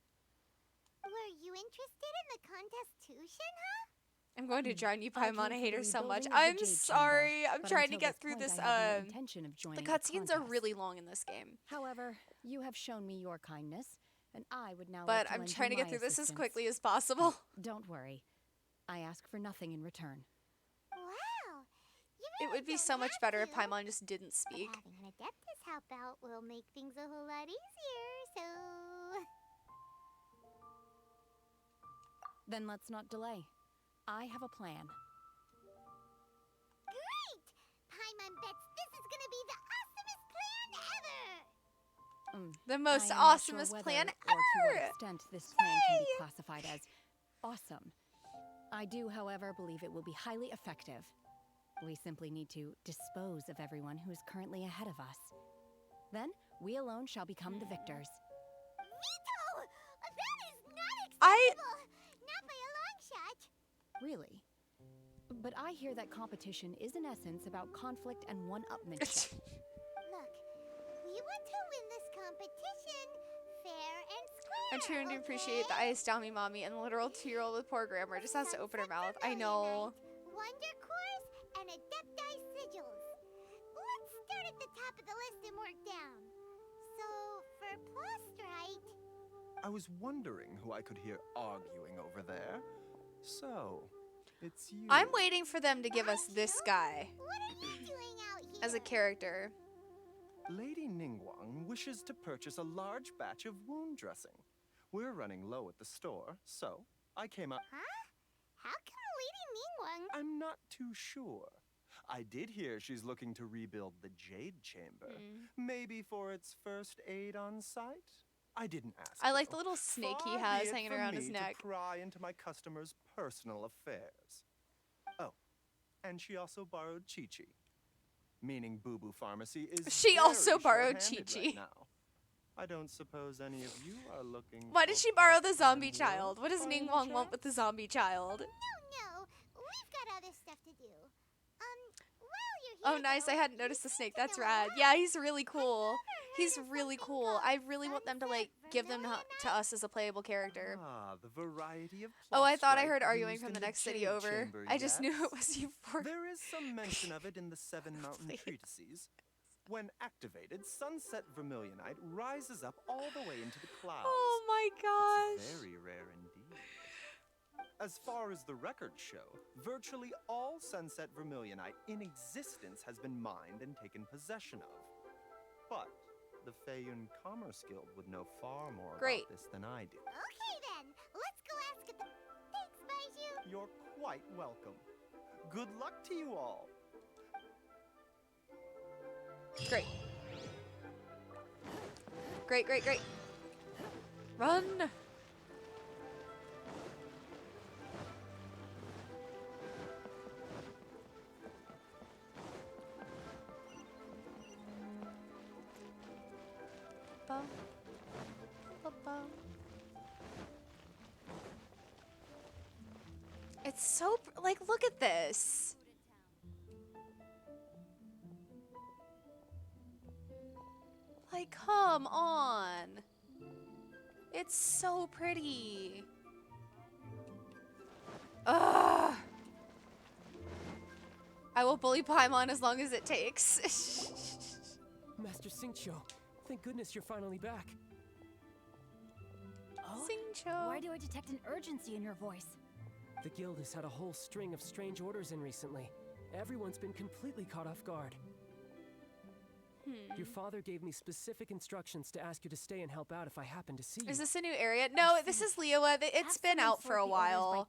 Were you interested in the contest too, Shenhe? I'm going to drown you, I Paimon. I came hate for her the so much. rebuilding of the I'm Jade Chamber, sorry. I'm but trying to until get this through point, this. I had no intention of The joining cutscenes are contest. really long in this game. However, you have shown me your kindness, and I would now But like to I'm lend you trying to get my through this as assistance. quickly as possible. Don't worry. I ask for nothing in return. Wow! You It really would be don't so much have better if to. Paimon just didn't But speak. having an Adeptus help out will make things a whole lot easier, so... Then let's not delay. I have a plan. Great! Paimon bets this is gonna be the awesomest plan ever! The most I am not awesomest sure plan whether or to what ever! extent this plan can be Yay! classified as awesome. I do, however, believe it will be highly effective. We simply need to dispose of everyone who is currently ahead of us. Then, we alone shall become the victors. Vito! That is not I- acceptable! Not by a long shot! Really? But I hear that competition is in essence about conflict and one-upmanship. Look, we want to win this competition fair and square, I'm trying to appreciate the okay? Ice Downy Mommy and the literal 2-year-old with poor grammar just has to open her mouth. I Sunset know. Vermilionite, Wonder Cores, and Adepti Sigils. Let's start at the top of the list and work down. So, for Plustrite, I was wondering who I could hear arguing over there. So, it's you. I'm waiting for them to give us this guy what are you doing out here? as a character. Lady Ningguang wishes to purchase a large batch of wound dressing. We're running low at the store, so I came up. Huh? How come Lady Ningguang? I'm not too sure. I did hear she's looking to rebuild the Jade Chamber. Maybe for its first aid on site? I didn't ask. I like the though. little snake he Far has be it hanging from around me his to neck. pry into my customers' personal affairs. Oh, and she also borrowed Chi-Chi. Meaning Boo Boo Pharmacy is She also very borrowed short-handed Chi-Chi. right now. I don't suppose any of you are looking. Why for did she borrow the part-time zombie child? What does work by any Ningguang want with the chance? zombie child? No, we've got other stuff to do. While you're Oh, here, nice. though, I hadn't you noticed the seem snake. to That's know a rad. lot. Yeah, he's really cool. He's heard of really something cool. called I really want them to, like, Sunset give them to Vermilion us as a playable character. Ah, the variety of Oh, I plot thought I stripe heard arguing used from in the next city Jade over. Chamber, I just knew it yes? was you for. There is some mention of it in the Seven Mountain Please. Treatises. When activated, Sunset Vermilionite rises up all the way into the clouds. Oh my gosh. It's very rare indeed. As far as the records show, virtually all Sunset Vermilionite in existence has been mined and taken possession of. But the Feiyun Commerce Guild would know far more Great. about this than I do. Okay then, let's go ask at the. Thanks, Baiju. You're quite welcome. Good luck to you all. Great. Great, great, great. Run. Bum. Ba-bum. It's so, like, look at this. Like, come on. It's so pretty. Ugh. I will bully Paimon as long as it takes. Master Xingqiu, thank goodness you're finally back. Xingqiu. Why do I detect an urgency in your voice? The guild has had a whole string of strange orders in recently. Everyone's been completely caught off guard. Your father gave me specific instructions to ask you to stay and help out if I happen to see you. Is this a new area? No, this is Liyue. It's been out for a while.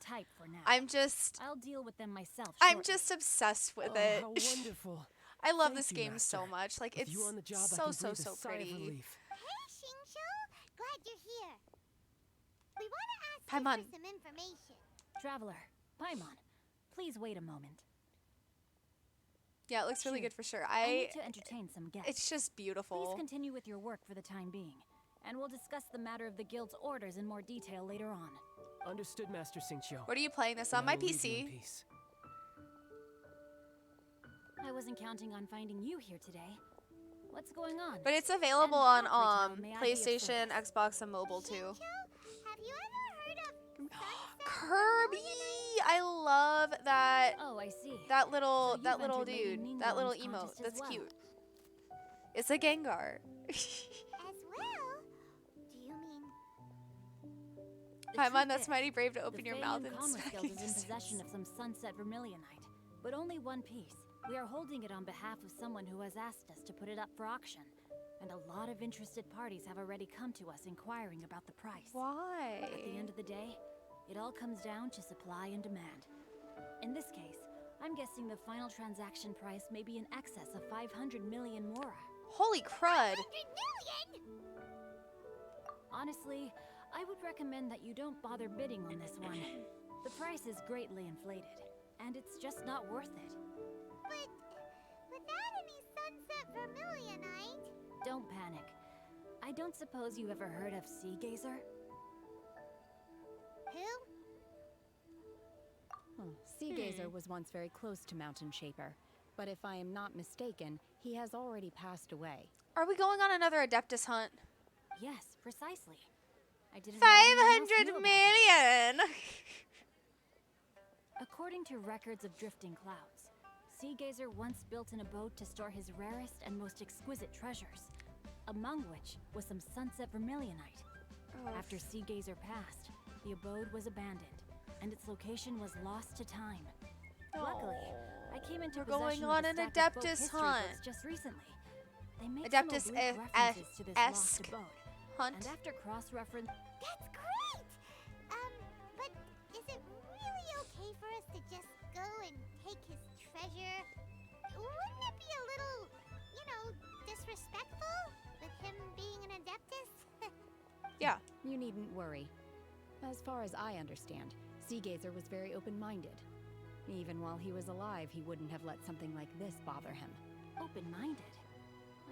I'm just I'll deal with them myself. I'm shortly. just obsessed with Oh, it. how wonderful. I love Thank this you, game so Master. much. Like, With it's you on the job, I so can so breathe a so sigh of pretty. relief. Hey, Xingqiu. Glad you're here. We want to ask Paimon. you for some information. Traveler, Paimon, please wait a moment. Yeah, it looks really Sure. good for sure. I need to entertain some guests. It's just Please beautiful. continue with your work for the time being, and we'll discuss the matter of the guild's orders in more detail later on. Understood, Master Xingqiu. What are you playing this And on? I My will leave you in PC. peace. I wasn't counting on finding you here today. What's going on? But it's available And on how, pray tell, may I be of PlayStation, service? Xbox, and mobile too. Xingqiu, have you ever heard of Sunset Kirby! Vermilionite? I love that Oh, I see. that little So you've little entered Lady dude, that little Ningguang's emote. contest as That's well. cute. It's a Gengar. As well? Do you mean The Paimon, truth that's is, mighty brave to the open your Feiyun mouth and Commerce smack Guild your is in distance. possession of some Sunset Vermilionite, but only one piece. We are holding it on behalf of someone who has asked us to put it up for auction, and a lot of interested parties have already come to us inquiring about the price. Why? At the end of the day, it all comes down to supply and demand. In this case, I'm guessing the final transaction price may be in excess of 500 million mora. Holy crud! 100 million? Honestly, I would recommend that you don't bother bidding on this one. The price is greatly inflated, and it's just not worth it. But without any Sunset Vermilionite. Don't panic. I don't suppose you ever heard of Sea Gazer? Who? Sea Gazer was once very close to Mountain Shaper, but if I am not mistaken, he has already passed away. Are we going on another Adeptus hunt? Yes, precisely. I didn't know anyone else 500 knew about it. million! According to records of drifting clouds, Sea Gazer once built an abode to store his rarest and most exquisite treasures, among which was some Sunset Vermilionite. After Sea Gazer passed, the abode was abandoned, and its location was lost to time. Luckily, I came into We're possession going of on a an stack of folk Adeptus history hunt. books just recently, They make Adeptus some oblique references to this lost esque abode. hunt. And after cross-reference, That's great! But is it really okay for us to just go and take his treasure? Wouldn't it be a little, disrespectful with him being an Adeptus? Yeah. You needn't worry. As far as I understand, Seagazer was very open-minded. Even while he was alive, he wouldn't have let something like this bother him. open-minded.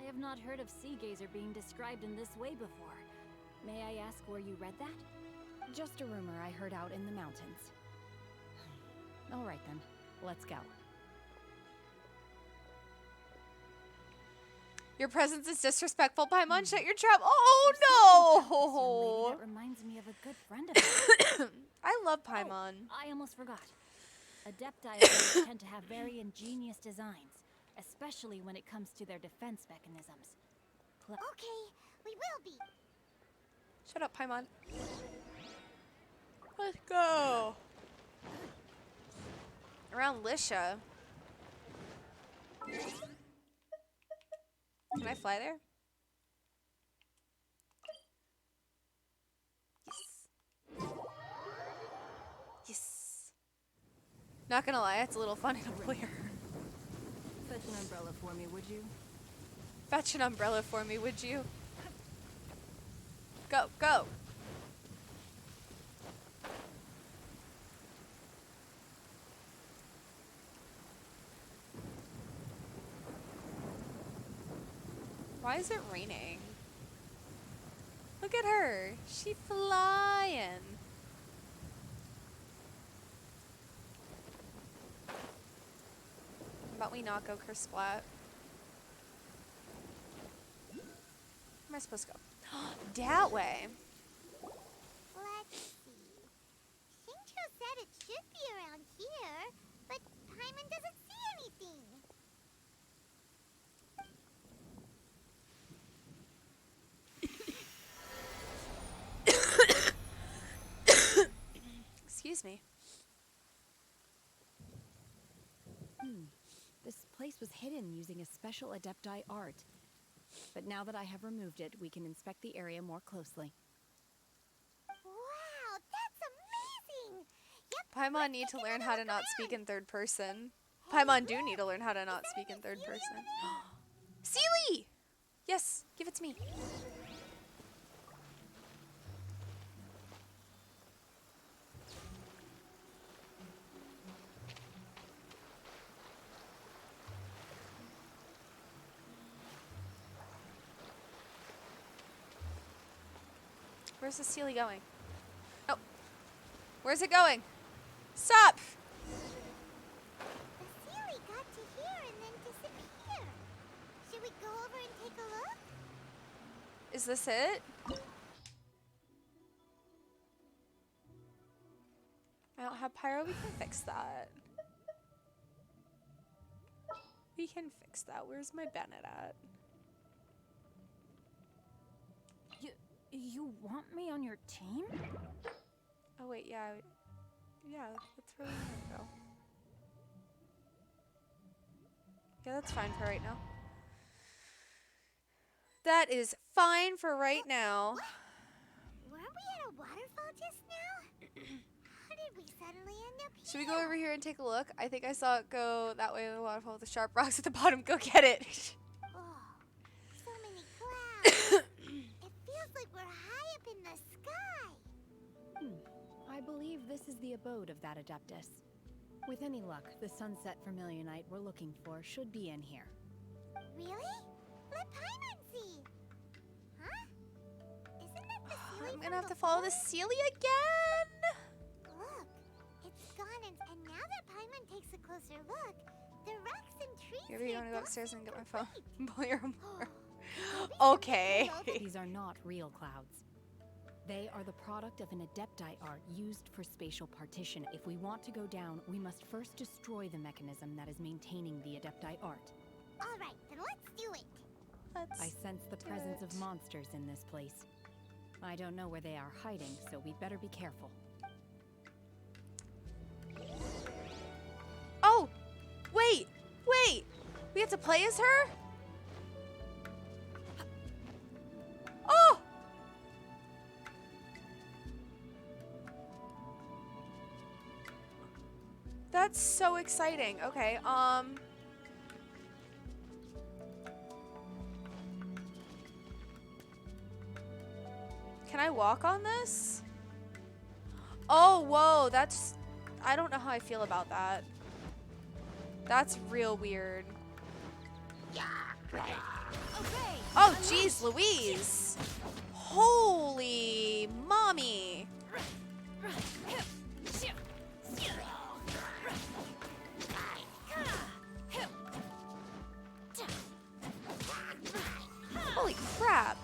I have not heard of Seagazer being described in this way before. May I ask where you read that? Just a rumor I heard out in the mountains. All right then, let's go. Your presence is disrespectful, Paimon. Shut your trap. Young Oh lady that reminds me of a good friend of mine. no! I love Paimon. I almost forgot. Adepti always tend to have very ingenious designs, especially when it comes to their defense mechanisms. Okay, we will be. Shut up, Paimon. Let's go. Around Lisha. Can I fly there? Yes. Yes. Not gonna lie, it's a little funny up here. Fetch an umbrella for me, would you? Fetch an umbrella for me, would you? Go, go. Why is it raining? Look at her. She flying. How about we not go Kersplat? Where am I supposed to go? That way. Let's see. Shincho said it should be around here, but Paimon doesn't see anything. Excuse me. This place was hidden using a special Adepti art. But now that I have removed it, we can inspect the area more closely. Wow, that's amazing! Yep. Paimon need to learn how to not speak in third person. Paimon do need to learn how to not speak in third person. Sealy! Yes, give it to me. Where's the Sealy going? Oh. Where's it going? Stop! The Sealy got to here and then disappeared. Should we go over and take a look? Is this it? I don't have pyro. We can fix that. We can fix that. Where's my Bennett at? You want me on your team? Oh wait, yeah. Yeah, that's where we need to go. Yeah, that's fine for right now. That is fine for right now. Weren't we at a waterfall just now? How did we suddenly end up here? Should we go over here and take a look? I think I saw it go that way in the waterfall with the sharp rocks at the bottom. Go get it. Oh, so many clouds. It feels like we're high up in the sky. I believe this is the abode of that Adeptus. With any luck, the Sunset Vermilionite we're looking for should be in here. Really? Let Paimon see. Huh? Isn't that the Sealy I'm from gonna have to follow the before? Sealy again. Look, it's gone, and now that Paimon takes a closer look, the rocks and trees Maybe you here want to go don't upstairs seem and get my complete. phone. Pull your more. Maybe Okay. something below the These are not real clouds. They are the product of an Adepti art used for spatial partition. If we want to go down, we must first destroy the mechanism that is maintaining the Adepti art. All right, then let's do it. I sense the presence of monsters in this place. I don't know where they are hiding, so we'd better be careful. Oh, wait. We have to play as her? That's so exciting. Okay, can I walk on this? Oh, whoa, that's... I don't know how I feel about that. That's real weird. Oh, jeez, Louise. Holy mommy. Holy crap.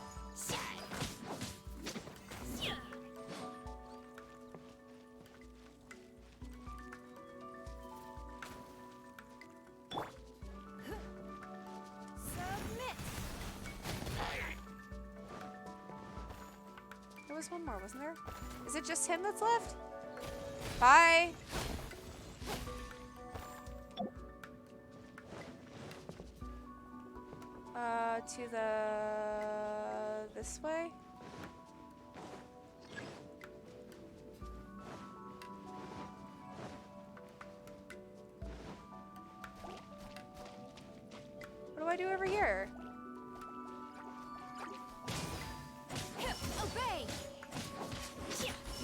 There was one more, wasn't there? Is it just him that's left? Bye. To the... this way? What do I do over here? Obey!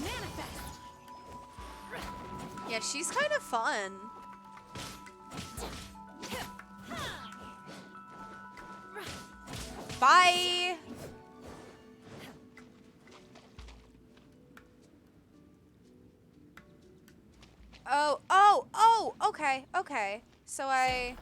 Manifest! Yeah, she's kind of fun. Bye! Oh, okay, okay. So I...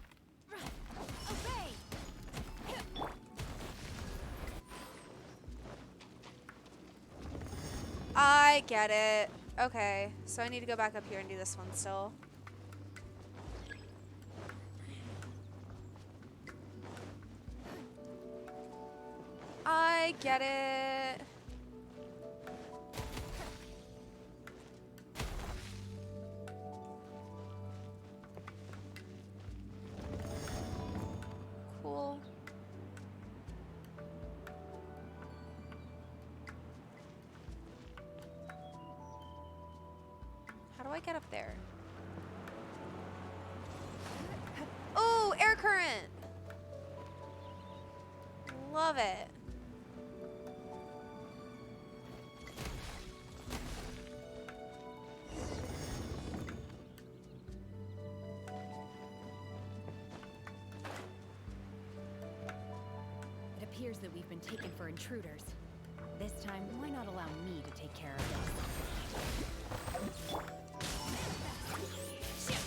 I get it. Okay, so I need to go back up here and do this one still. I get it. Cool. How do I get up there? Oh, air current. Love it. It appears that we've been taken for intruders. This time, why not allow me to take care of this?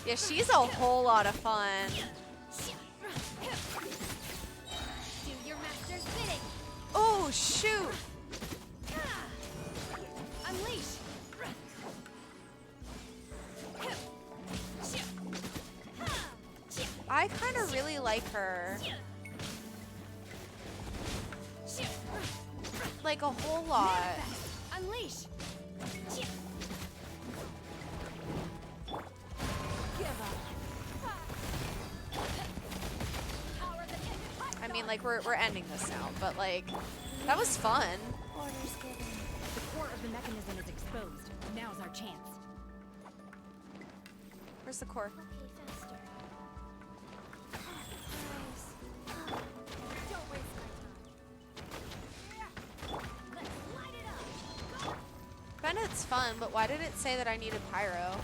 Yeah, she's a whole lot of fun. Do your master's bidding! Oh, shoot. Unleash! I kind of really like her. Like a whole lot. Unleash! I mean, like, we're ending this now, but, like, that was fun. Orders given. The core of the mechanism is exposed. Now's our chance. Where's the core? Okay, faster. Guys. Don't waste my time. Let's light it up! Bennett's fun, but why did it say that I needed pyro?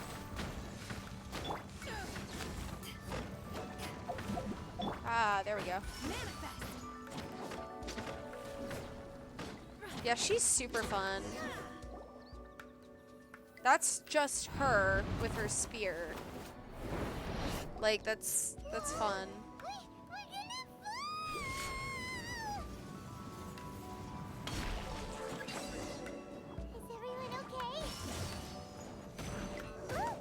Ah, there we go. Manifest! Yeah, she's super fun. That's just her with her spear. Like, that's fun. Is everyone okay? Look!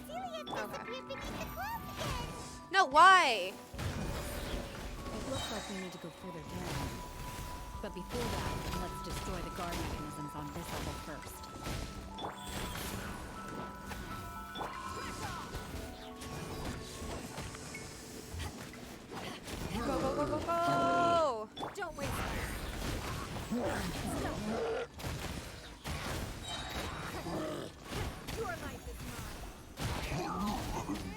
Cecilia disappeared beneath the clouds again! No, why? It looks like we need to go further down. But before that, let's destroy the guard mechanisms on this level first. Go, go, go, go, go! Don't waste Your life is mine.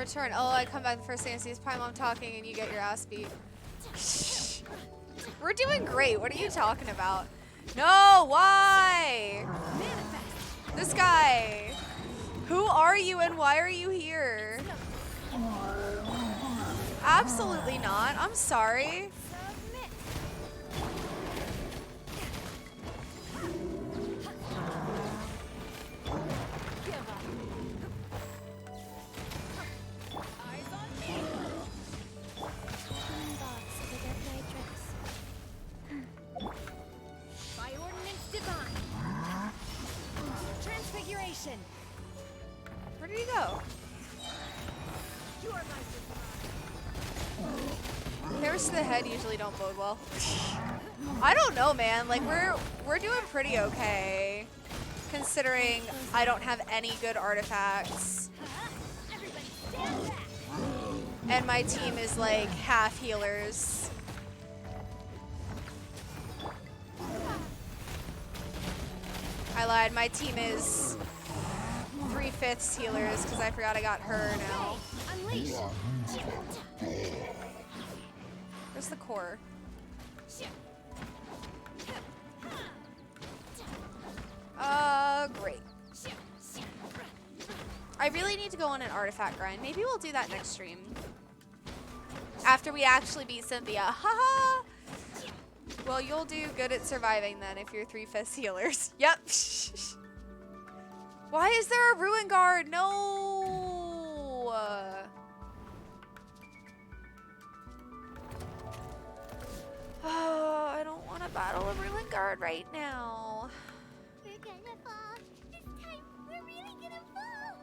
return. Oh, I come back the first thing I see is Paimon talking and you get your ass beat. We're doing great. What are you talking about? No, why? This guy. Who are you and why are you here? Absolutely not. I'm sorry. By ordinance divine. Transfiguration. Where did he go? You are my Hairs to the head usually don't bode well. I don't know, man. Like we're doing pretty okay, considering I don't have any good artifacts, and my team is like half healers. I lied. My team is 3/5 healers because I forgot I got her now. Unleash. Where's the core? Great. I really need to go on an artifact grind. Maybe we'll do that next stream. After we actually beat Cynthia. Haha! Well, you'll do good at surviving then if you're 3/5 healers. Yep. Why is there a Ruin Guard? No! Oh, I don't want to battle a Ruin Guard right now. We're gonna fall. This time, we're really gonna fall.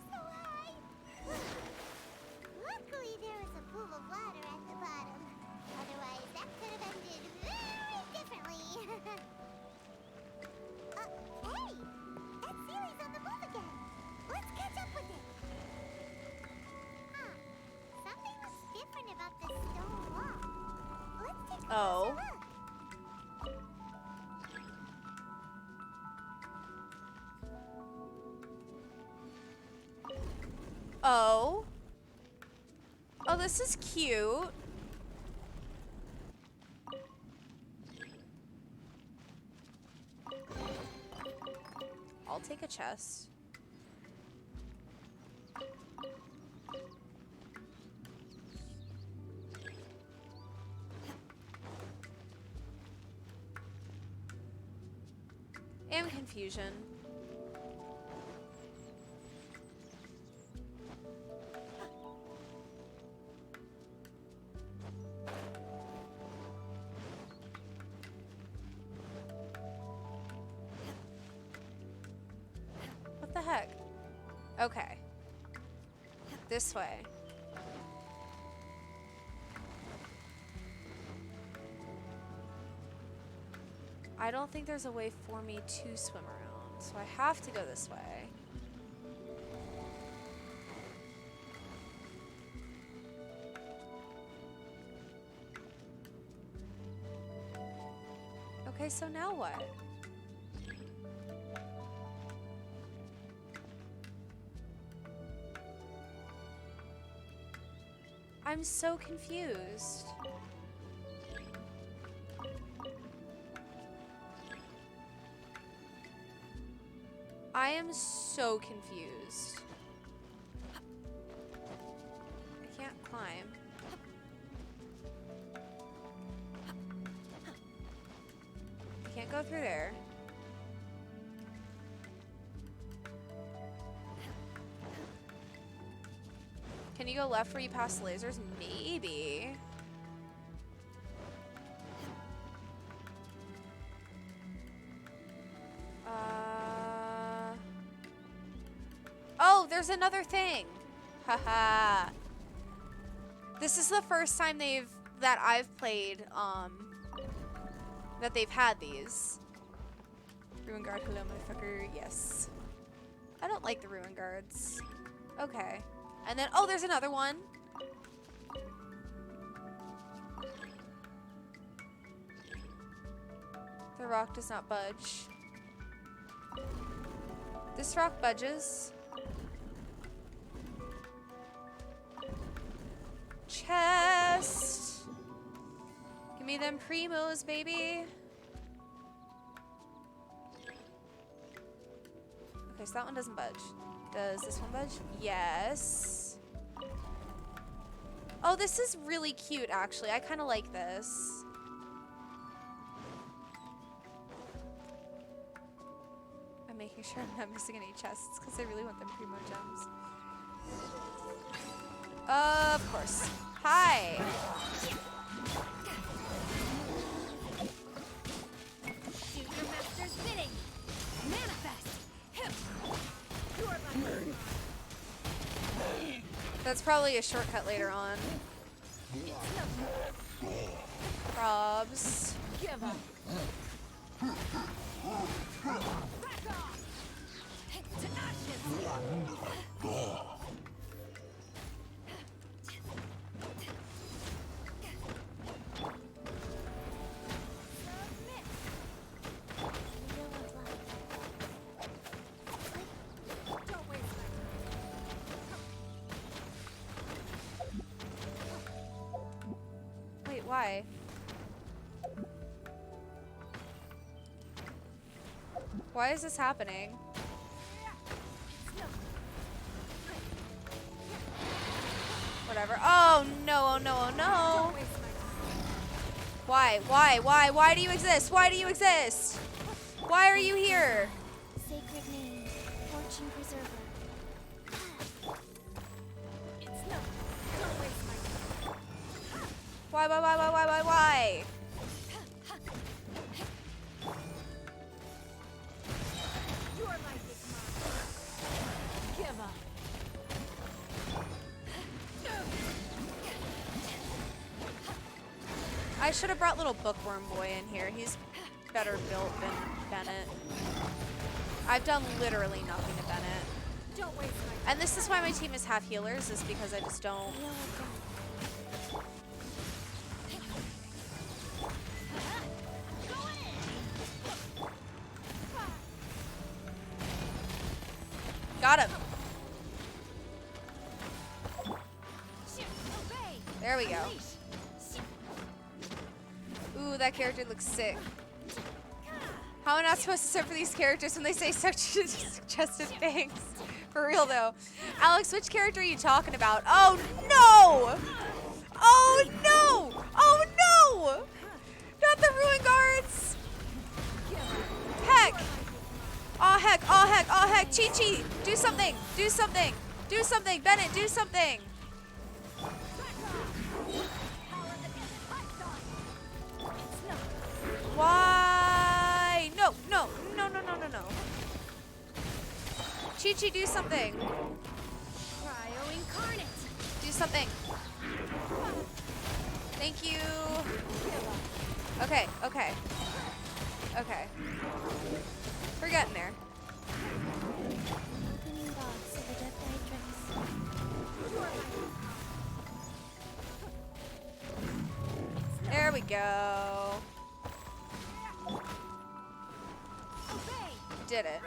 So high. Luckily, there was a pool of water at the bottom. Otherwise, that could have ended very differently. Hey! That Sealy's on the move again. Let's catch up with it. Huh. Something looks different about this stone wall. Let's take a closer look. Oh. Oh, this is cute. I'll take a chest. And confusion. What the heck? Okay. This way. I don't think there's a way for me to swim around, so I have to go this way. Okay, so now what? I'm so confused. I am so confused. I can't climb. I can't go through there. Can you go left where you pass lasers? Maybe. Oh, there's another thing. Haha. This is the first time that I've played, that they've had these. Ruin Guard, hello, motherfucker. Yes. I don't like the Ruin Guards. Okay. And then, oh, there's another one. The rock does not budge. This rock budges. me them primos, baby. Okay, so that one doesn't budge. Does this one budge? Yes. Oh, this is really cute, actually. I kind of like this. I'm making sure I'm not missing any chests because I really want them primo gems. Of course. Hi. Do your master's bidding. Manifest. You are my That's probably a shortcut later on. Probs. give up. Back off. To ashes. Don't waste my Wait, why? Why is this happening? Whatever. Oh no, oh no, oh no. Why? Why do you exist? Why do you exist? Why are you here? sacred name, fortune preserver. It's no. Don't waste my time. Why? You are my big mom. Give up. I should have brought little bookworm boy in here. He's better built than Bennett. I've done literally nothing to Bennett. Don't waste my time. And this is why my team is half healers, is because I just don't. Got him. There we go. Ooh, that character looks sick. How am I not supposed to sit for these characters when they say such suggestive things? For real though. Alex, which character are you talking about? Oh no! Oh no! Oh no! Not the Ruin Guards! Heck! Oh heck, oh heck, oh heck! Chi-Chi! Do something! Do something! Do something! Bennett, do something! Why? No, no, no, no, no, no, no. Chi-Chi, do something. Cryo incarnate. Do something. Thank you. Okay, okay. Okay. We're getting there. Opening box of the Death There we go. Did it.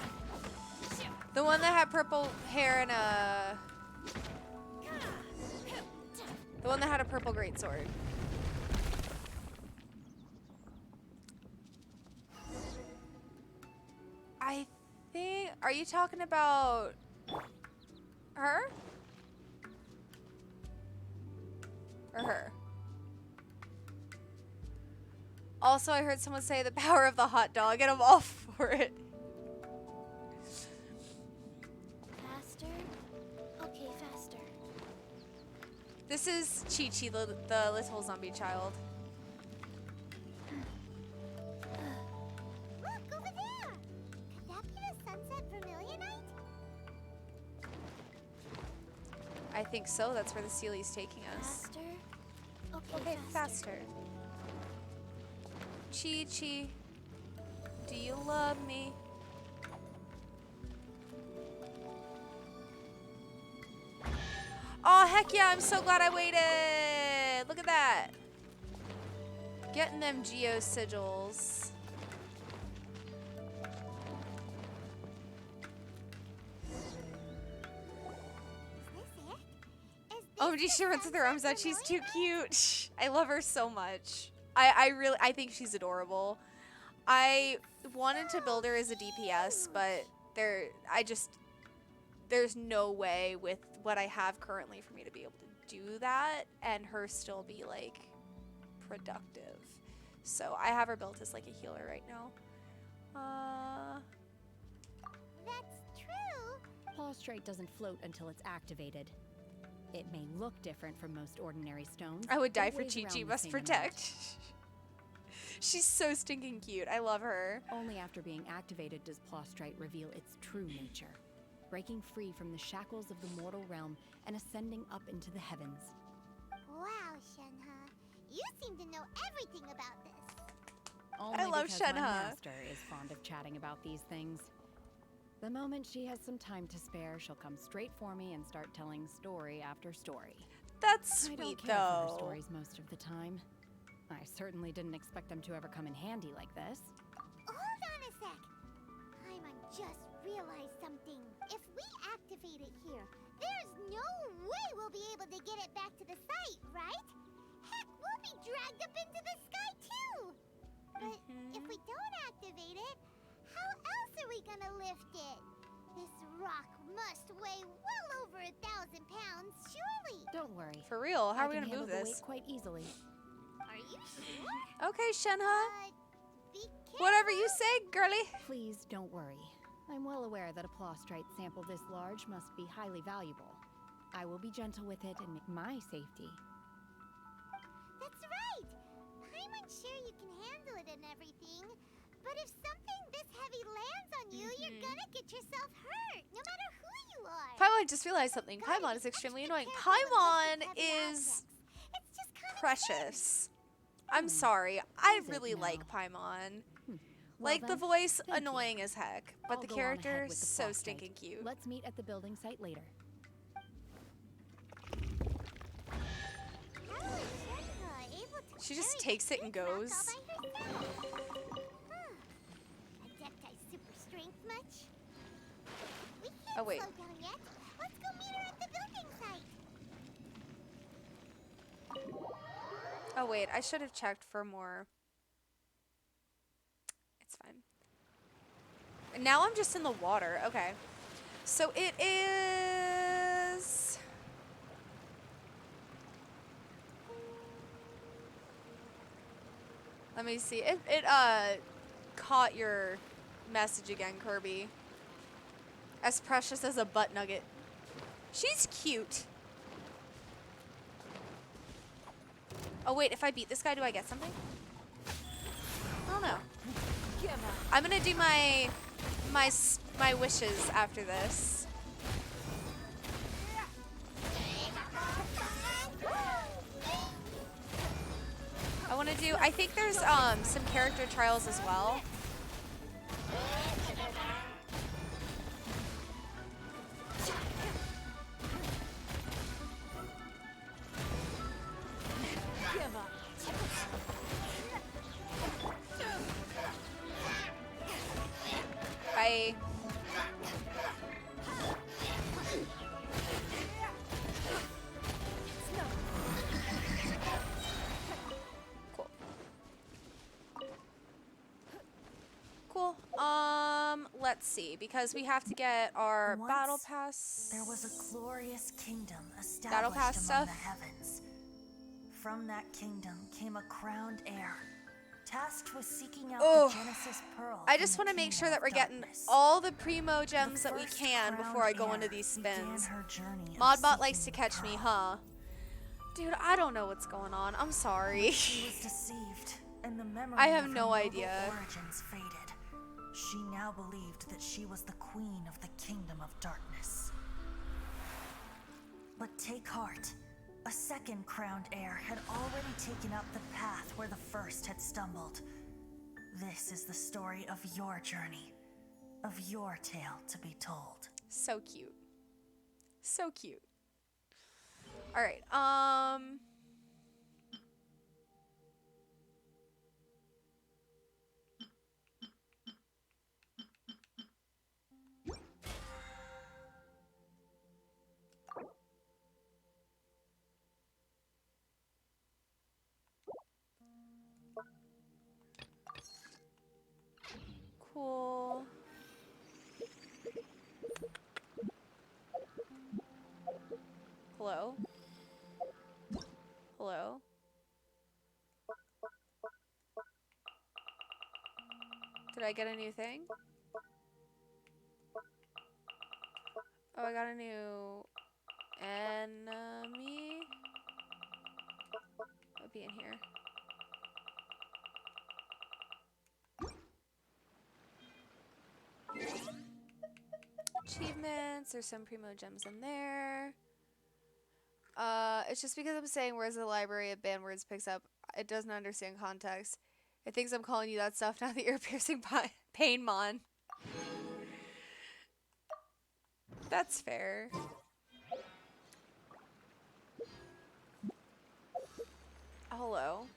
The one that had purple hair and a... The one that had a purple greatsword. I think... Are you talking about... her? Or her? Also, I heard someone say the power of the hot dog, and I'm all for it. Faster? Okay, faster. This is Chi-Chi, the little zombie child. Look, over there! Could that be the Sunset Vermilionite? I think so. That's where the Sealy's taking us. Faster? Okay, faster. Chi-Chi, do you love me? Oh, heck yeah, I'm so glad I waited. Look at that. Getting them geo sigils. Oh, she runs with her arms out. She's too cute. I love her so much. I think she's adorable. I wanted to build her as a DPS, but there's no way with what I have currently for me to be able to do that and her still be like productive. So I have her built as like a healer right now. That's true. Prostrate doesn't float until it's activated. It may look different from most ordinary stones. I would but die it for weighs Chi around Chi the must same protect. She's so stinking cute. I love her. amount. Only after being activated does Prostrate reveal its true nature, breaking free from the shackles of the mortal realm and ascending up into the heavens. Wow, Shenhe. You seem to know everything about this. Only love because my Shenhe. master is fond of chatting about these things. The moment she has some time to spare, she'll come straight for me and start telling story after story. That's I sweet don't care for her though. stories most of the time. I certainly didn't expect them to ever come in handy like this. Hold on a sec. Paimon just realized something. If we activate it here, there's no way we'll be able to get it back to the site, right? Heck, we'll be dragged up into the sky too. But if we don't activate it, how else are we gonna lift it? This rock must weigh well over 1,000 pounds, surely. Don't worry. For real, how are we I can gonna move handle the this? weight quite easily. Are you sure? Okay, Shenhe. Be Whatever you say, girly. Please don't worry. I'm well aware that a Prostrate sample this large must be highly valuable. I will be gentle with it and make my safety. That's right! Paimon's sure you can handle it and everything, but if something this heavy lands on you, you're gonna get yourself hurt, no matter who you are. Paimon just realized something. Paimon is extremely annoying. Paimon is It's just kind of precious. I'm sorry. I Is it really now? like Paimon. Well Like the then, voice, thank you. annoying as heck, but I'll the go on ahead character with the so Prostrate. stinking cute. Let's meet at the building site later. How is Shenhe able to She just carry takes this it and big rock all goes. by herself? Adepti super strength much? We can't Oh, wait. slow down yet. Let's go meet her at the building site. Oh wait, I should have checked for more. It's fine. And now I'm just in the water. Okay. So it is... Let me see. It caught your message again, Kirby. As precious as a butt nugget. She's cute. Oh wait, if I beat this guy, do I get something? I don't know. I'm gonna do my wishes after this. I want to do. I think there's some character trials as well. Bye. Cool. Cool. Let's see, because we have to get our Once, battle pass. There was a glorious kingdom Battle established pass among stuff. the heavens. From that kingdom came a crowned heir, tasked with seeking out Ugh. the Genesis Pearl. I from just the want to make Kingdom sure that of we're getting Darkness. all the primo The gems that we first can before I crowned go into heir these began spins. her journey of Modbot likes to seeking the catch me, pearl. huh? Dude, I don't know what's going on. I'm sorry. She was deceived, and the memory I have of her no noble idea. origins faded. She now believed that she was the queen of the Kingdom of Darkness. But take heart. A second crowned heir had already taken up the path where the first had stumbled. This is the story of your journey, of your tale to be told. So cute. So cute. All right. Did I get a new thing? Oh, I got a new enemy. It'll be in here. Achievements. There's some primo gems in there. It's just because I'm saying where's the library of banned words picks up. It doesn't understand context. It thinks I'm calling you that stuff now that you're piercing pain mon. That's fair. Hello.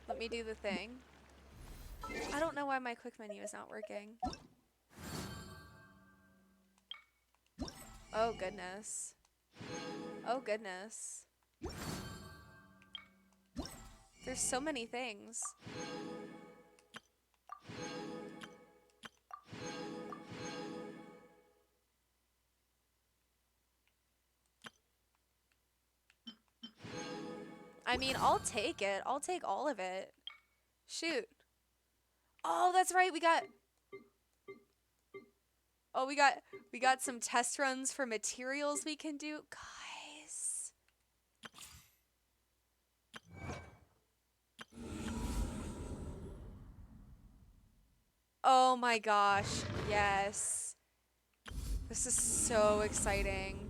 Let me do the thing. I don't know why my quick menu is not working. Oh goodness. Oh goodness. There's so many things. I mean, I'll take it. I'll take all of it. Shoot. Oh, that's right. We got some test runs for materials we can do. Guys. Oh my gosh. Yes. This is so exciting.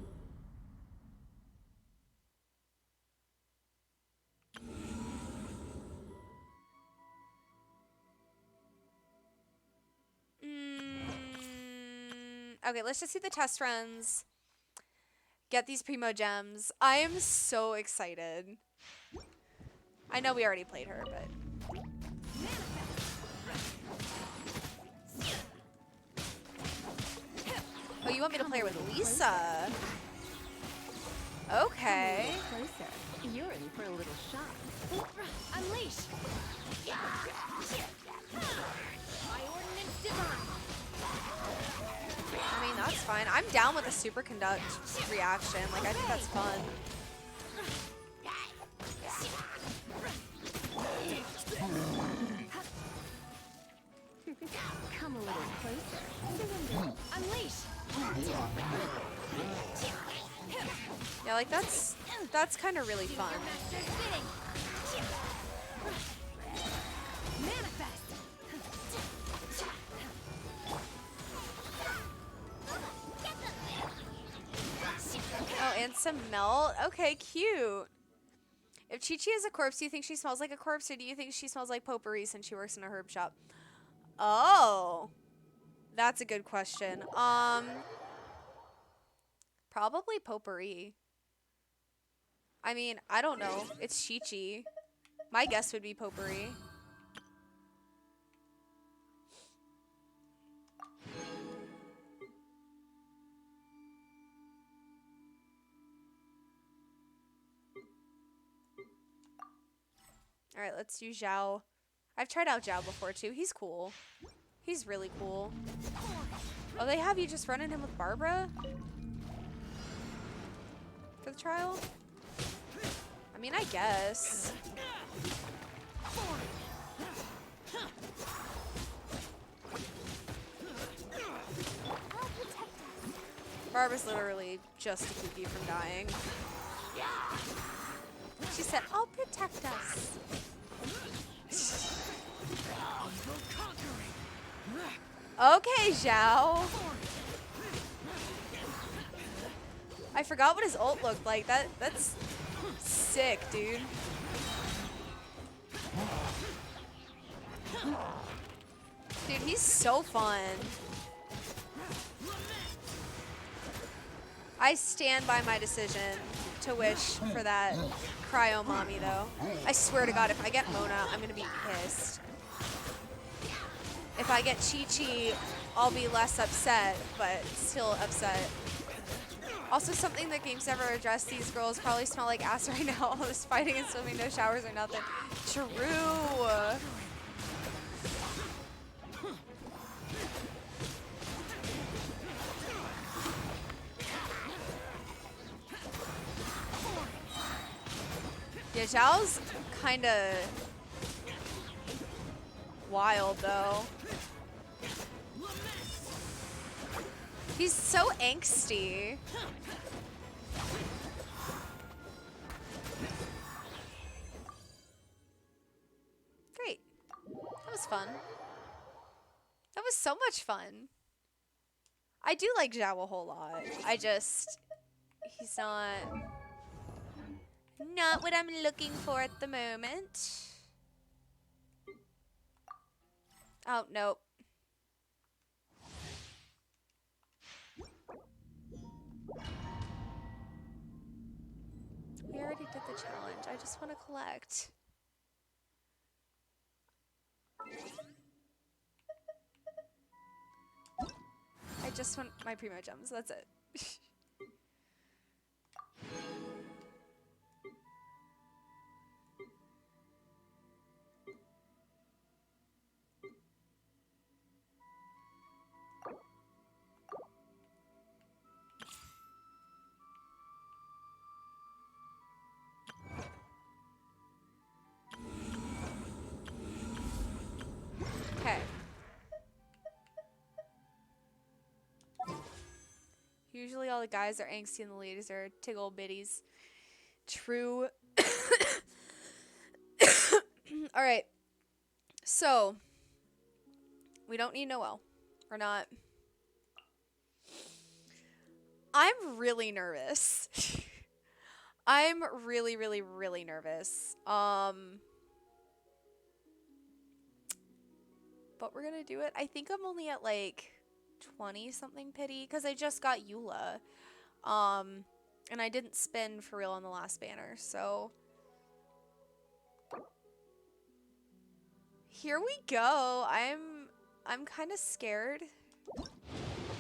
Okay, let's just see the test runs. Get these primo gems. I am so excited. I know we already played her, but... Oh, you want me to play her with Lisa? Okay. Closer. You're in for a little shock. Unleash! My ordnance divine! I mean, that's fine. I'm down with a superconduct reaction. Like, I think that's fun. Come a little closer. Unleash! Yeah, like, that's kind of really fun. Manifest! Oh, and some melt. Okay, cute. If Chi-Chi is a corpse, do you think she smells like a corpse, or do you think she smells like potpourri since she works in a herb shop? Oh, that's a good question. Probably potpourri. I mean, I don't know. It's Chi-Chi. My guess would be potpourri. Alright, let's do Zhao. I've tried out Zhao before too. He's cool. He's really cool. Oh, they have you just running him with Barbara? For the trial? I mean, I guess. Barbara's literally just to keep you from dying. She said, I'll protect us. Okay, Zhao. I forgot what his ult looked like. That's sick, dude. Dude, he's so fun. I stand by my decision to wish for that cryo mommy, though. I swear to God, if I get Mona, I'm gonna be pissed. If I get Chi-Chi, I'll be less upset, but still upset. Also, something that games never addressed, these girls probably smell like ass right now. All this fighting and swimming, no showers or nothing. True. Yeah, Zhao's kind of wild, though. He's so angsty. Great. That was fun. That was so much fun. I do like Zhao a whole lot. He's not what I'm looking for at the moment. Oh, nope. We already did the challenge. I just want to collect. I just want my primo gems. That's it. Okay. Usually all the guys are angsty and the ladies are tiggle bitties. True. Alright. So, we don't need Noelle. We're not. I'm really nervous. I'm really, really, really nervous. But we're gonna do it. I think I'm only at like 20 something pity because I just got Eula. And I didn't spin for real on the last banner, so here we go. I'm kind of scared. We're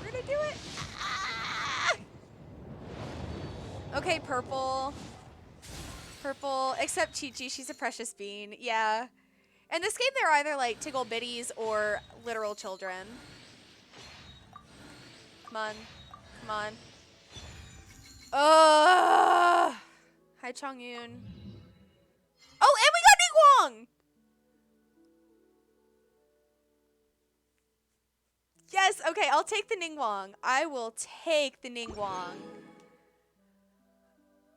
gonna do it. Ah! Okay, purple. Purple, except Chi-Chi, she's a precious bean. Yeah. In this game, they're either like tiggle bitties or literal children. Come on. Come on. Hi, Chongyun. Oh, and we got Ningguang! Yes, okay, I'll take the Ningguang. I will take the Ningguang.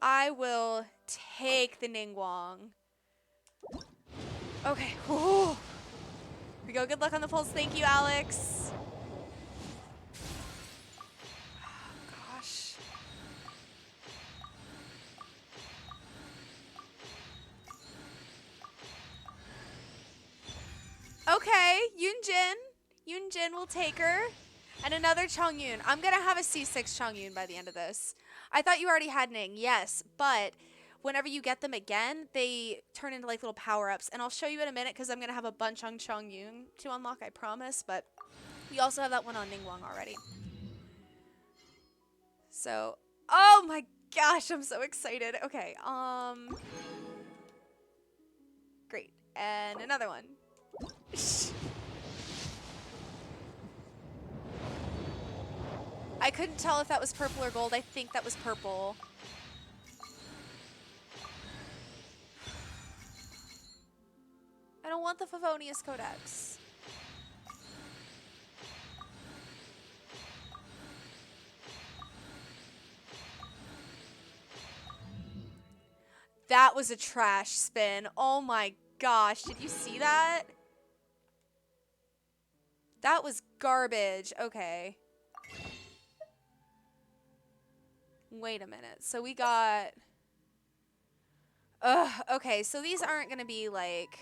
I will take the Ningguang. Okay, whew. Here we go. Good luck on the pulse. Thank you, Alex. Oh, gosh. Okay, Yunjin. Yunjin will take her. And another Chongyun. I'm going to have a C6 Chongyun by the end of this. I thought you already had Ning. Yes, but whenever you get them again, they turn into like little power-ups. And I'll show you in a minute because I'm going to have a bunch on Chongyun to unlock, I promise. But we also have that one on Ningguang already. So, oh my gosh, I'm so excited. Okay, great. And another one. I couldn't tell if that was purple or gold. I think that was purple. I don't want the Favonius Codex. That was a trash spin. Oh my gosh. Did you see that? That was garbage. Okay. Wait a minute. So we got... okay, so these aren't going to be like...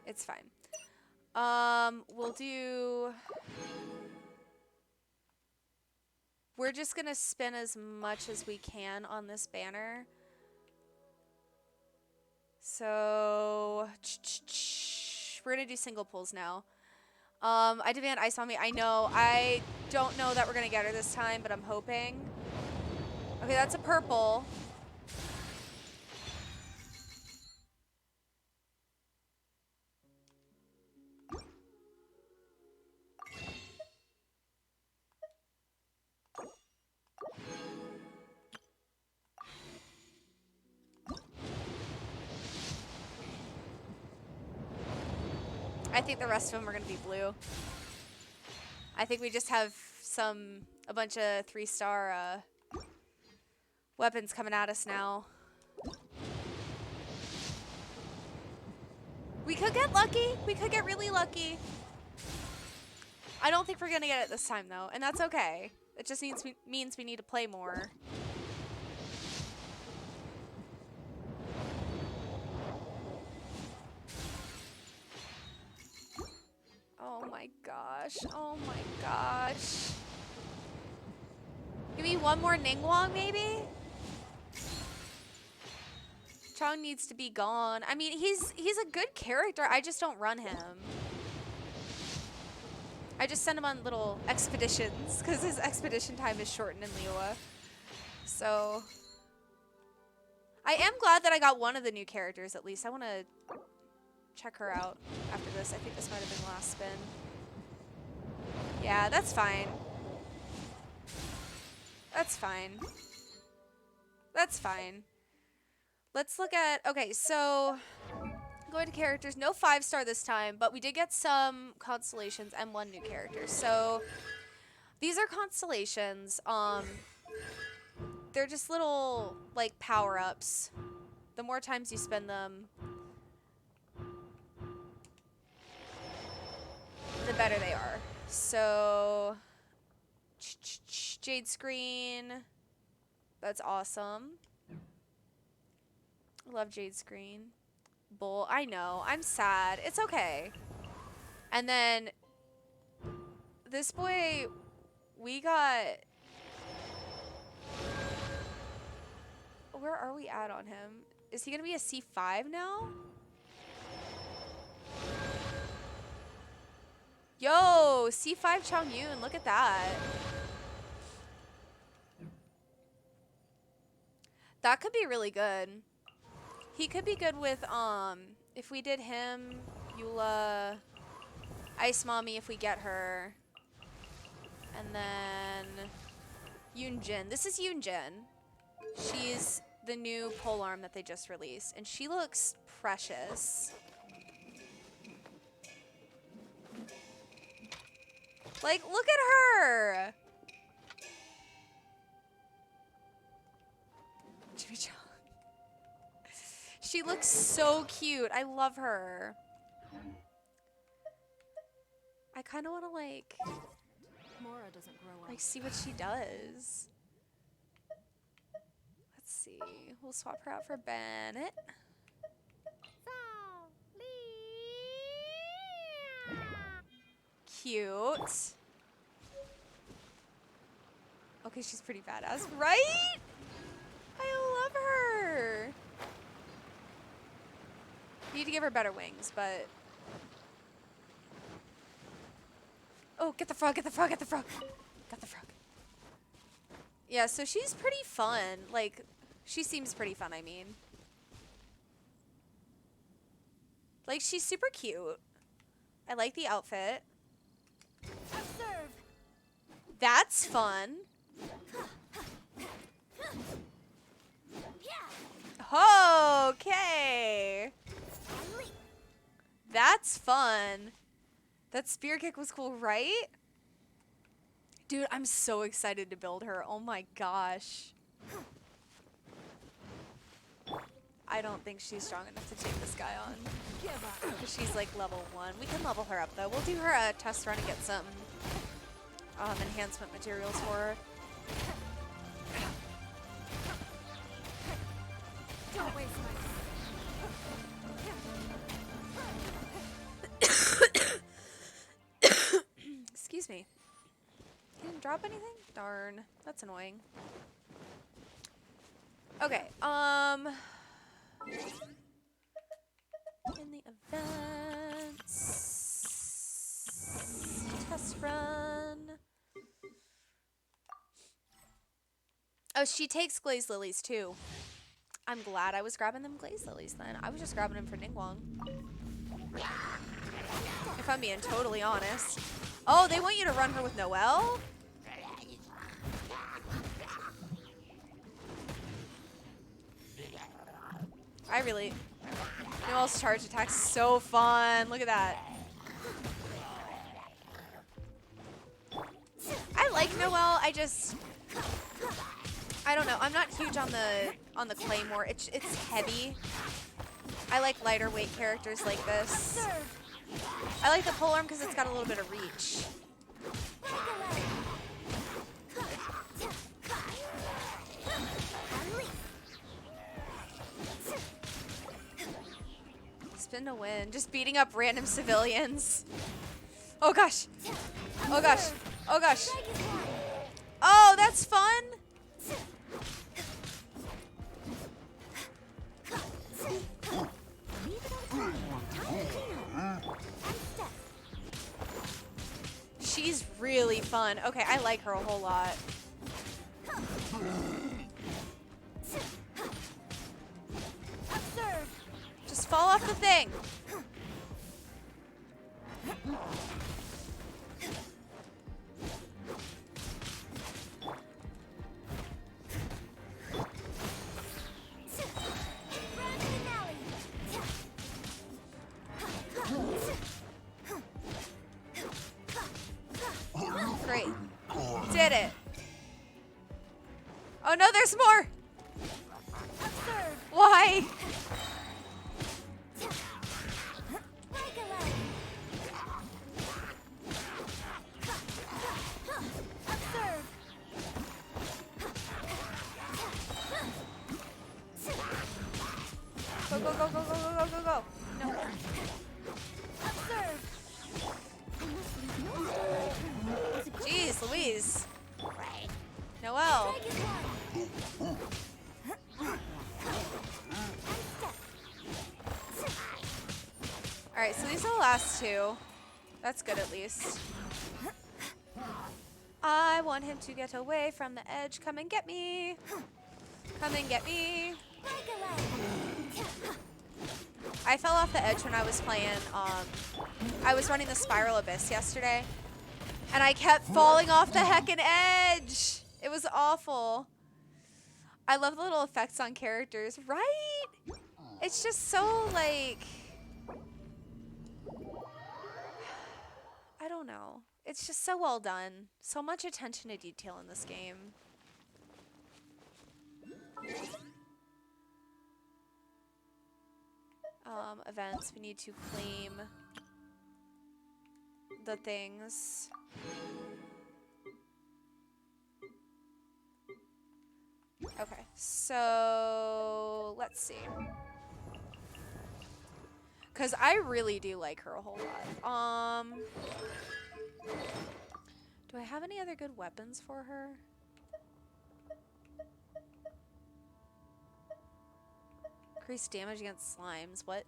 It's fine. We'll do... We're just going to spin as much as we can on this banner. So... We're going to do single pulls now. I demand ice on me. I know. I don't know that we're going to get her this time, but I'm hoping. Okay, that's a purple. I think the rest of them are gonna be blue. I think we just have a bunch of 3-star weapons coming at us now. We could get lucky. We could get really lucky. I don't think we're gonna get it this time though, and that's okay. It just means we need to play more. Oh my gosh. Oh my gosh. Give me one more Ningguang, maybe? Chong needs to be gone. I mean, he's a good character. I just don't run him. I just send him on little expeditions because his expedition time is shortened in Liyue. So I am glad that I got one of the new characters at least. I want to check her out after this. I think this might have been the last spin. Yeah, that's fine. That's fine. That's fine. Let's look at... Okay, so... Going to characters. No 5-star this time, but we did get some constellations and one new character. So, these are constellations. They're just little, like, power-ups. The more times you spend them, the better they are. So... Jade Screen. That's awesome. I love Jade Screen. Bull. I know. I'm sad. It's okay. And then this boy, we got... Where are we at on him? Is he going to be a C5 now? Yo, C5 Chongyun. Look at that. That could be really good. He could be good with, if we did him, Eula, Ice Mommy if we get her, and then Yoonjin. This is Yoonjin. She's the new polearm that they just released, and she looks precious. Like, look at her! Jimmy Chong. She looks so cute. I love her. I kind of want to like Mora doesn't grow up. Like see what she does. Let's see. We'll swap her out for Bennett. Cute. Okay, she's pretty badass, right? I love her. You need to give her better wings, but... Oh, get the frog, get the frog, get the frog. Got the frog. Yeah, so she's pretty fun. Like, she seems pretty fun, I mean. Like, she's super cute. I like the outfit. Observe. That's fun. Okay. That's fun. That spear kick was cool, right? Dude, I'm so excited to build her. Oh my gosh. I don't think she's strong enough to take this guy on. She's like level 1. We can level her up though. We'll do her a test run and get some enhancement materials for her. Don't waste my Excuse me. He didn't drop anything? Darn. That's annoying. Okay, in the events, test run. Oh, she takes glazed lilies too. I'm glad I was grabbing them glazed lilies then. I was just grabbing them for Ningguang. If I'm being totally honest. Oh, they want you to run her with Noelle? Noelle's charge attack's so fun. Look at that. I don't know. I'm not huge on the claymore. It's heavy. I like lighter weight characters like this. I like the polearm because it's got a little bit of reach. Spin to win. Just beating up random civilians. Oh gosh. Oh gosh. Oh gosh. Oh, that's fun. She's really fun. Okay, I like her a whole lot. Just fall off the thing. Great. Did it. Oh no, there's more. Why? Go, go, go, go, go, go, go, go, go. No. Jeez, Louise. Noelle. Alright, so these are the last two. That's good at least. I want him to get away from the edge. Come and get me. Come and get me. I fell off the edge when I was playing, I was running the Spiral Abyss yesterday, and I kept falling off the heckin' edge. It was awful. I love the little effects on characters, right? It's just so, like, I don't know. It's just so well done. So much attention to detail in this game. Events. We need to claim the things. Okay, so let's see. Because I really do like her a whole lot. Do I have any other good weapons for her? Increase damage against slimes. What?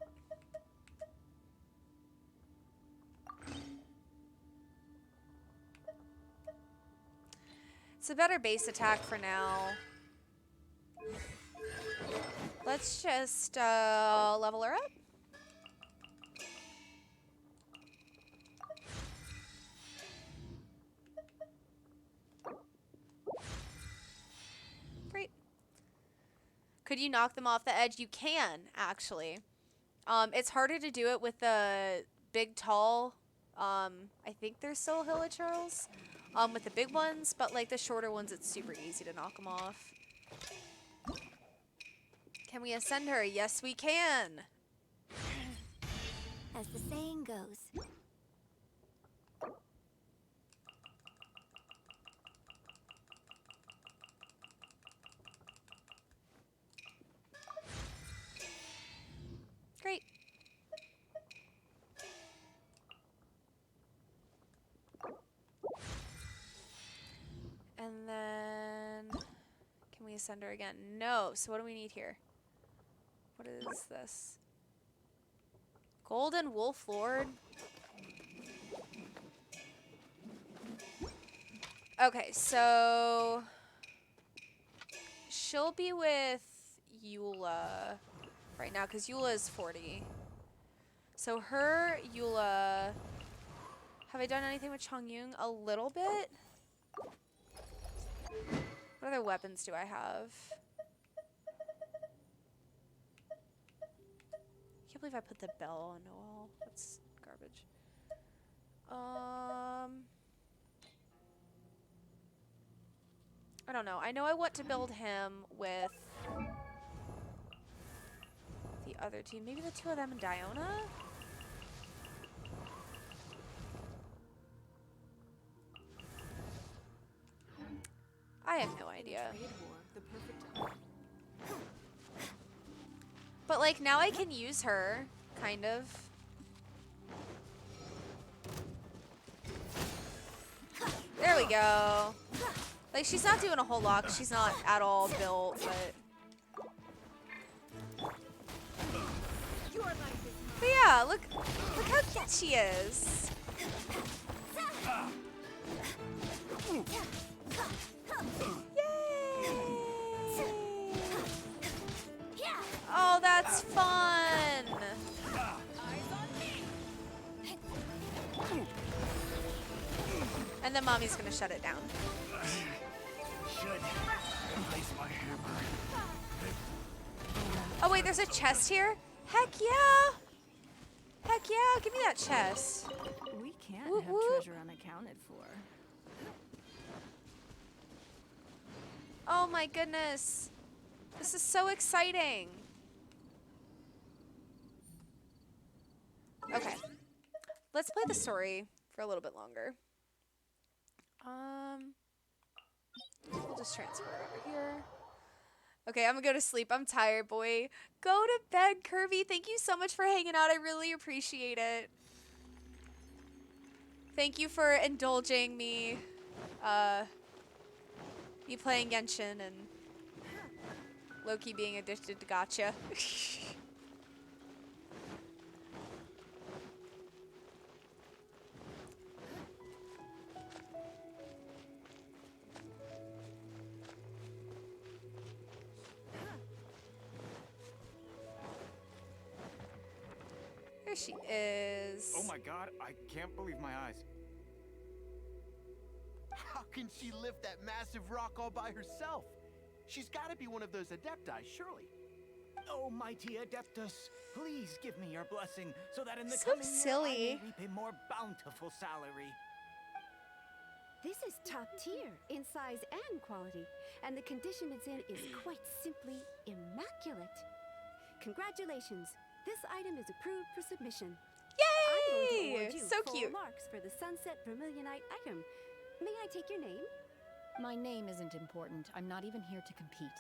It's a better base attack for now. Let's just level her up. Great. Could you knock them off the edge? You can, actually. It's harder to do it with the big, tall, I think they're still Hilichurls, with the big ones, but like the shorter ones, it's super easy to knock them off. Can we ascend her? Yes, we can. As the saying goes. Great. And then, can we ascend her again? No. So what do we need here? What is this? Golden Wolf Lord? Okay, so she'll be with Eula right now because Eula is 40. So her, Eula. Have I done anything with Chongyun? A little bit. What other weapons do I have? I can't believe I put the bell on Noelle. That's garbage. I don't know. I know I want to build him with the other team. Maybe the two of them and Diona? I have no idea. But like now I can use her, kind of. There we go. Like she's not doing a whole lot 'cause she's not at all built, but yeah, look how cute she is. Oh, that's fun! And then mommy's gonna shut it down. Should place my hammer. Oh wait, there's a chest here? Heck yeah! Heck yeah, give me that chest. We can't Whoop, have whoop. treasure unaccounted for. Oh my goodness. This is so exciting. Okay. Let's play the story for a little bit longer. We'll just transfer it over here. Okay, I'm gonna go to sleep. I'm tired, boy. Go to bed, Kirby. Thank you so much for hanging out. I really appreciate it. Thank you for indulging me. Me playing Genshin and Loki being addicted to gacha. There she is. Oh my god, I can't believe my eyes. How can she lift that massive rock all by herself? She's got to be one of those adepti, surely. Oh, mighty Adeptus, please give me your blessing so that in the So coming silly. year I may reap a more bountiful salary. This is top tier in size and quality, and the condition it's in is quite simply immaculate. Congratulations. This item is approved for submission. I'm going to Yay! award you So full cute. marks for the Sunset Vermilionite item. May I take your name? My name isn't important. I'm not even here to compete.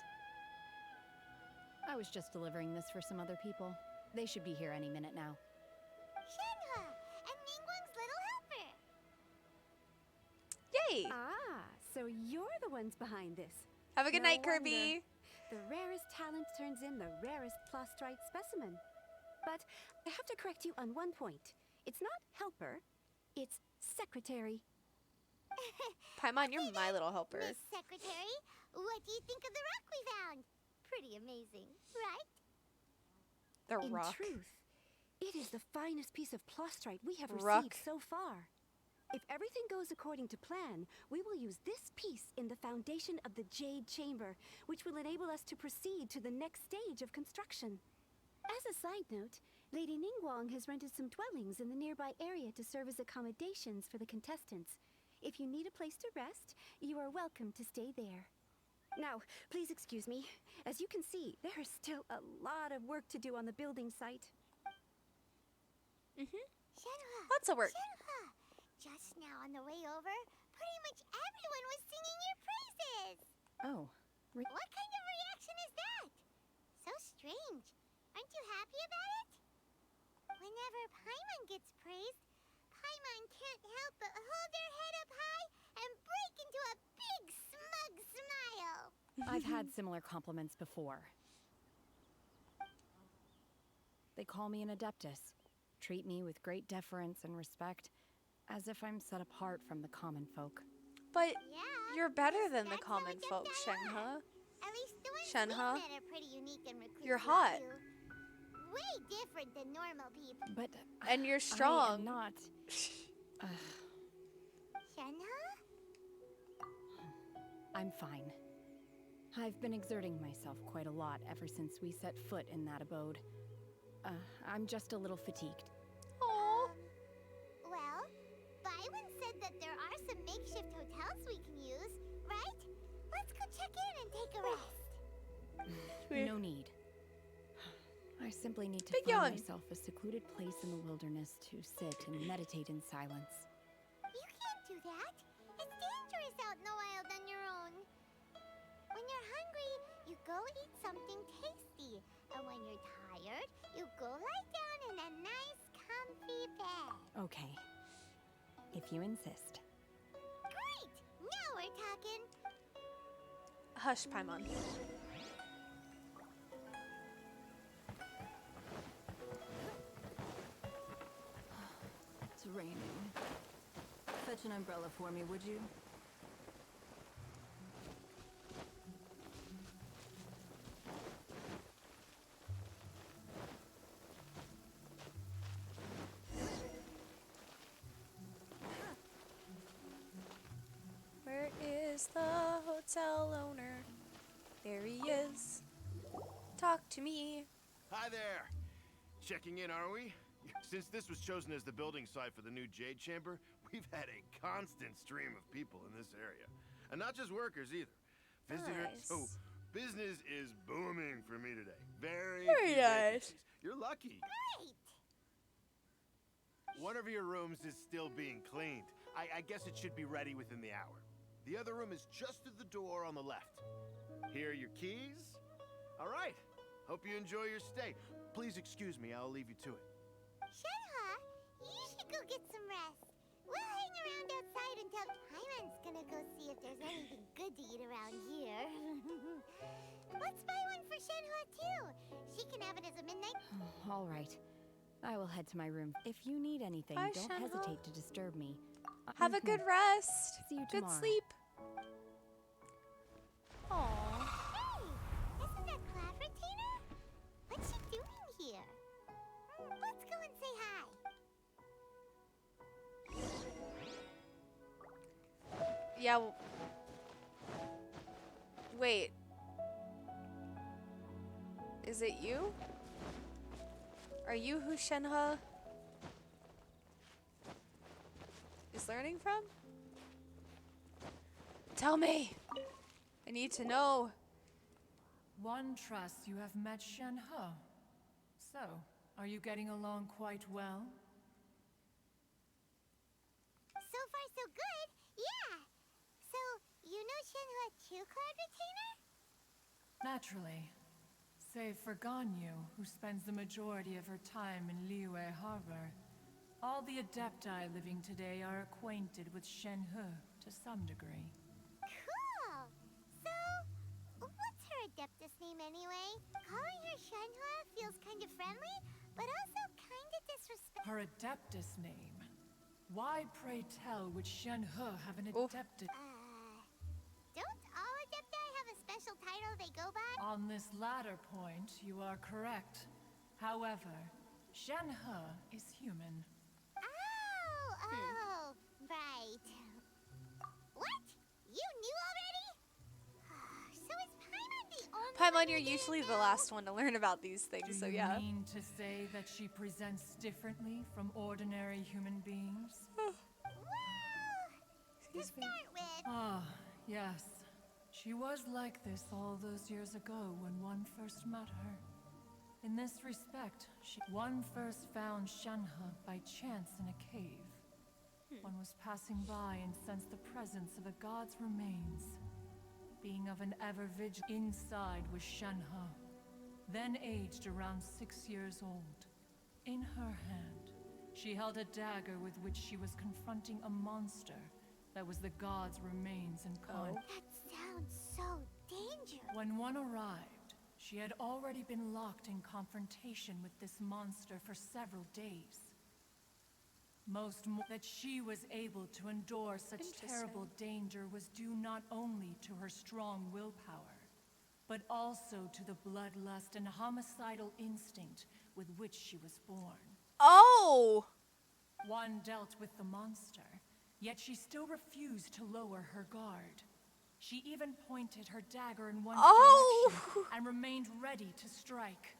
I was just delivering this for some other people. They should be here any minute now. Shenhe and Ningguang's little helper. Yay! Ah, so you're the ones behind this. Have a good No night, Kirby. wonder. The rarest talent turns in the rarest plastrite specimen. But I have to correct you on one point. It's not helper, it's secretary. Paimon, you're my little helper. Miss Secretary, what do you think of the rock we found? Pretty amazing, right? The In rock. truth, it is the finest piece of plastrite we have Rock. received so far. If everything goes according to plan, we will use this piece in the foundation of the Jade Chamber, which will enable us to proceed to the next stage of construction. As a side note, Lady Ningguang has rented some dwellings in the nearby area to serve as accommodations for the contestants. If you need a place to rest, you are welcome to stay there. Now, please excuse me. As you can see, there is still a lot of work to do on the building site. Shenhe, Lots of work. Shenhe. Just now on the way over, pretty much everyone was singing your praises. Oh, What kind of reaction is that? So strange. Aren't you happy about it? Whenever Paimon gets praised, Paimon can't help but hold their head up high and break into a big smug smile. I've had similar compliments before. They call me an adeptus, treat me with great deference and respect, as if I'm set apart from the common folk. But Yeah, you're better than the that's how common adepti folk, are. Shenhe. At least the ones Shenhe, we met are pretty unique and reclusive. you're hot. too. Way different than normal people. But And you're I strong. am not. Shenhe? I'm fine. I've been exerting myself quite a lot ever since we set foot in that abode. I'm just a little fatigued. Aww. Well, Byron said that there are some makeshift hotels we can use, right? Let's go back in and take a rest. No need. I simply need to Big find yawn. myself a secluded place in the wilderness to sit and meditate in silence. You can't do that. It's dangerous out in the wild on your own. When you're hungry, you go eat something tasty. And when you're tired, you go lie down in a nice, comfy bed. Okay. If you insist. Great! Now we're talking. Hush, Paimon. It's raining. Fetch an umbrella for me, would you? Where is the hotel owner? There he is. Talk to me. Hi there. Checking in, are we? Since this was chosen as the building site for the new Jade Chamber, we've had a constant stream of people in this area. And not just workers either. Visitors. Nice. So business is booming for me today. Very Very few nice. vacancies. You're lucky. Great! One of your rooms is still being cleaned. I guess it should be ready within the hour. The other room is just at the door on the left. Here are your keys. All right. Hope you enjoy your stay. Please excuse me, I'll leave you to it. Shenhe, you should go get some rest. We'll hang around outside until Paimon's gonna go see if there's anything good to eat around here. Let's buy one for Shenhe too. She can have it as a midnight. All right. I will head to my room. If you need anything, Bye, don't Shenhe. hesitate to disturb me. Have a good rest. See you Good tomorrow. sleep. Aww. Hey, isn't that Claveratina? What's she doing here? Let's go and say hi. Yeah. Wait. Is it you? Are you who Shenhe is learning from? Tell me. I need to know. One trusts you have met Shenhe. So, are you getting along quite well? So far, so good. Yeah. So, you know Shenhe too, Claveratina? Naturally. Save for Ganyu, who spends the majority of her time in Liyue Harbor. All the Adepti living today are acquainted with Shenhe to some degree. Cool. So, what's her Adeptus name anyway? Calling her Shenhe feels kind of friendly, but also kind of disrespectful. Her Adeptus name. Why, pray tell, would Shenhe have an Adeptus? Don't all Adepti have a special title they go by? On this latter point, you are correct. However, Shenhe is human. Oh, right. What? You knew already? So is Paimon the only Paimon, one you're who didn't usually the know? last one to learn about these things, Do so you yeah. mean to say that she presents differently from ordinary human beings? Well, to start with, Ah, yes. She was like this all those years ago when one first met her. In this respect, one first found Shenhe by chance in a cave. One was passing by and sensed the presence of a god's remains. Being of an ever vigilant, inside was Shenhe, then aged around 6 years old. In her hand, she held a dagger with which she was confronting a monster that was the god's remains incarnate. that sounds so dangerous. When one arrived, she had already been locked in confrontation with this monster for several days. That she was able to endure such terrible danger was due not only to her strong willpower, but also to the bloodlust and homicidal instinct with which she was born. Oh! One dealt with the monster, yet she still refused to lower her guard. She even pointed her dagger in one direction and remained ready to strike.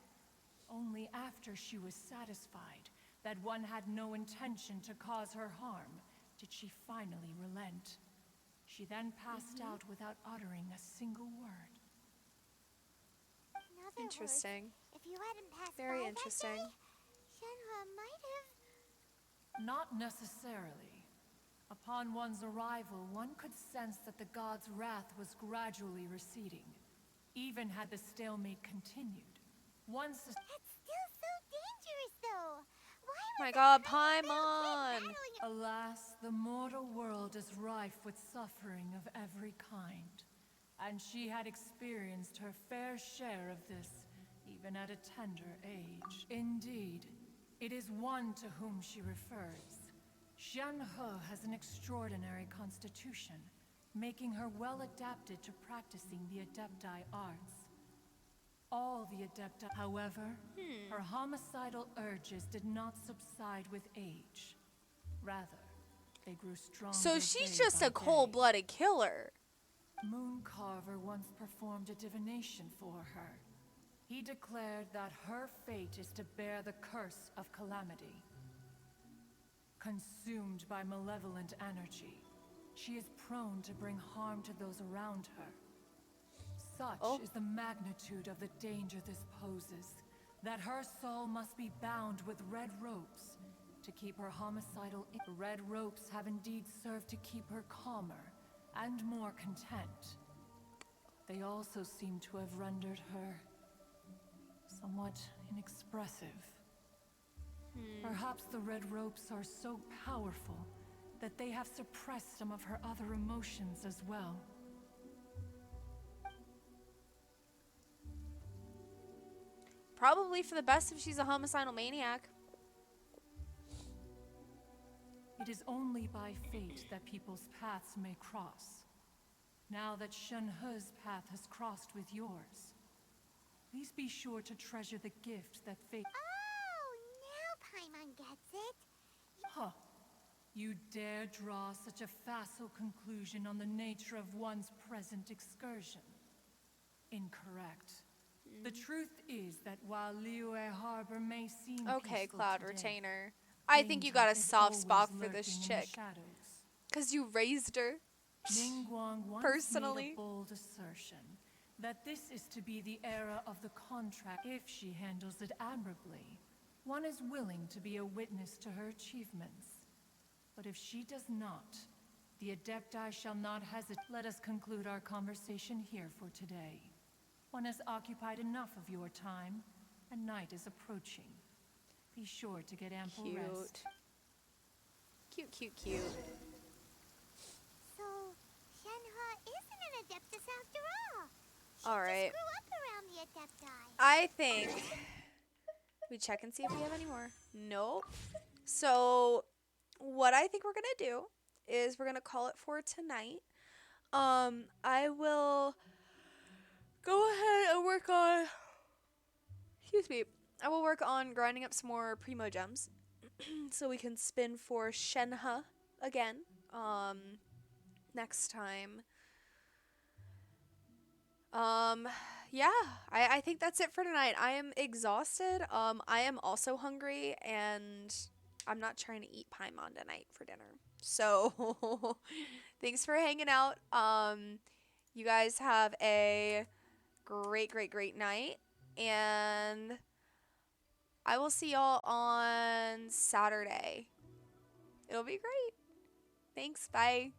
Only after she was satisfied that one had no intention to cause her harm did she finally relent. She then passed out without uttering a single word. In other Interesting. words, if you hadn't passed Very by interesting. that day, Shenhe might have... Not necessarily. Upon one's arrival, one could sense that the god's wrath was gradually receding. Even had the stalemate continued, That's still so dangerous, though. Why was My that god, tiny little Paimon! kid battling Alas, the mortal world is rife with suffering of every kind. And she had experienced her fair share of this, even at a tender age. Indeed, it is one to whom she refers. Shenhe has an extraordinary constitution, making her well adapted to practicing the Adepti arts. All the Adepti, however, her homicidal urges did not subside with age. Rather, they grew stronger. So she's day just by a day. cold-blooded killer. Mooncarver once performed a divination for her. He declared that her fate is to bear the curse of calamity. Consumed by malevolent energy, she is prone to bring harm to those around her. Such is the magnitude of the danger this poses, that her soul must be bound with red ropes to keep her homicidal. Red ropes have indeed served to keep her calmer and more content. They also seem to have rendered her somewhat inexpressive. Perhaps the red ropes are so powerful that they have suppressed some of her other emotions as well. Probably for the best if she's a homicidal maniac. It is only by fate that people's paths may cross. Now that Shenhe's path has crossed with yours, please be sure to treasure the gift that fate... Oh, now Paimon gets it. Huh. You dare draw such a facile conclusion on the nature of one's present excursion? Incorrect. The truth is that while Liyue Harbor may seem Okay, peaceful Cloud today, Retainer. I think you got a danger is soft spot always for this lurking in the chick. shadows. Because you raised her. Ningguang once Personally. made a bold assertion that this is to be the era of the contract. If she handles it admirably, one is willing to be a witness to her achievements. But if she does not, the Adepti shall not hesitate. Let us conclude our conversation here for today. One has occupied enough of your time, and night is approaching. Be sure to get ample rest. Cute, cute, cute. So, Shenhe isn't an Adeptus after all. She Alright. just grew up around the Adepti. I think we check and see if we have any more. Nope. So what I think we're gonna do is we're gonna call it for tonight. I will go ahead and work on, excuse me, I will work on grinding up some more primo gems so we can spin for Shenhe again next time. Yeah, I think that's it for tonight. I am exhausted. I am also hungry, and I'm not trying to eat Paimon tonight for dinner. So, thanks for hanging out. You guys have a great, great, great night, and I will see y'all on Saturday. It'll be great. Thanks. Bye.